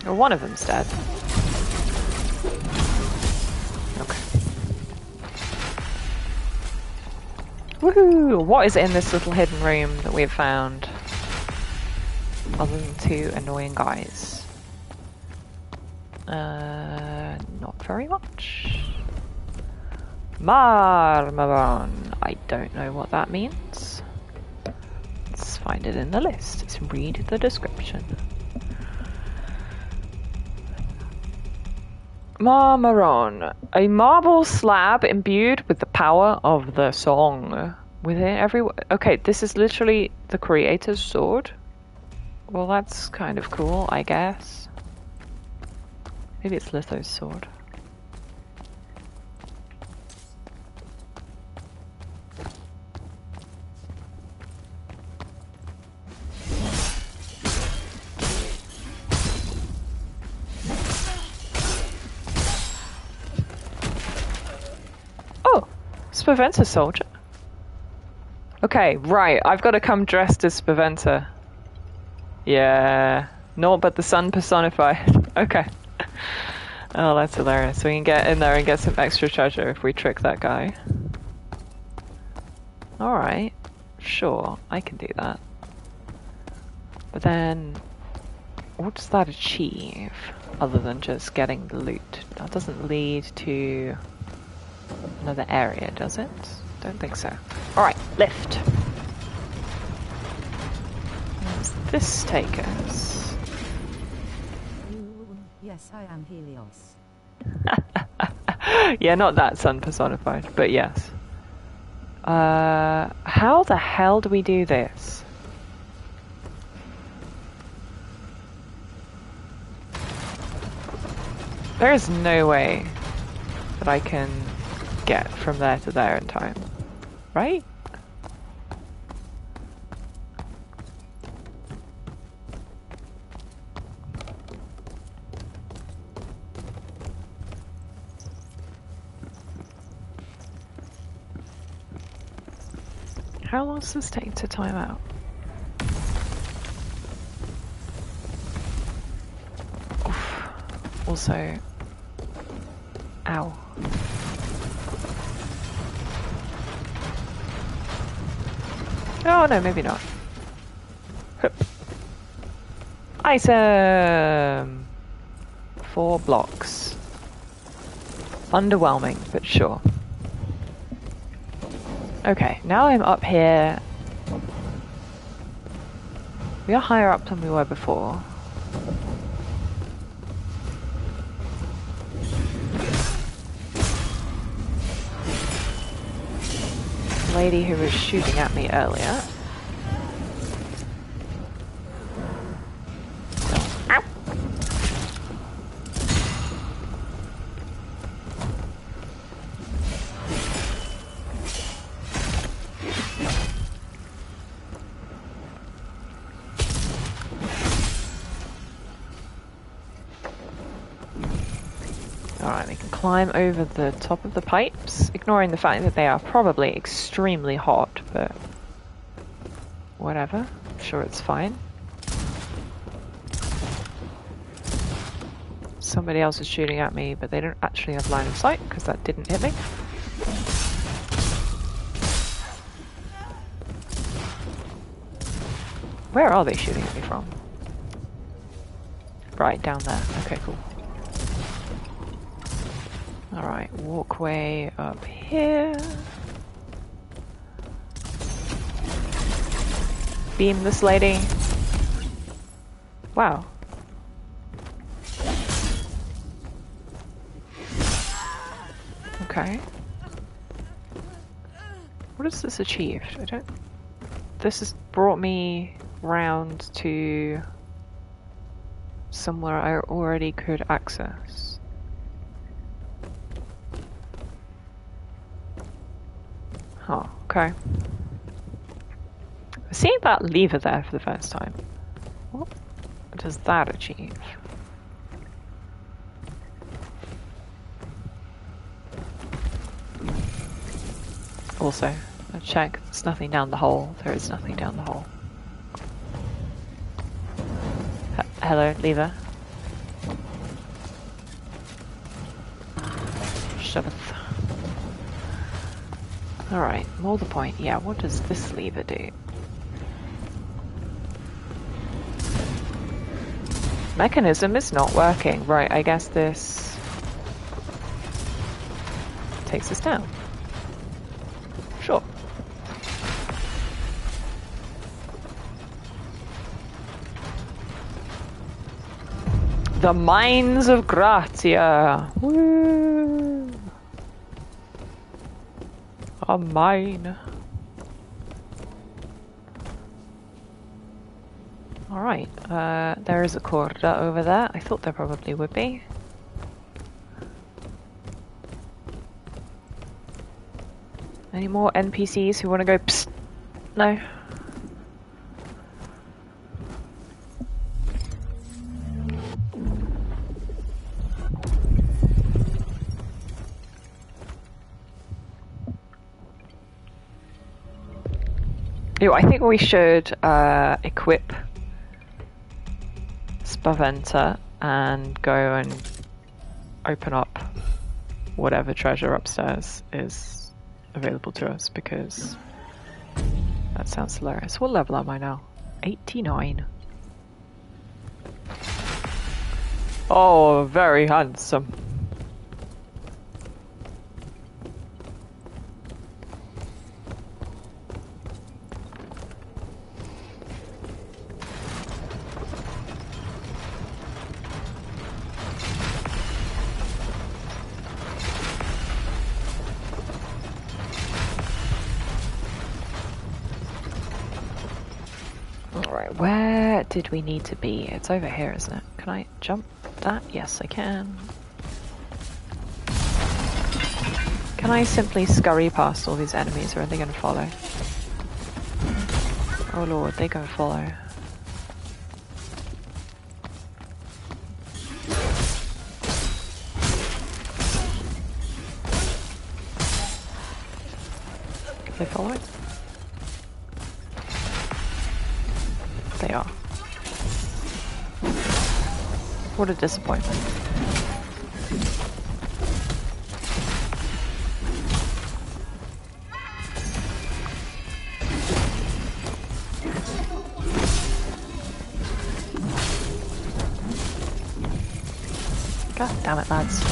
One of them's dead. Okay. Woohoo! What is in this little hidden room that we've found? Other than two annoying guys. Not very much. Marmaron. I don't know what that means. Let's find it in the list. Let's read the description. Marmaron, a marble slab imbued with the power of the song. Within every... Okay, this is literally the creator's sword. Well, that's kind of cool, I guess. Maybe it's Litho's sword. Oh, Spaventa soldier. Okay, right. I've got to come dressed as Spaventa. Yeah. Naught but the sun personified. Okay. Oh, that's hilarious. So we can get in there and get some extra treasure if we trick that guy. Alright. Sure, I can do that. But then, what does that achieve? Other than just getting the loot. That doesn't lead to another area, does it? Don't think so. Alright, lift. Where does this take us? Yes, I am Helios. Yeah, not that sun personified, but yes. How the hell do we do this? There is no way that I can get from there to there in time, right? How long does this take to time out? Oof. Also, ow. Oh no, maybe not. Hup. Item! 4 blocks. Underwhelming, but sure. Okay, now I'm up here. We are higher up than we were before. The lady who was shooting at me earlier. Ow. Alright, we can climb over the top of the pipes, ignoring the fact that they are probably extremely hot, but whatever. I'm sure it's fine. Somebody else is shooting at me, but they don't actually have line of sight, because that didn't hit me. Where are they shooting at me from? Right, down there. Okay, cool. Alright, walkway up here. Beam this lady. Wow. Okay. What has this achieved? I don't... This has brought me round to somewhere I already could access. Oh, okay. Seeing that lever there for the first time. What does that achieve? Also, I check there's nothing down the hole. There is nothing down the hole. Hello, lever. Shoveth. Alright, more the point. Yeah, what does this lever do? Mechanism is not working. Right, I guess this takes us down. Sure. The Mines of Gratia. Woo! A mine. Alright, there is a corridor over there. I thought there probably would be. Any more NPCs who want to go psst? No? Yo, I think we should equip Spaventa and go and open up whatever treasure upstairs is available to us, because that sounds hilarious. What level am I now? 89. Oh, very handsome. Alright, where did we need to be? It's over here, isn't it? Can I jump that? Yes, I can. Can I simply scurry past all these enemies, or are they going to follow? Oh lord, they're going to follow. Are they following? They are. What a disappointment. God damn it, lads.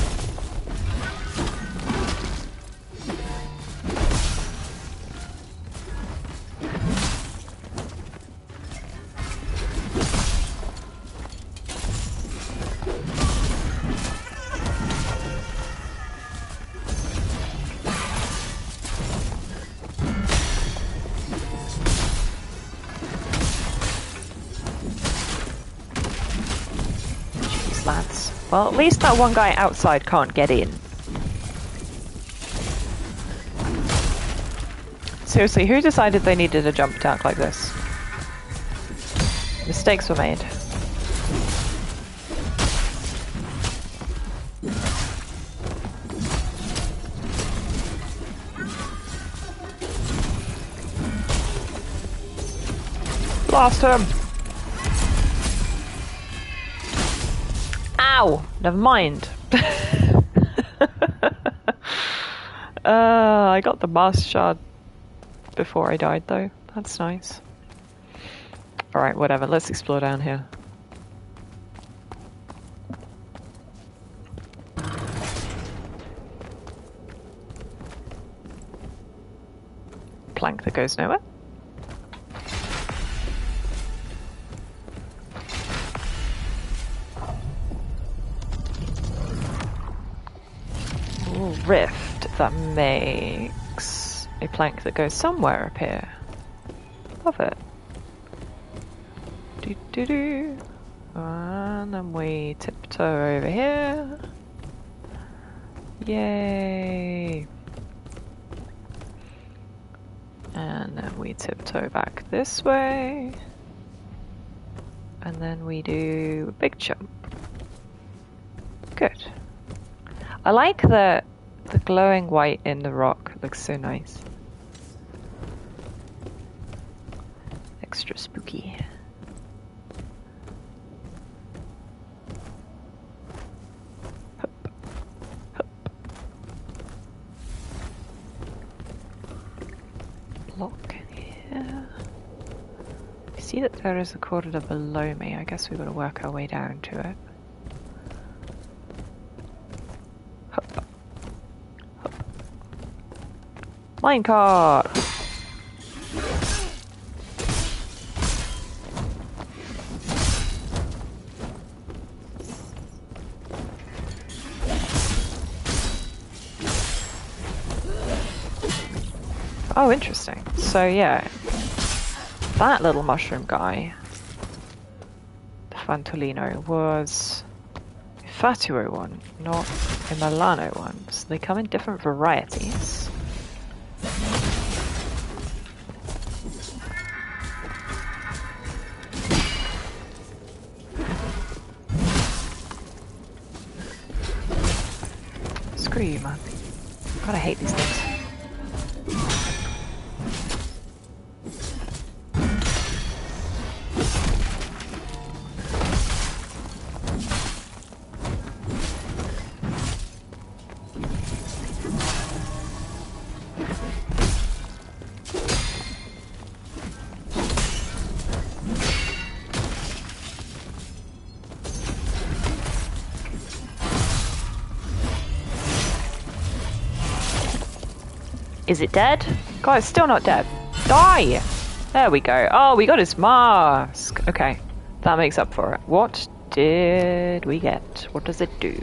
Lads. Well, at least that one guy outside can't get in. Seriously, who decided they needed a jump attack like this? Mistakes were made. Blast him! Ow! Never mind. I got the master shard before I died though. That's nice. Alright, whatever. Let's explore down here. Plank that goes nowhere. Rift that makes a plank that goes somewhere up here. Love it. Do do do. And then we tiptoe over here. Yay! And then we tiptoe back this way. And then we do a big jump. Good. I like the glowing white in the rock. Looks so nice. Extra spooky. Hup, hup. Block here. I see that there is a corridor below me. I guess we've got to work our way down to it. Minecart! Oh, interesting. So yeah, that little mushroom guy, the Fantolino, was a Fatuo one, not a Milano one. So they come in different varieties. Screw you, man. God, I hate these things. Is it dead? God, it's still not dead. Die! There we go. Oh, we got his mask. Okay, that makes up for it. What did we get? What does it do?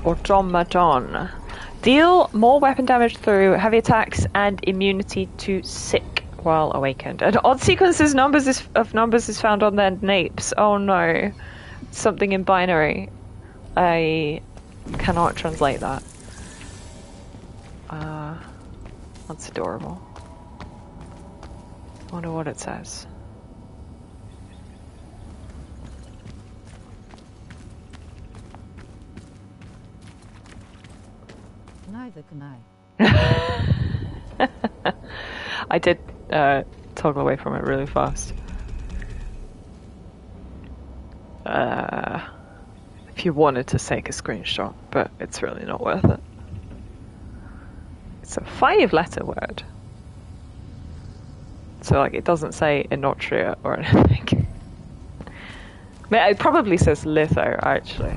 Automaton. Deal more weapon damage through heavy attacks and immunity to sick while awakened. An odd sequence of numbers is found on their napes. Oh no. Something in binary. I cannot translate that. That's adorable. I wonder what it says. Neither can I. I did toggle away from it really fast. If you wanted to take a screenshot, but it's really not worth it. It's a 5-letter word. So like it doesn't say Enotria or anything. It probably says litho actually.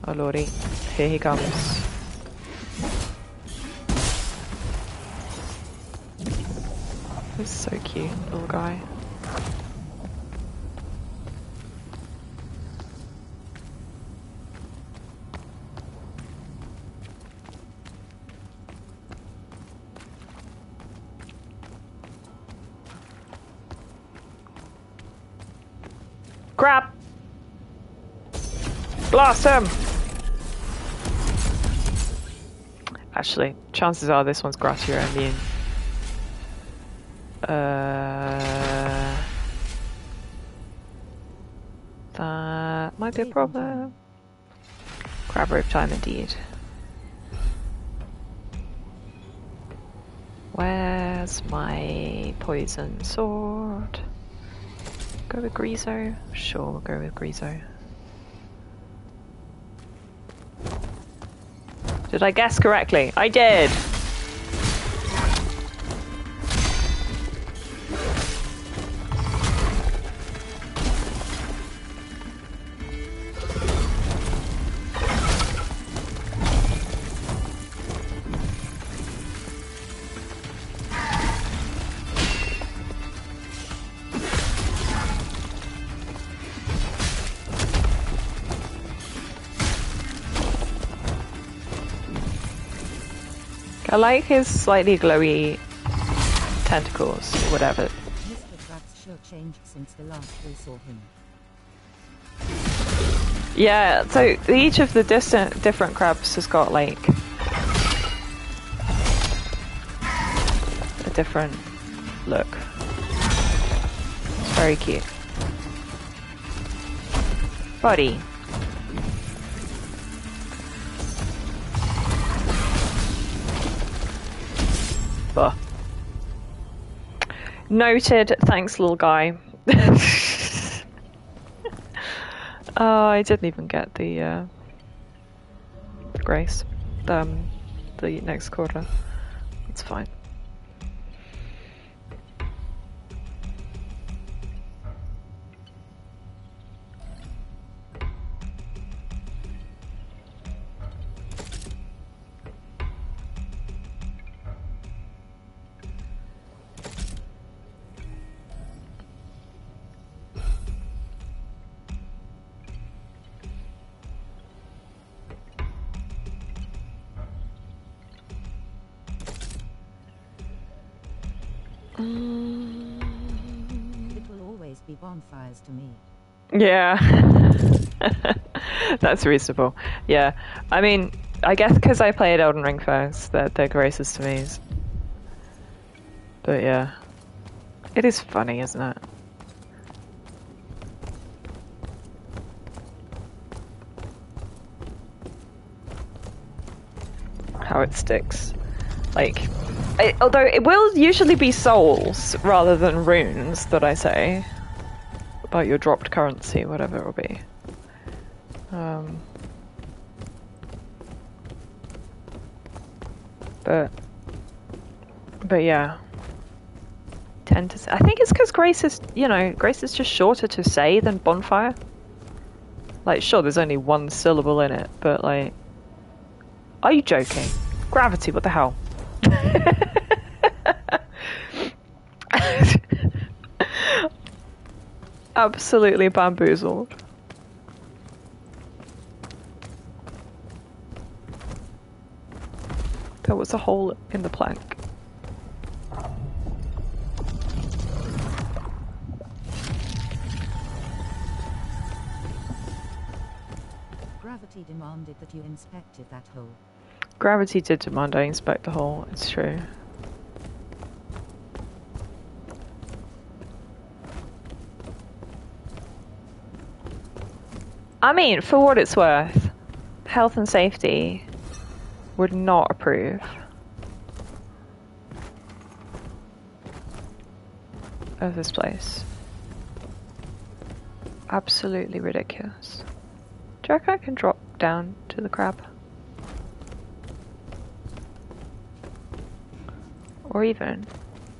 Oh lordy, here he comes. He's so cute, little guy. Crap! Blast him! Actually, chances are this one's gratia immune. That might be a problem. Crab rope time indeed. Where's my poison sword? Go with Grizo? Sure, we'll go with Grizo. Did I guess correctly? I did! I like his slightly glowy tentacles, or whatever. Mr. Crab's sure changed since the last we saw him. Yeah, so each of the different crabs has got like a different look. It's very cute. Buddy. Noted. Thanks, little guy. Oh, I didn't even get the grace. The next quarter. It's fine. It will always be bonfires to me. Yeah. That's reasonable. Yeah. I mean, I guess because I played Elden Ring first, they're graces to me. But yeah. It is funny, isn't it? How it sticks. Like, although it will usually be souls rather than runes that I say about your dropped currency, whatever it will be. But yeah, tend to say, I think it's because Grace is, you know, Grace is just shorter to say than bonfire. Like, sure, there's only one syllable in it, but like, Are you joking? Gravity, what the hell? Absolutely bamboozled. There was a hole in the plank. Gravity demanded that you inspected that hole. Gravity did demand I inspect the hole, it's true. I mean, for what it's worth, health and safety would not approve of this place. Absolutely ridiculous. Do you reckon I can drop down to the crab? Or even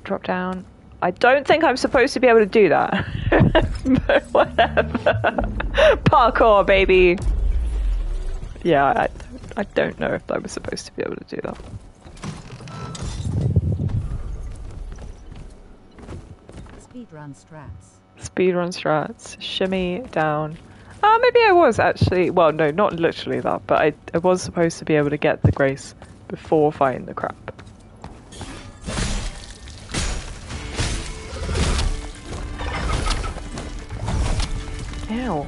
drop down. I don't think I'm supposed to be able to do that. But whatever. Parkour, baby! Yeah, I don't know if I was supposed to be able to do that. Speedrun strats. Speedrun strats. Shimmy down. Maybe I was actually. Well, no, not literally that, but I was supposed to be able to get the grace before fighting the crab. Ow.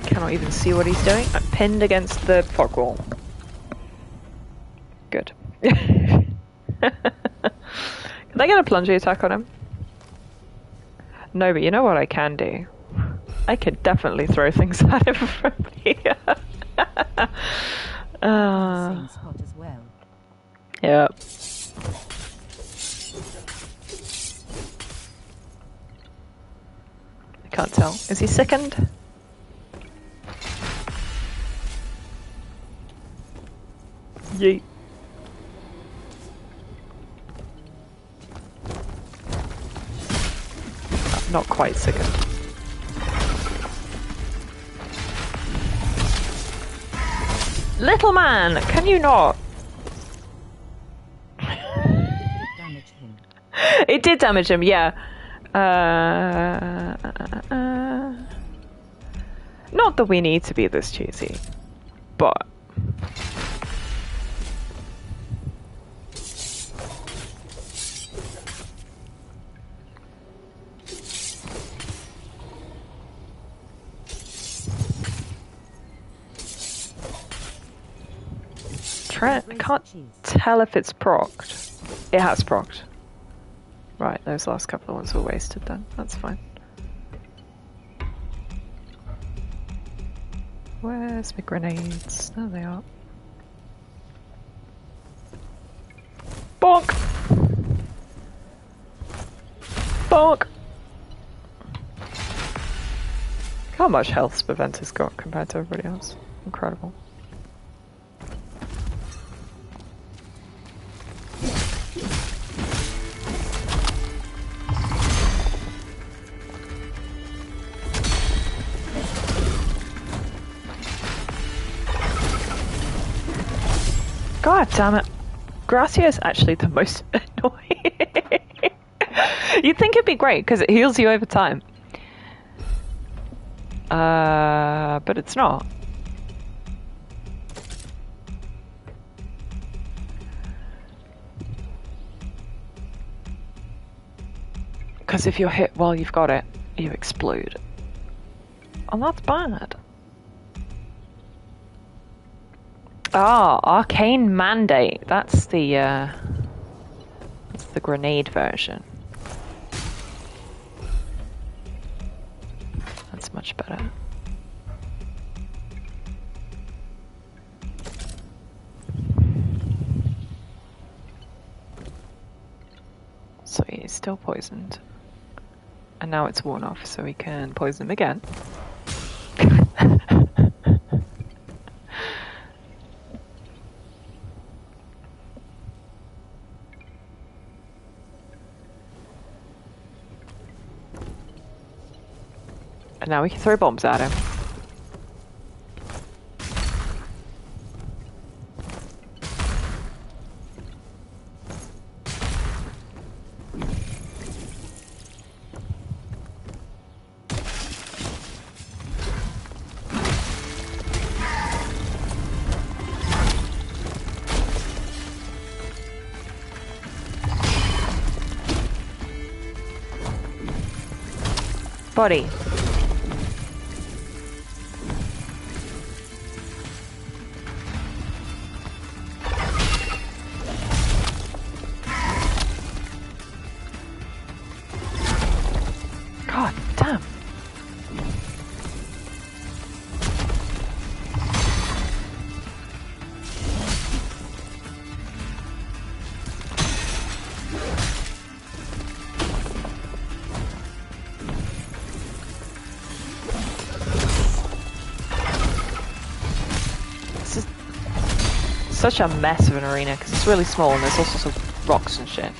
Cannot even see what he's doing. I'm pinned against the fog wall. Good. Can I get a plungy attack on him? No, but you know what I can do? I could definitely throw things at him from here. Same spot as well. Yeah. I can't tell. Is he sickened? Yeet. Not quite sickened. Little man, can you not? Damage him. It did damage him, yeah. Not that we need to be this cheesy, but I can't tell if it's procced. It has procced. Right, those last couple of ones were wasted then. That's fine. Where's my grenades? There they are. Bonk! Bonk! How much health's Preventor's got compared to everybody else? Incredible. God damn it. Gracia is actually the most annoying. You'd think it'd be great because it heals you over time. But it's not. Because if you're hit while you've got it, you explode. And that's bad. Ah, Arcane Mandate. That's the grenade version. That's much better. So he's still poisoned. And now it's worn off, so we can poison him again. And now we can throw bombs at him. Buddy. God damn. This is such a mess of an arena because it's really small and there's all sorts of rocks and shit.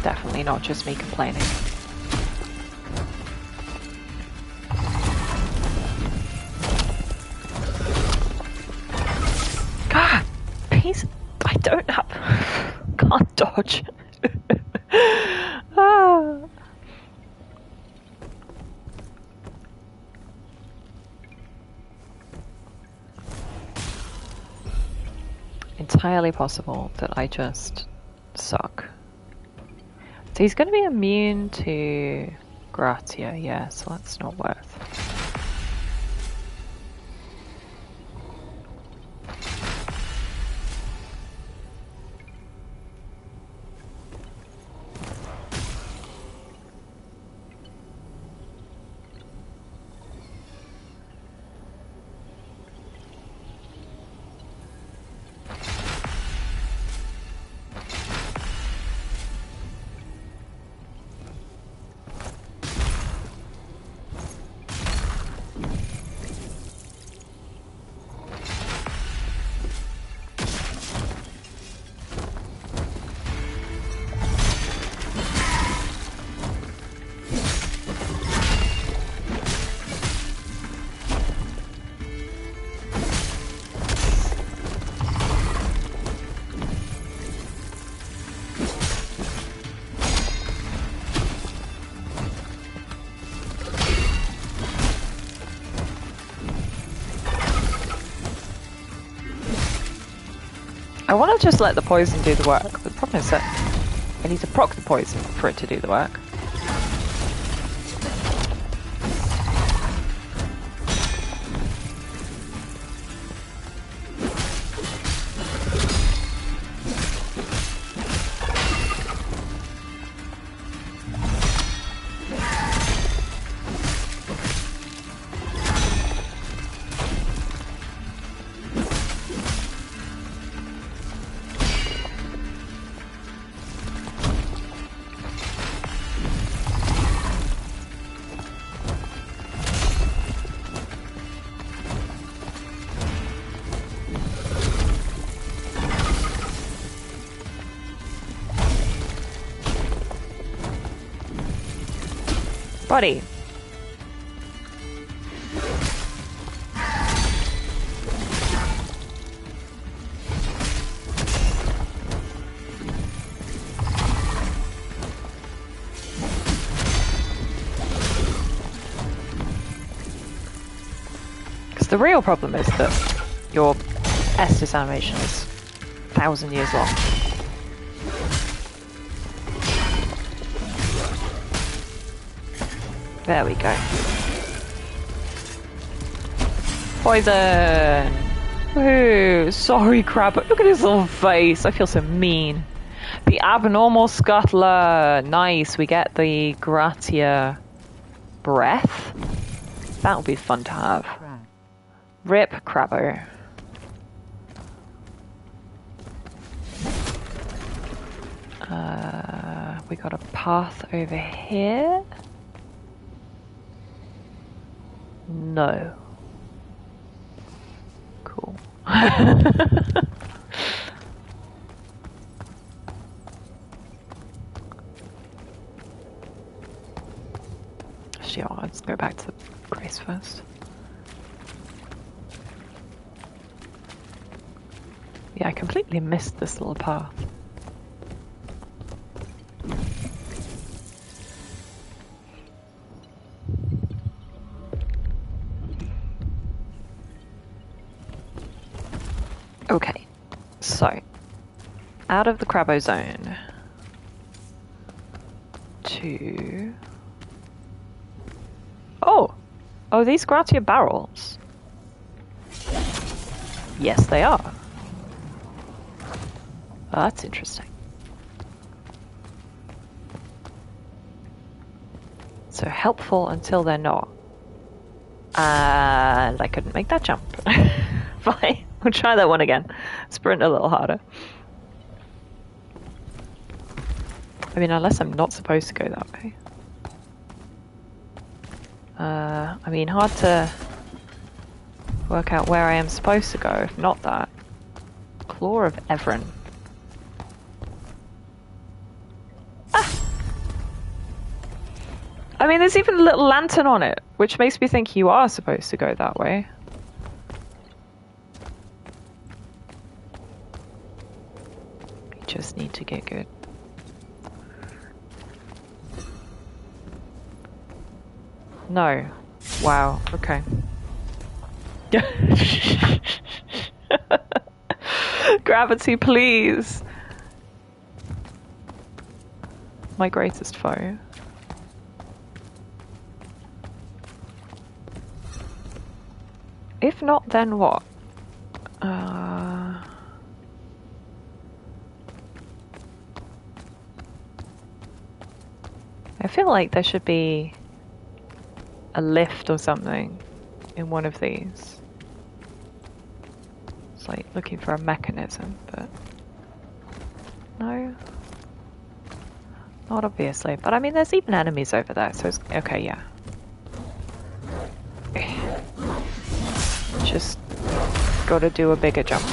Definitely not just me complaining. God, please, I don't have... Can't dodge. Ah. Entirely possible that I just suck. So he's going to be immune to Gratia, yeah, so that's not worth. I want to just let the poison do the work, but the problem is that I need to proc the poison for it to do the work. Buddy. Because the real problem is that your Estus animation is 1,000 years long. There we go. Poison! Woohoo! Sorry, crab, but look at his little face. I feel so mean. The abnormal scuttler. Nice. We get the Gratia breath. That would be fun to have. Rip Crabbo. We got a path over here. No. Cool. go back to the Grace first. Yeah, I completely missed this little path. Okay, so out of the Crabbo zone to... Oh, these Gratia barrels. Yes, they are. Oh, that's interesting. So helpful until they're not. And I couldn't make that jump. Fine, we'll try that one again. Sprint a little harder. I mean, unless I'm not supposed to go that way. I mean, hard to work out where I am supposed to go, if not that. Claw of Evren. Ah! I mean, there's even a little lantern on it, which makes me think you are supposed to go that way. You just need to get good. No. Wow. Okay. Gravity, please. My greatest foe. If not, then what? I feel like there should be a lift or something in one of these. It's like looking for a mechanism, but no, not obviously. But I mean, there's even enemies over there, so it's okay. Yeah, just gotta do a bigger jump.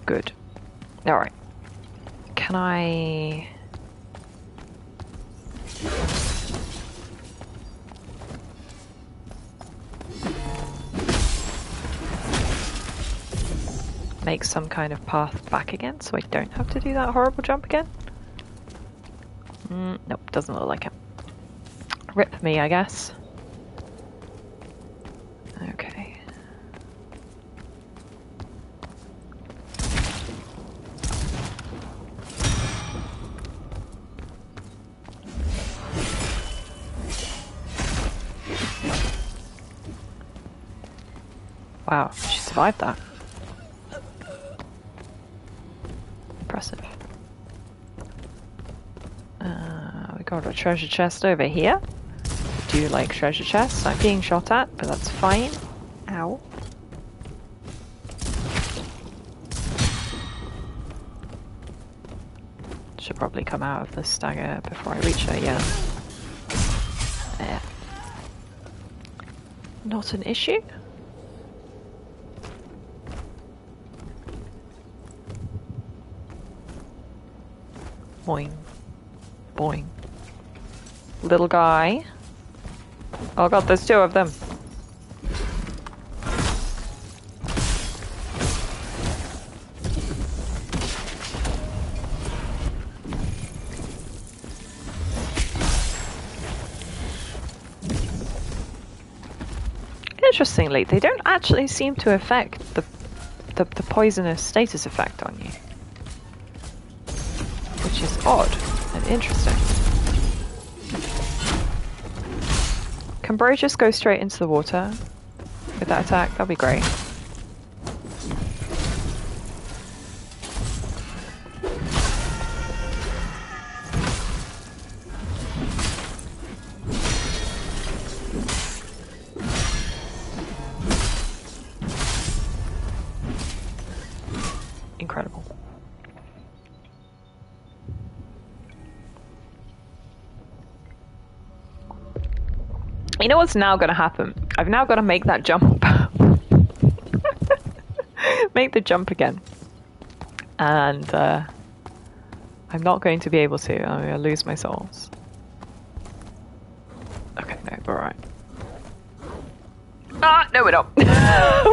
Good. Alright. Can I... make some kind of path back again so I don't have to do that horrible jump again? Nope, doesn't look like it. Rip me, I guess. Okay. Wow, she survived that. Impressive. We got a treasure chest over here. I do like treasure chests. I'm being shot at, but that's fine. Ow. Should probably come out of the stagger before I reach her, yeah. There. Not an issue. Boing. Boing. Little guy. Oh god, there's two of them. Interestingly, they don't actually seem to affect the poisonous status effect on you. Which is odd and interesting. Can Bro just go straight into the water with that attack? That'd be great. Incredible. You know what's now going to happen? I've now got to make that jump make the jump again. And I'm not going to be able to. I'm going to lose my souls. Okay, no, we're alright. Ah, no, we're not.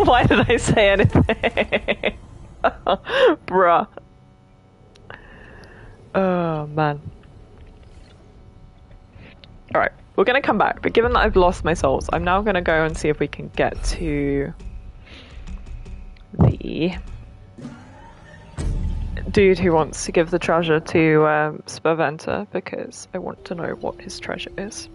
Why did I say anything? Bruh. Oh, man. Alright, we're going to come back, but given that I've lost my souls, I'm now going to go and see if we can get to the dude who wants to give the treasure to Spaventa, because I want to know what his treasure is.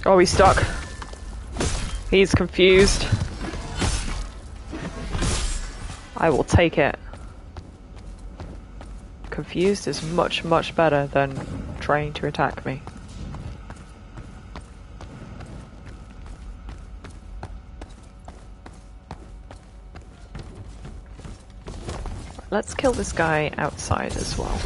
Oh, he's stuck. He's confused. I will take it. Confused is much, much better than trying to attack me. Let's kill this guy outside as well.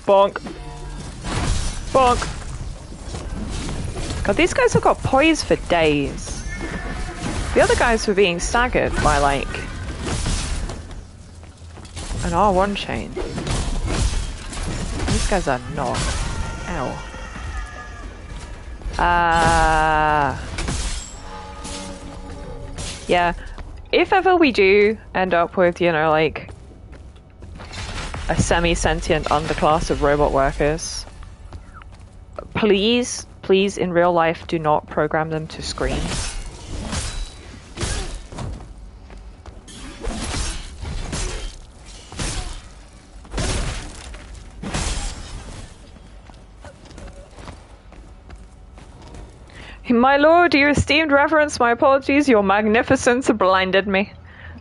Bonk. Bonk. God, these guys have got poise for days. The other guys were being staggered by, like, an R1 chain. These guys are not. Ow. Yeah. If ever we do end up with, you know, like, a semi-sentient underclass of robot workers, please, in real life, do not program them to scream. My lord, your esteemed reverence, my apologies, your magnificence blinded me.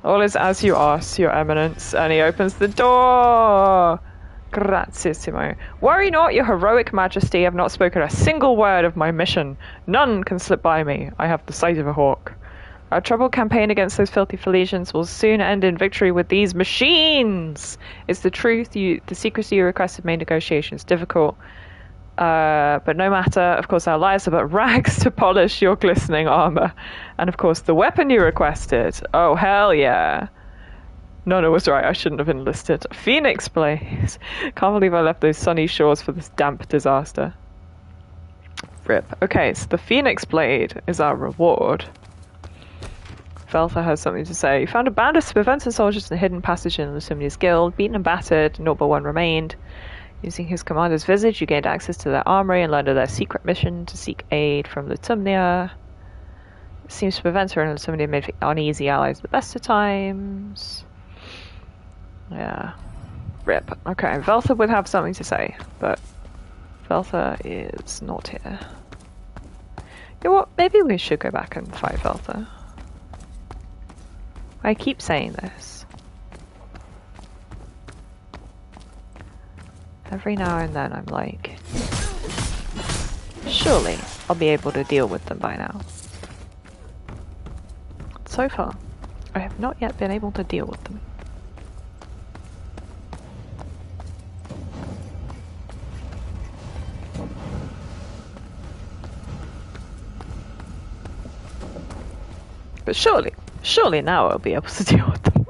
All is as you ask, your eminence. And he opens the door. Grazissimo. Worry not, your heroic majesty. I have not spoken a single word of my mission. None can slip by me. I have the sight of a hawk. Our troubled campaign against those filthy Philesians will soon end in victory with these machines. It's the truth. The secrecy you requested made negotiations difficult. But no matter, of course our lives are but rags to polish your glistening armor. And of course the weapon you requested. Oh, hell yeah. Nona was right, I shouldn't have enlisted. Phoenix Blaze. Can't believe I left those sunny shores for this damp disaster. Rip. Okay, so the Phoenix Blade is our reward. Veltha has something to say. You found a band of Spaventa soldiers in a hidden passage in Lusumnia's guild. Beaten and battered, naught but one remained. Using his commander's visage, you gained access to their armory and learned of their secret mission to seek aid from Lutumnia. It seems Spaventa and Lutumnia made uneasy allies at the best of times. Yeah. Rip. Okay, Veltha would have something to say, but Veltha is not here. You know what? Maybe we should go back and fight Veltha. I keep saying this. Every now and then I'm like, surely I'll be able to deal with them by now. So far, I have not yet been able to deal with them. But surely now I'll be able to deal with them.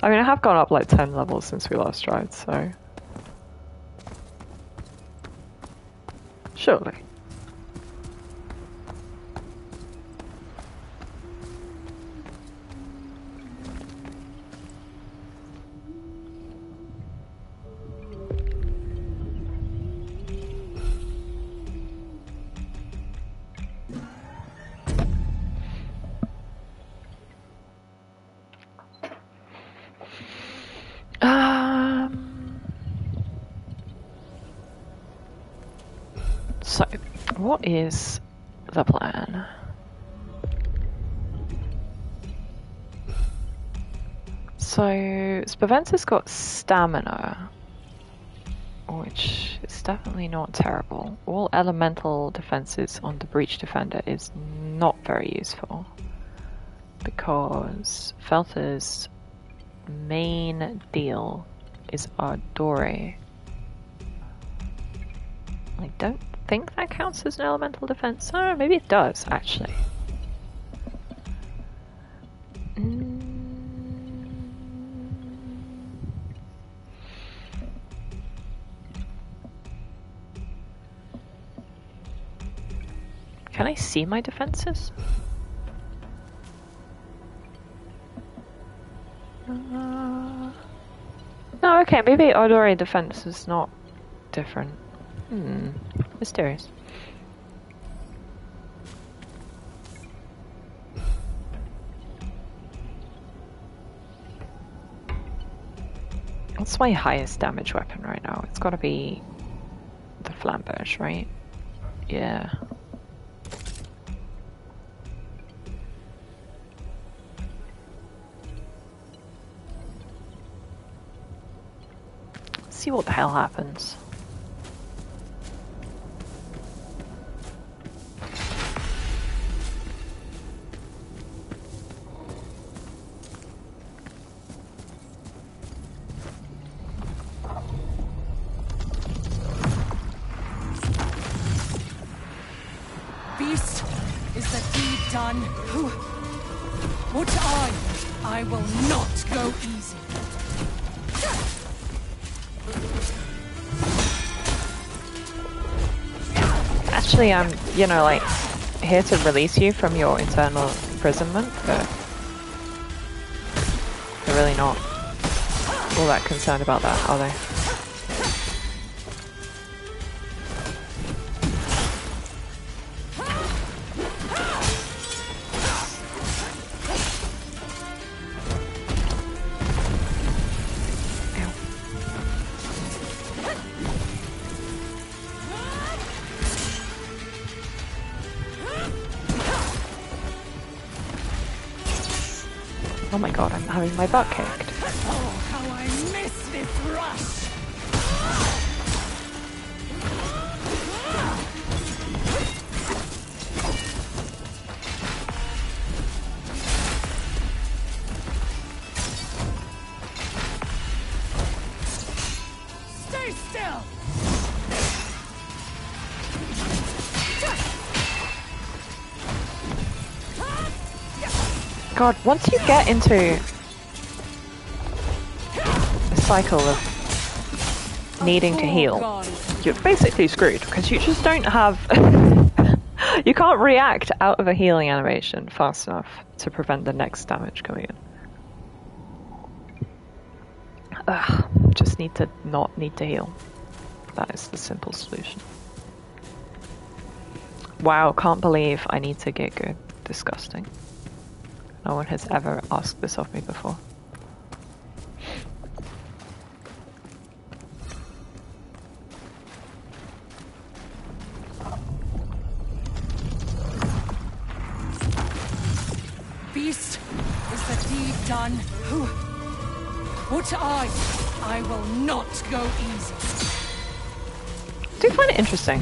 I mean, I have gone up like 10 levels since we last tried, so... Surely. So, what is the plan? So, Spavenza's got stamina, which is definitely not terrible. All elemental defenses on the Breach Defender is not very useful, because Felter's main deal is Ardore. I don't think that counts as an elemental defense. Oh, maybe it does, actually. Can I see my defenses? No, okay, maybe Ardore defense is not different. Mysterious. What's my highest damage weapon right now? It's gotta be the flamberge, right? Yeah. Let's see what the hell happens. Done. What I will not go easy. Actually, I'm, you know, like, here to release you from your internal imprisonment, but they're really not all that concerned about that, are they? Oh my god, I'm having my butt kicked. Oh, how I miss this rush! Stay still! God, once you get into a cycle of needing to heal, you're basically screwed, because you just don't have... you can't react out of a healing animation fast enough to prevent the next damage coming in. Just need to not need to heal. That is the simple solution. Wow, can't believe I need to get good. Disgusting. No one has ever asked this of me before. Beast, is the deed done? What I will not go easy. I do find it interesting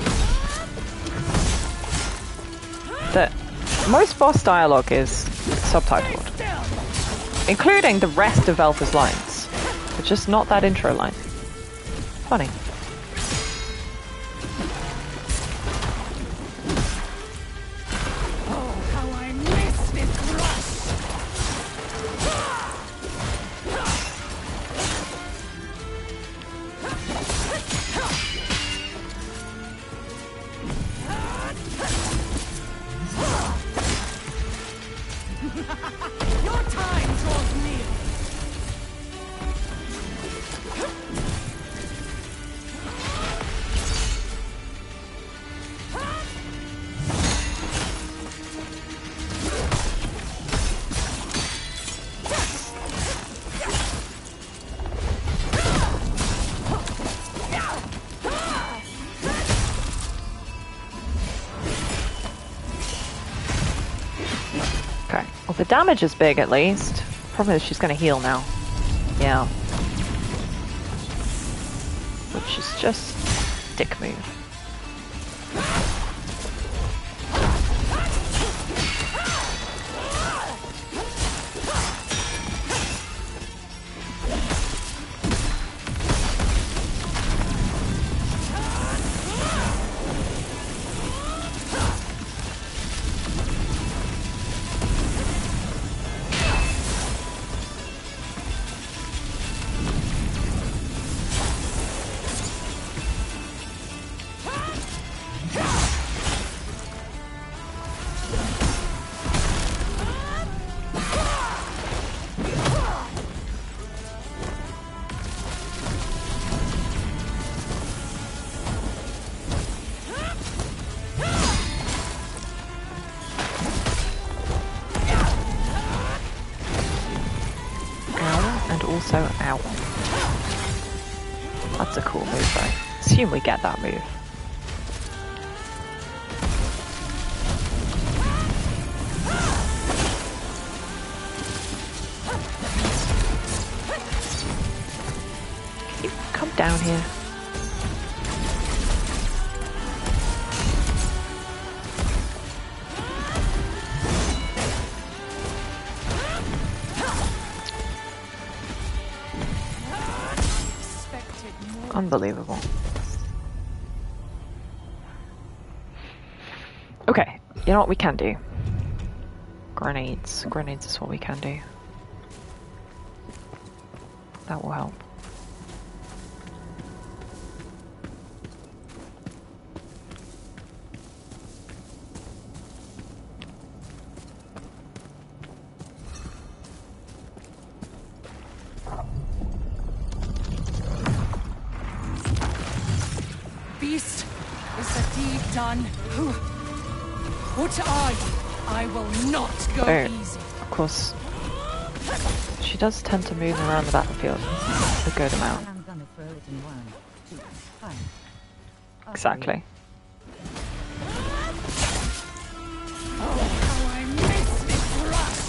that most boss dialogue is subtitled, including the rest of Velfa's lines, but just not that intro line. Funny. The damage is big at least. Problem is she's gonna heal now. Yeah. Which is just dick move. Also, ow. That's a cool move though. Assume we get that move. Can you come down here? Unbelievable. Okay, you know what we can do? Grenades. Grenades is what we can do. That will help. Beast, is the deed done? Who? What are you? I will not go easy. Of course, she does tend to move around the battlefield a good amount. I'm gonna throw it in 1, 2, 5. Exactly. Oh, how I miss this rush!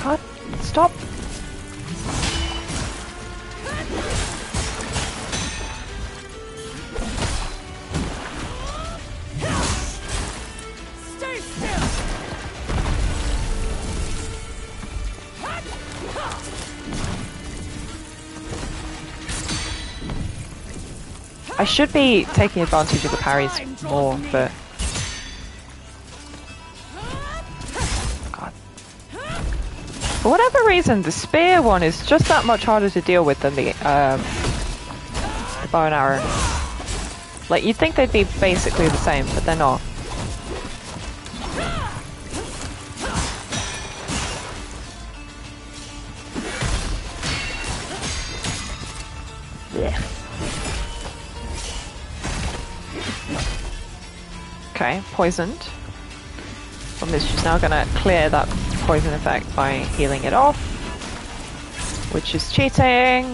God, stop! Stay still! I should be taking advantage of the parries more, but... God. For whatever reason, the spear one is just that much harder to deal with than the bow and arrow. Like, you'd think they'd be basically the same, but they're not. Yeah. Okay, poisoned. From this, she's now gonna clear that poison effect by healing it off, which is cheating.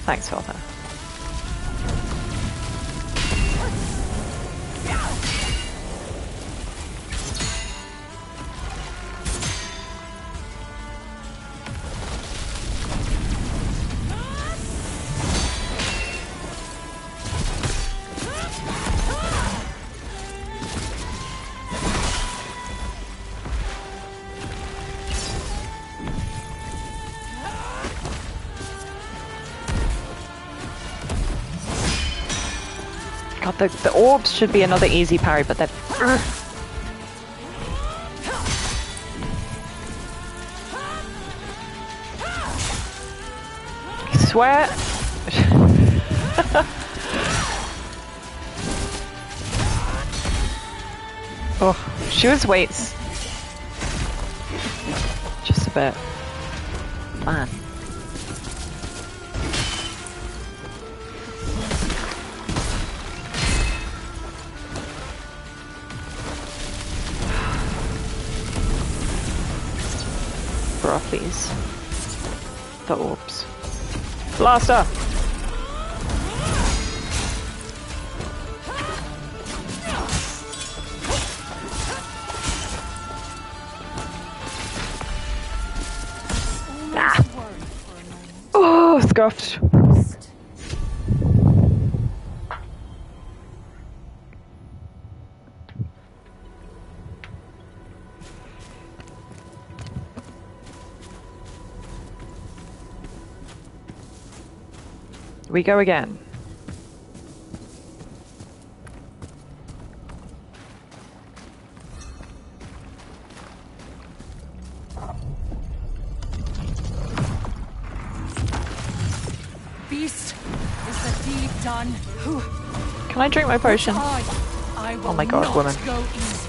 Thanks, Father. God, the orbs should be another easy parry, but they're... I swear... Oh, she was weights. Just a bit. Man. Brothies. The orbs. Blaster! Oh, scuffed. We go again. Beast, is the deed done? Can I drink my potion? I will Oh my god, not woman. go easy.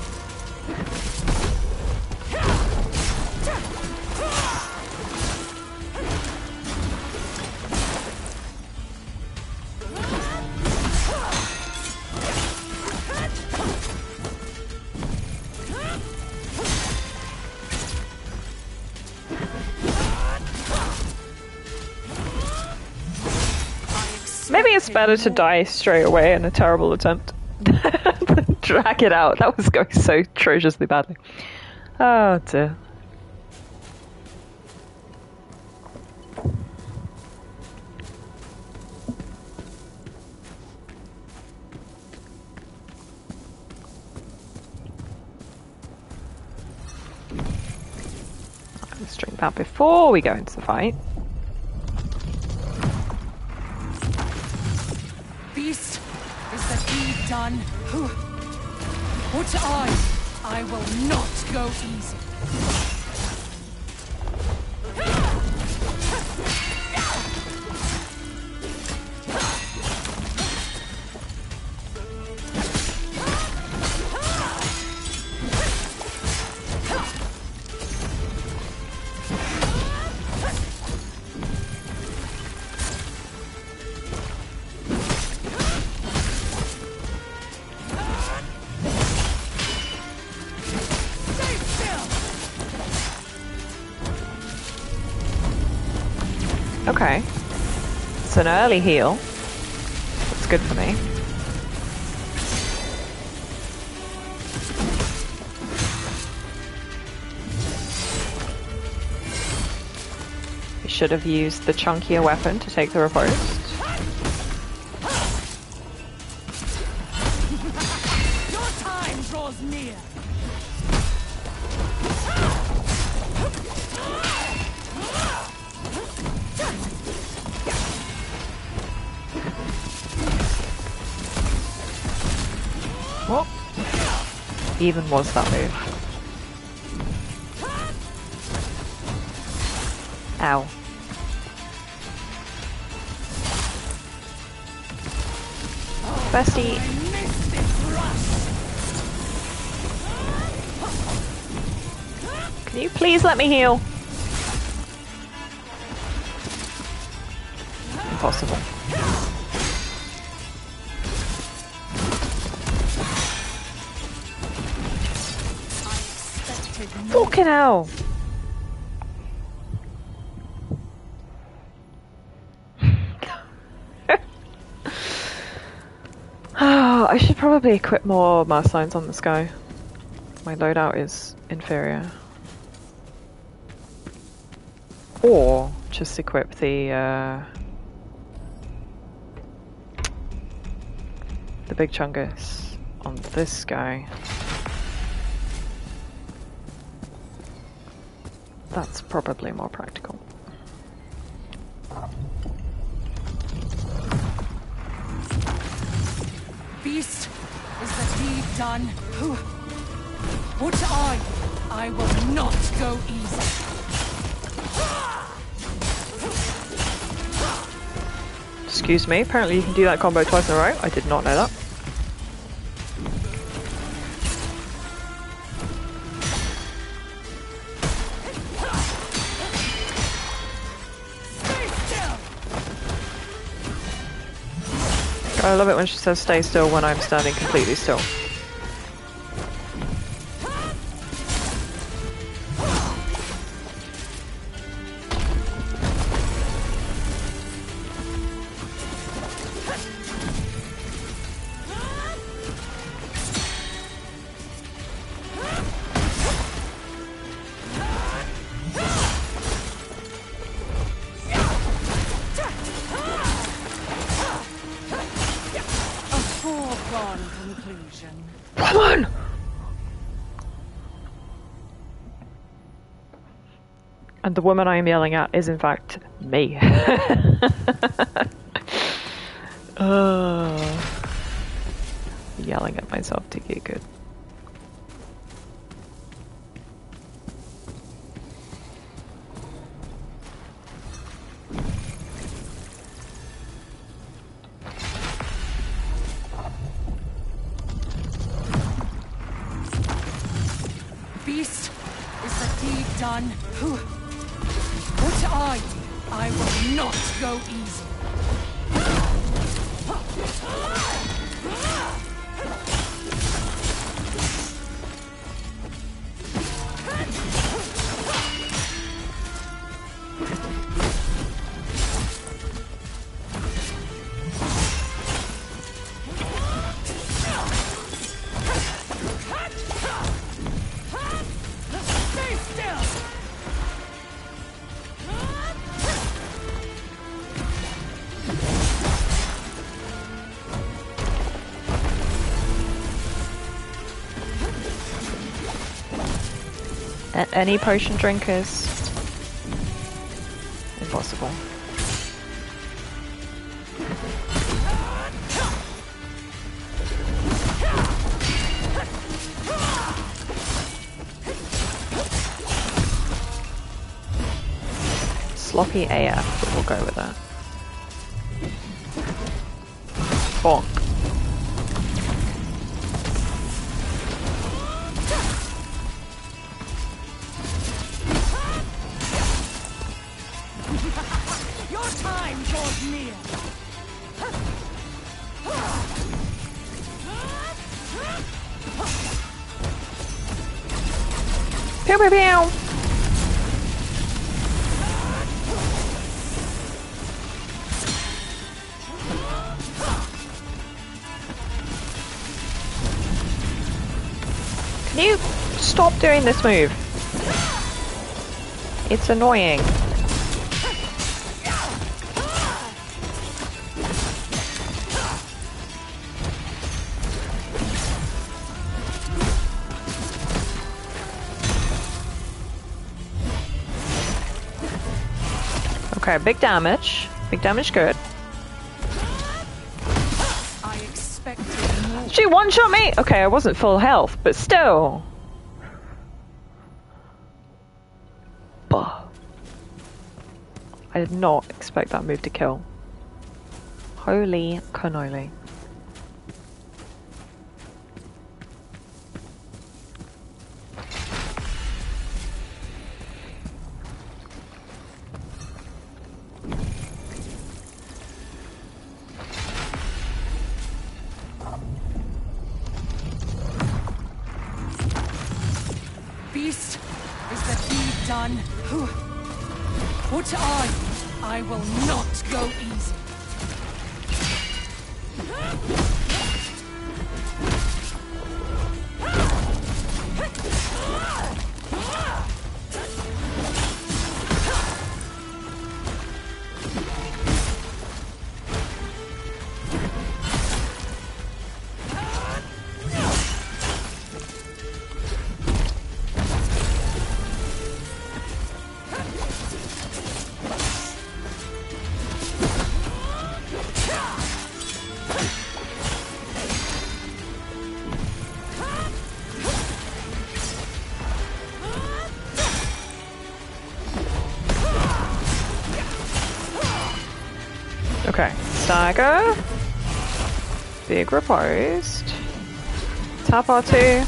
Maybe it's better to die straight away in a terrible attempt. Drag it out. That was going so atrociously badly. Oh dear. Let's drink that before we go into the fight. Beast, is the deed done? What I will not go easy. Okay. It's an early heal. That's good for me. We should have used the chunkier weapon to take the riposte. Your time draws near. What even was that move? Ow. Bestie. Can you please let me heal? Impossible. Fucking hell! I should probably equip more mass signs on this guy. My loadout is inferior. Or just equip the big chungus on this guy. That's probably more practical. Beast, is the deed done? What I will not go easy. Excuse me, apparently you can do that combo twice in a row. I did not know that. I love it when she says stay still when I'm standing completely still. Woman! And the woman I am yelling at is in fact me. Yelling at myself to get good. Beast, is the deed done? What I will not go easy. Any potion drinkers? Impossible. Sloppy AF, but we'll go with that. Bonk. Pew pew pew! Can you stop doing this move? It's annoying. Okay, big damage. Big damage good. I expected more. She one-shot me! Okay, I wasn't full health, but still. Bah. I did not expect that move to kill. Holy cannoli. Beast, is the deed done? What are you? I will not go easy. Okay, stagger. Big riposte. Tap R2.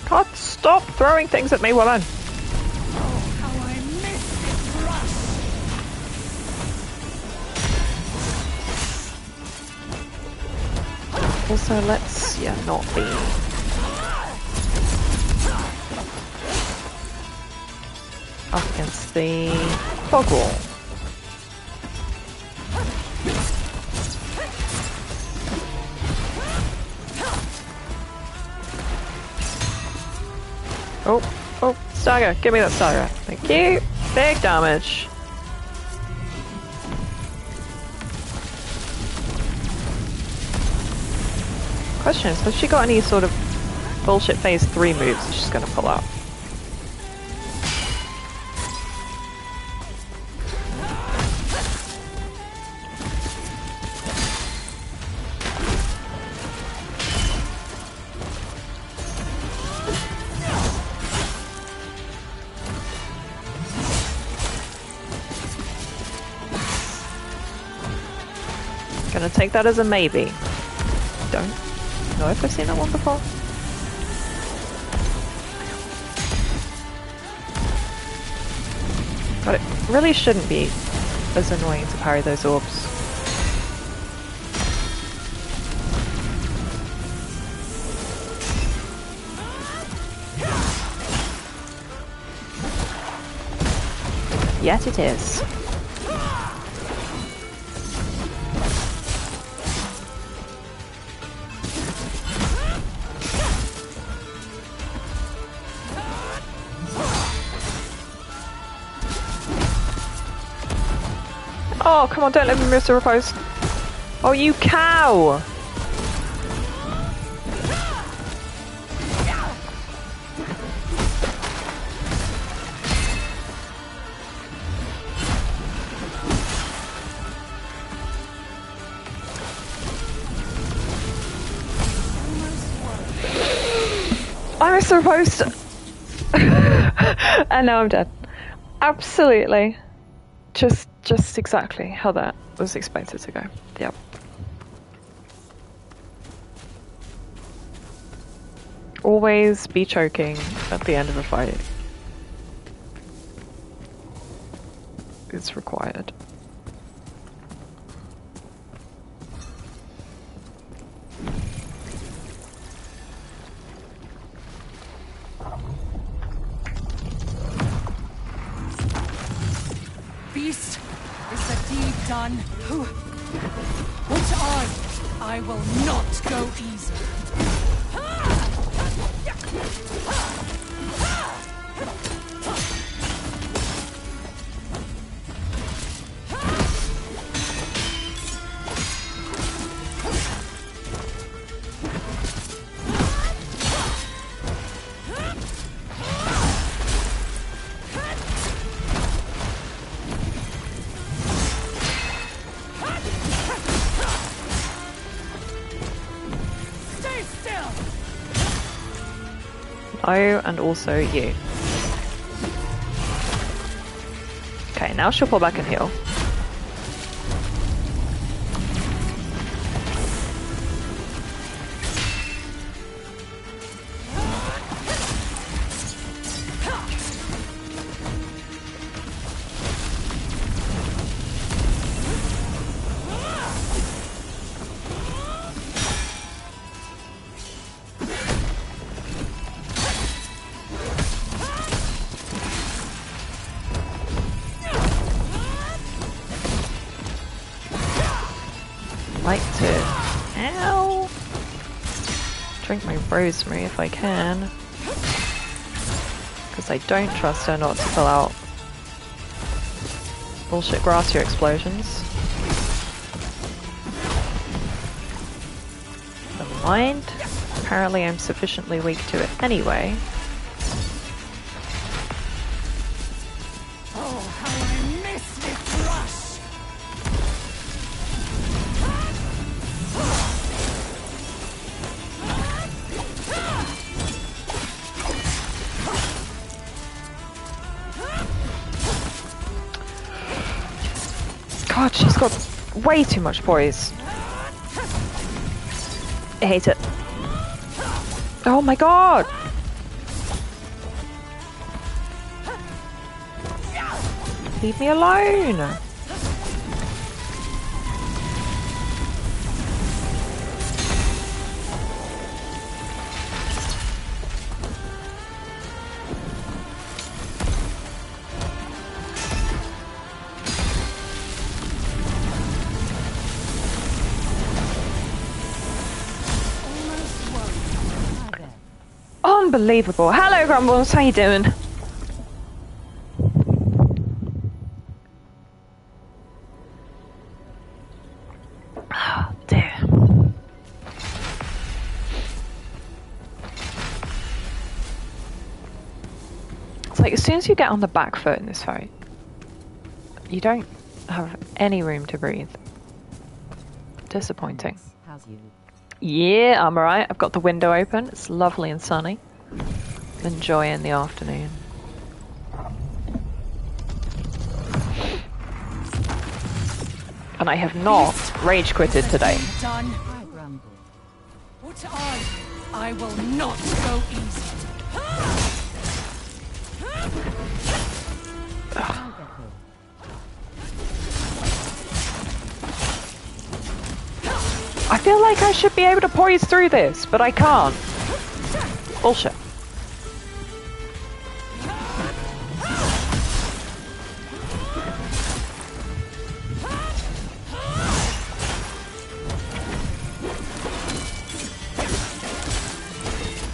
God, stop throwing things at me, woman! Oh, how I miss this rush! Also, let's, yeah, not be... up against the fog wall. Oh, stagger, give me that stagger. Thank you. Big damage. Question is, has she got any sort of bullshit phase 3 moves that she's gonna pull out? Gonna take that as a maybe. Don't know if I've seen that one before. God, it really shouldn't be as annoying to parry those orbs. Yet it is. Oh, come on, don't let me miss the riposte. Oh, you cow! I missed the riposte! And now I'm dead. Absolutely. Just exactly how that was expected to go. Yep. Always be choking at the end of a fight. It's required. Beast, is the deed done? What I will not go easy. Oh, and also you. Okay, now she'll pull back and heal. Like to, ow, drink my rosemary if I can, because I don't trust her not to pull out bullshit grassroots explosions. Never mind, apparently I'm sufficiently weak to it anyway. God, she's got way too much poise. I hate it. Oh my god! Leave me alone! Unbelievable. Hello, Grumbles. How you doing? Oh, dear. It's like as soon as you get on the back foot in this fight, you don't have any room to breathe. Disappointing. How's you? Yeah, I'm alright. I've got the window open. It's lovely and sunny. Enjoying the afternoon. And I have not rage quitted today. Done. I grumble. What are you? I will not go easy. I'll get here. I feel like I should be able to poise through this, but I can't. Bullshit.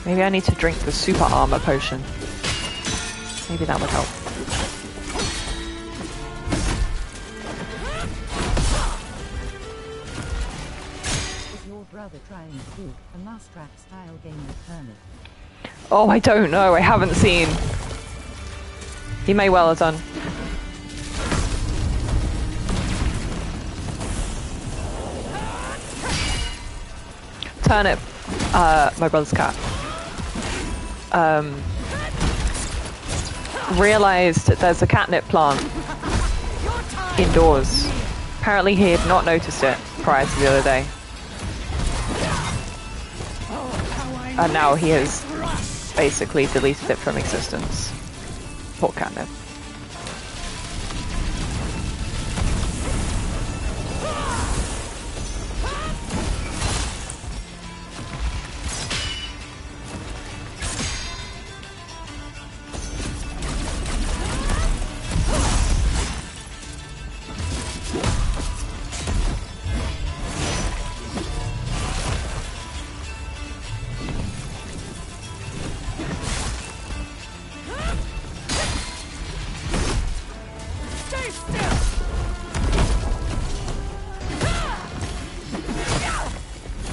Maybe I need to drink the super armor potion. Maybe that would help. Is your brother trying to do a mousetrap style game with Hermit? Oh, I don't know. I haven't seen. He may well have done. Turnip, my brother's cat, realised there's a catnip plant indoors. Apparently he had not noticed it prior to the other day. And now he has basically deleted it from existence. Poor catnip.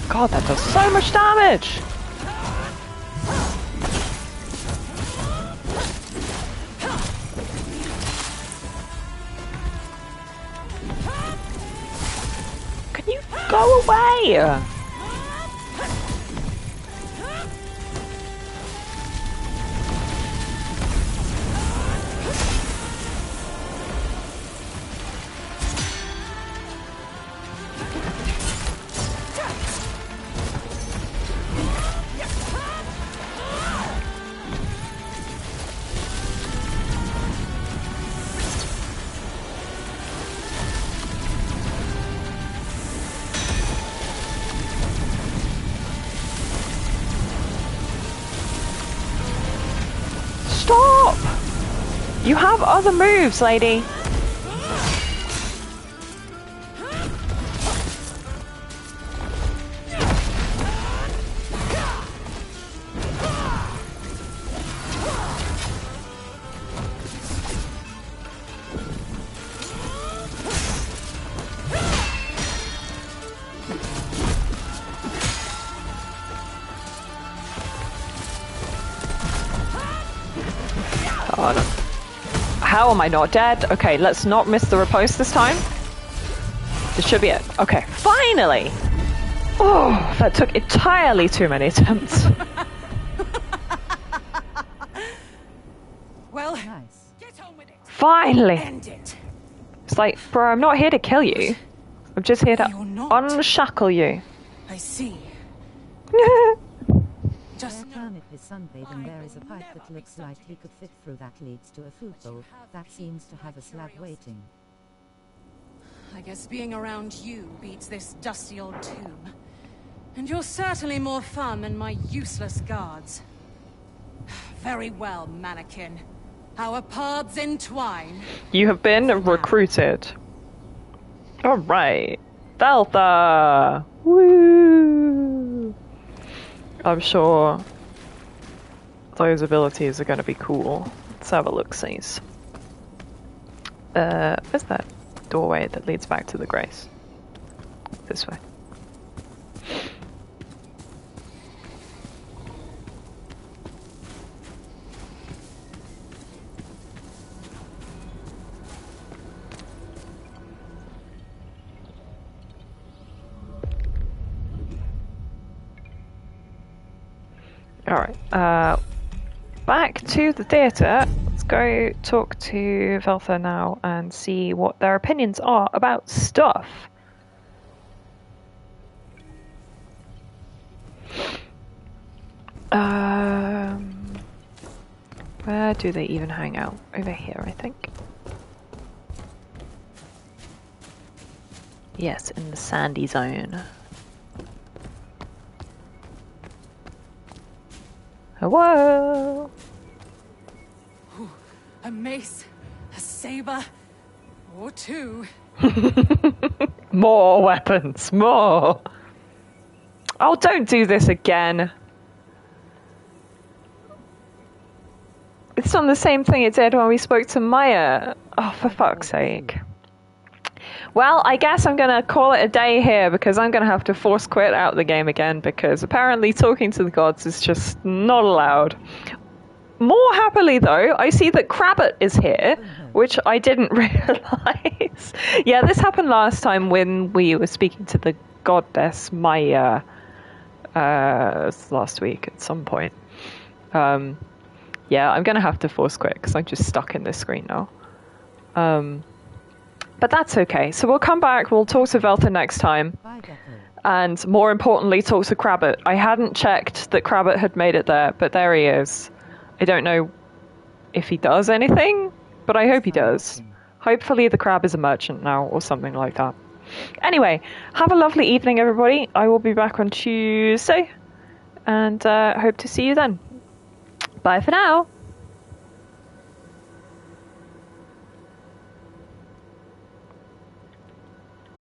God, that does so much damage! Can you go away? Stop! You have other moves, lady. God. How am I not dead? Okay, let's not miss the riposte this time. This should be it. Okay, finally! Oh, that took entirely too many attempts. Well, Nice. get on with it. Finally! End it. It's like, bro, I'm not here to kill you. I'm just here to You're not. unshackle you. I see. Just Just know Kermit is sunbathing. There is a pipe that looks like he could fit through that leads to a food bowl. That seems to have a slab waiting. I guess being around you beats this dusty old tomb. And you're certainly more fun than my useless guards. Very well, mannequin. Our paths entwine. You have been recruited. Alright. Delta! Woo! I'm sure those abilities are going to be cool. Let's have a look-sees. Where's that doorway that leads back to the Grace? This way. Alright, back to the theatre. Let's go talk to Veltha now and see what their opinions are about stuff. Where do they even hang out? Over here, I think. Yes, in the sandy zone. Hello? A mace, a saber, or two. More weapons, more! Oh, don't do this again. It's on the same thing it did when we spoke to Maya. Oh, for fuck's sake. Well, I guess I'm gonna call it a day here because I'm gonna have to force quit out the game again because apparently talking to the gods is just not allowed. More happily though, I see that Crabbit is here, which I didn't realise. Yeah, this happened last time when we were speaking to the goddess Maya last week at some point. Yeah, I'm gonna have to force quit because I'm just stuck in this screen now. But that's okay. So we'll come back, we'll talk to Veltha next time. And more importantly, talk to Crabbit. I hadn't checked that Crabbit had made it there, but there he is. I don't know if he does anything, but I hope he does. Hopefully the crab is a merchant now, or something like that. Anyway, have a lovely evening, everybody. I will be back on Tuesday, and hope to see you then. Bye for now.